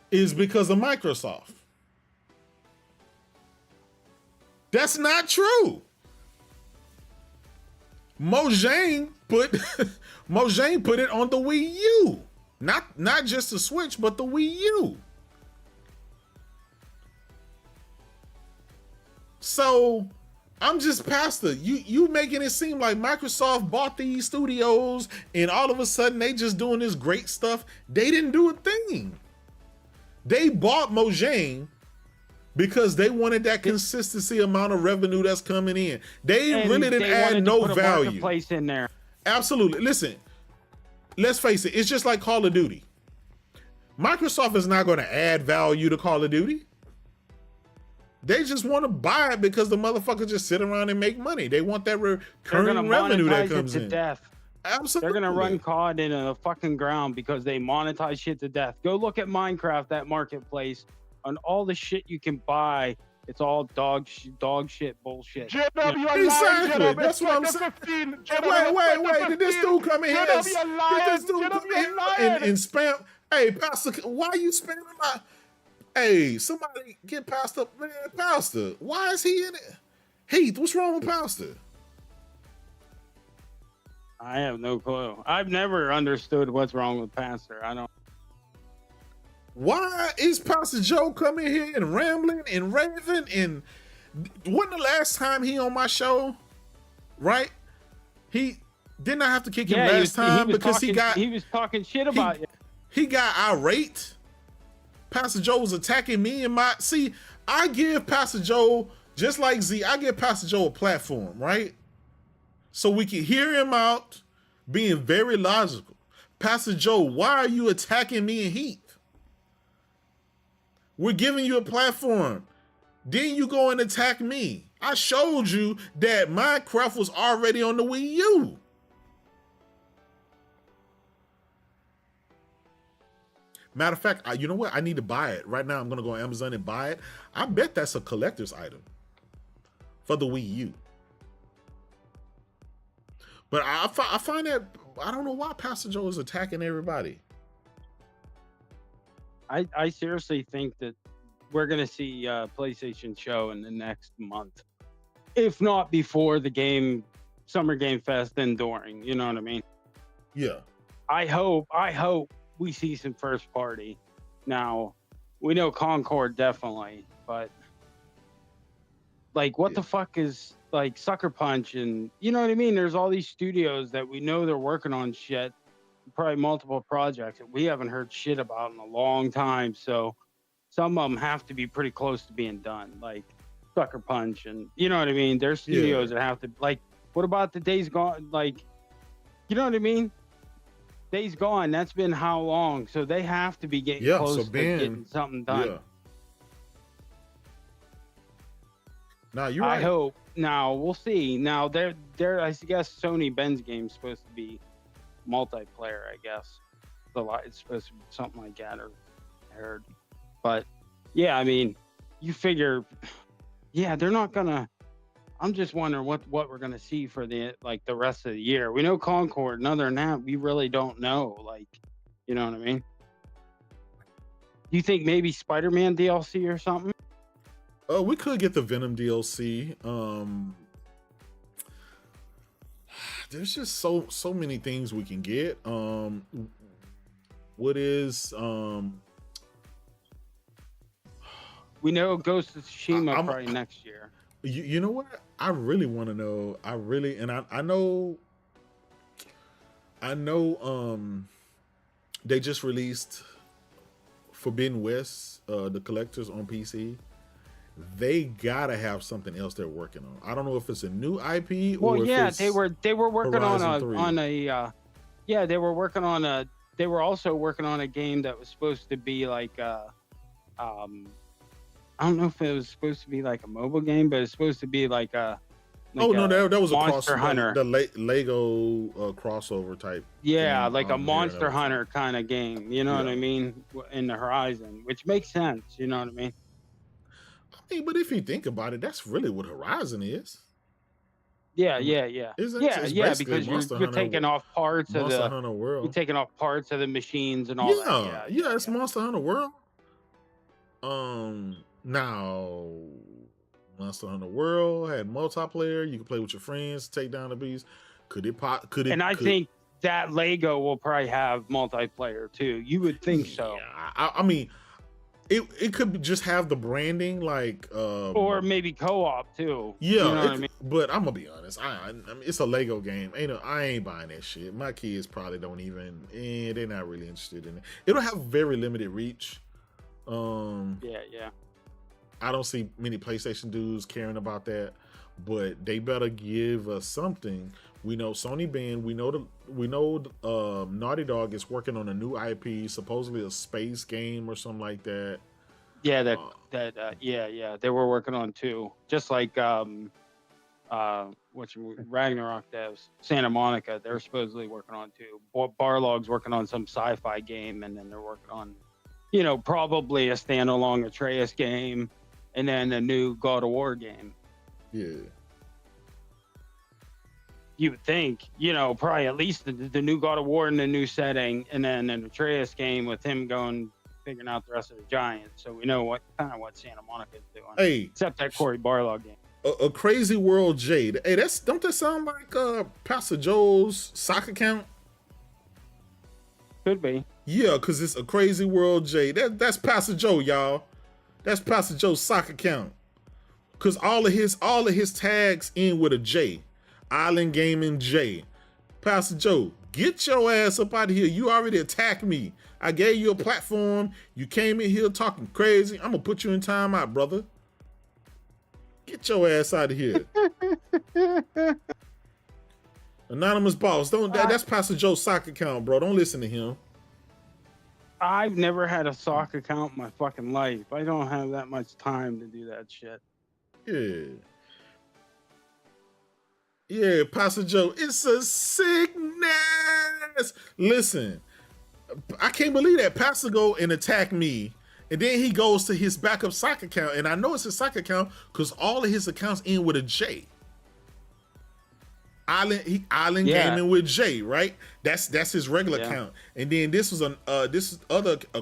is because of Microsoft. That's not true. Mojang put it on the Wii U. Not just the Switch, but the Wii U. So I'm just Pastor. You making it seem like Microsoft bought these studios and all of a sudden they just doing this great stuff. They didn't do a thing. They bought Mojang because they wanted that consistency amount of revenue that's coming in. They really didn't add no value. Place in there. Absolutely. Listen, let's face it. It's just like Call of Duty. Microsoft is not going to add value to Call of Duty. They just want to buy it because the motherfuckers just sit around and make money. They want that recurring revenue that comes in. Death. Absolutely. They're going to run COD into the fucking ground because they monetize shit to death. Go look at Minecraft, that marketplace, on all the shit you can buy. It's all dog shit bullshit. Exactly. That's what I'm saying. Wait. Did this dude come in here and spam? Hey, Pastor, why are you spamming my... Hey, somebody get Pastor. Man, Pastor, why is he in it? Heath, what's wrong with Pastor? I have no clue. I've never understood what's wrong with Pastor. I don't. Why is Pastor Joe coming here and rambling and raving? And when the last time he on my show, right? He didn't I have to kick him last time because he was talking shit about you. He got irate. Pastor Joe was attacking me and my... See, I give Pastor Joe, just like Z, I give Pastor Joe a platform, right? So we can hear him out being very logical. Pastor Joe, why are you attacking me and Heath? We're giving you a platform. Then you go and attack me. I showed you that Minecraft was already on the Wii U. Matter of fact, you know what? I need to buy it. Right now, I'm going to go on Amazon and buy it. I bet that's a collector's item for the Wii U. But I find that, I don't know why Pastor Joe is attacking everybody. I seriously think that we're going to see a PlayStation show in the next month. If not before the Summer Game Fest and during, you know what I mean? Yeah. I hope we see some first party. Now, we know Concord definitely, but like what the fuck is like Sucker Punch and you know what I mean? There's all these studios that we know they're working on shit, probably multiple projects that we haven't heard shit about in a long time. So some of them have to be pretty close to being done. Like Sucker Punch, and you know what I mean. There's studios that have to like. What about the Days Gone? Like, you know what I mean? Days Gone. That's been how long? So they have to be getting close to getting something done. Yeah. Now you're right. I hope. Now we'll see. Now they're I guess Sony Ben's game's supposed to be multiplayer. I guess it's supposed to be something like that, or I heard. But yeah, I mean, you figure, yeah, they're not gonna. I'm just wondering what we're gonna see for the rest of the year. We know Concord, and other than that, we really don't know. Like, you know what I mean? You think maybe Spider-Man DLC or something? We could get the Venom DLC. There's just so many things we can get. What is we know Ghost of Tsushima probably next year. You know what? I really want to know. I know they just released Forbidden West, the collectors on PC. They gotta have something else they're working on. I don't know if it's a new IP or they were working they were also working on a game that was supposed to be like I don't know if it was supposed to be like a mobile game, but it's supposed to be like a that was Monster a Hunter, the Lego crossover type. Yeah, game. like a Monster Hunter kind of game. You know what I mean? In the horizon, which makes sense. You know what I mean? I mean, but if you think about it, that's really what Horizon is. Yeah. It's because you're taking off parts of the Hunter World. You're taking off parts of the machines and all that. Yeah, it's Monster Hunter World. Now Monster Hunter World had multiplayer. You can play with your friends, take down the beast. I think that Lego will probably have multiplayer too. You would think so. I mean, it could just have the branding like or maybe co-op too. Yeah, you know what I mean? But I'm gonna be honest. I mean, it's a Lego game. I ain't buying that shit. My kids probably don't even. They're not really interested in it. It'll have very limited reach. Yeah. I don't see many PlayStation dudes caring about that, but they better give us something. We know Sony Ben. We know Naughty Dog is working on a new IP, supposedly a space game or something like that. Yeah, they were working on two, just like Ragnarok devs, Santa Monica. They're supposedly working on two. Barlog's working on some sci-fi game, and then they're working on, probably a standalone Atreus game, and then a new God of War game. Yeah. You would think, probably at least the new God of War in the new setting, and then an Atreus game with him figuring out the rest of the Giants. So we know what Santa Monica is doing. Hey, except that Cory Barlog game. A Crazy World Jade. Hey, don't that sound like Pastor Joe's sock account? Could be. Yeah, because it's a Crazy World Jade. That's Pastor Joe, y'all. That's Pastor Joe's sock account. Because all of his tags end with a J. Island Gaming J. Pastor Joe, get your ass up out of here. You already attacked me. I gave you a platform. You came in here talking crazy. I'm gonna put you in timeout, brother. Get your ass out of here. Anonymous boss. That's Pastor Joe's sock account, bro. Don't listen to him. I've never had a sock account in my fucking life. I don't have that much time to do that shit. Yeah, Pastor Joe, it's a sickness. Listen, I can't believe that Pastor go and attack me, and then he goes to his backup sock account, and I know it's his sock account because all of his accounts end with a J. Island Gaming with J, right? That's his regular account, and then this was a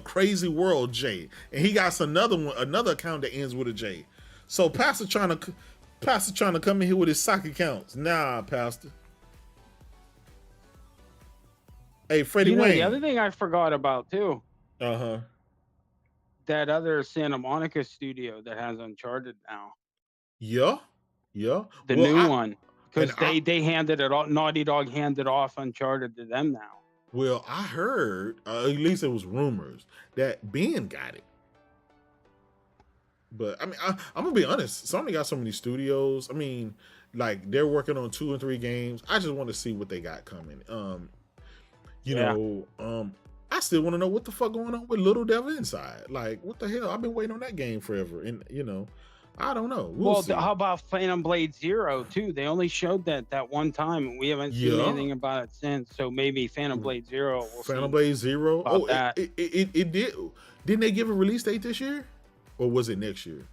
Crazy World J, and he got another account that ends with a J. So Pastor trying to come in here with his sock accounts. Nah, Pastor. Hey, Freddie Wayne. The other thing I forgot about too. That other Santa Monica studio that has Uncharted now. Yeah. The new one. Because they handed it off. Naughty Dog handed off Uncharted to them now. Well, I heard, at least it was rumors, that Ben got it. But I mean, I'm gonna be honest. Sony got so many studios. I mean, like they're working on 2 and 3 games. I just want to see what they got coming. You know, I still want to know what the fuck going on with Little Devil Inside. Like, what the hell? I've been waiting on that game forever, and you know, I don't know. We'll see. How about Phantom Blade Zero too? They only showed that one time, and we haven't seen anything about it since. So maybe Phantom Blade Zero. Phantom Blade Zero. Oh, it did. Didn't they give a release date this year, or was it next year?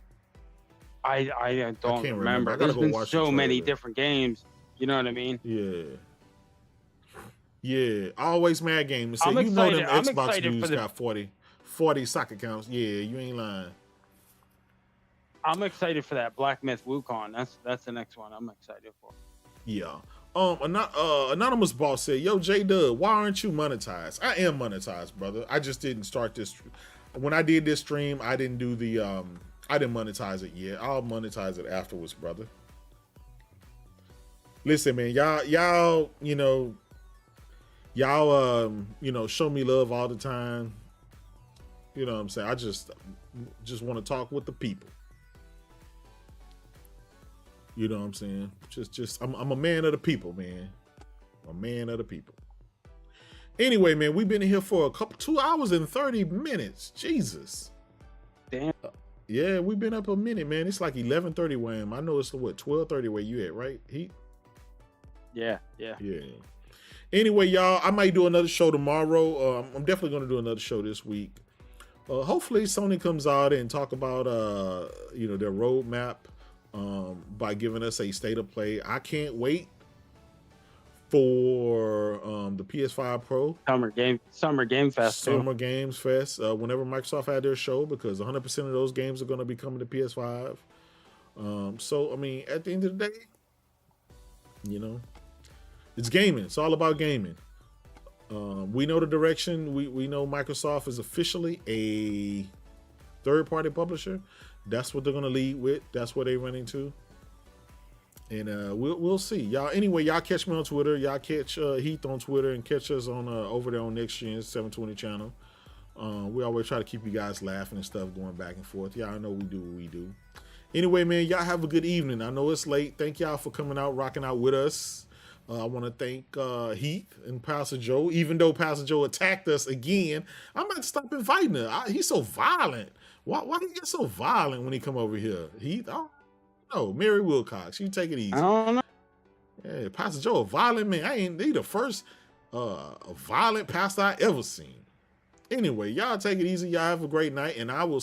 I don't remember. There's been so many different games. You know what I mean? Yeah. Yeah, always mad game. Say, you know them Xbox dudes got 40 socket counts. Yeah, you ain't lying. I'm excited for that Black Myth Wukong. That's the next one I'm excited for. Yeah. Anonymous boss said, "Yo, J-Dub, why aren't you monetized?" I am monetized, brother. I just didn't start this. When I did this stream, I didn't do the I didn't monetize it yet. I'll monetize it afterwards, brother. Listen, man, y'all, you know, show me love all the time. You know what I'm saying? I just want to talk with the people. You know what I'm saying? I'm a man of the people, man. I'm a man of the people. Anyway, man, we've been in here for 2 hours and 30 minutes. Jesus. Damn. Yeah, we've been up a minute, man. It's like 11:30 where I am. I know it's 12:30 where you at, right? Heat? Yeah. Anyway, y'all, I might do another show tomorrow. I'm definitely going to do another show this week. Hopefully Sony comes out and talk about their roadmap by giving us a state of play. I can't wait for the PS5 Pro Summer Game Fest. Summer Games Fest. Whenever Microsoft had their show, because 100% of those games are going to be coming to PS5. So I mean, at the end of the day, you know, it's gaming. It's all about gaming. We know the direction. We know Microsoft is officially a third-party publisher. That's what they're gonna lead with. That's what they're running to. And we'll see, y'all. Anyway, y'all catch me on Twitter. Y'all catch Heath on Twitter and catch us on over there on Next Gen's 720 channel. We always try to keep you guys laughing and stuff, going back and forth. Y'all know we do what we do. Anyway, man, y'all have a good evening. I know it's late. Thank y'all for coming out, rocking out with us. I want to thank Heath and Pastor Joe. Even though Pastor Joe attacked us again, I might stop inviting her. He's so violent. Why do he get so violent when he come over here? Heath, I don't know. Mary Wilcox, you take it easy. I don't know. Yeah, Pastor Joe, a violent man. He the first a violent pastor I ever seen. Anyway, y'all take it easy. Y'all have a great night, and I will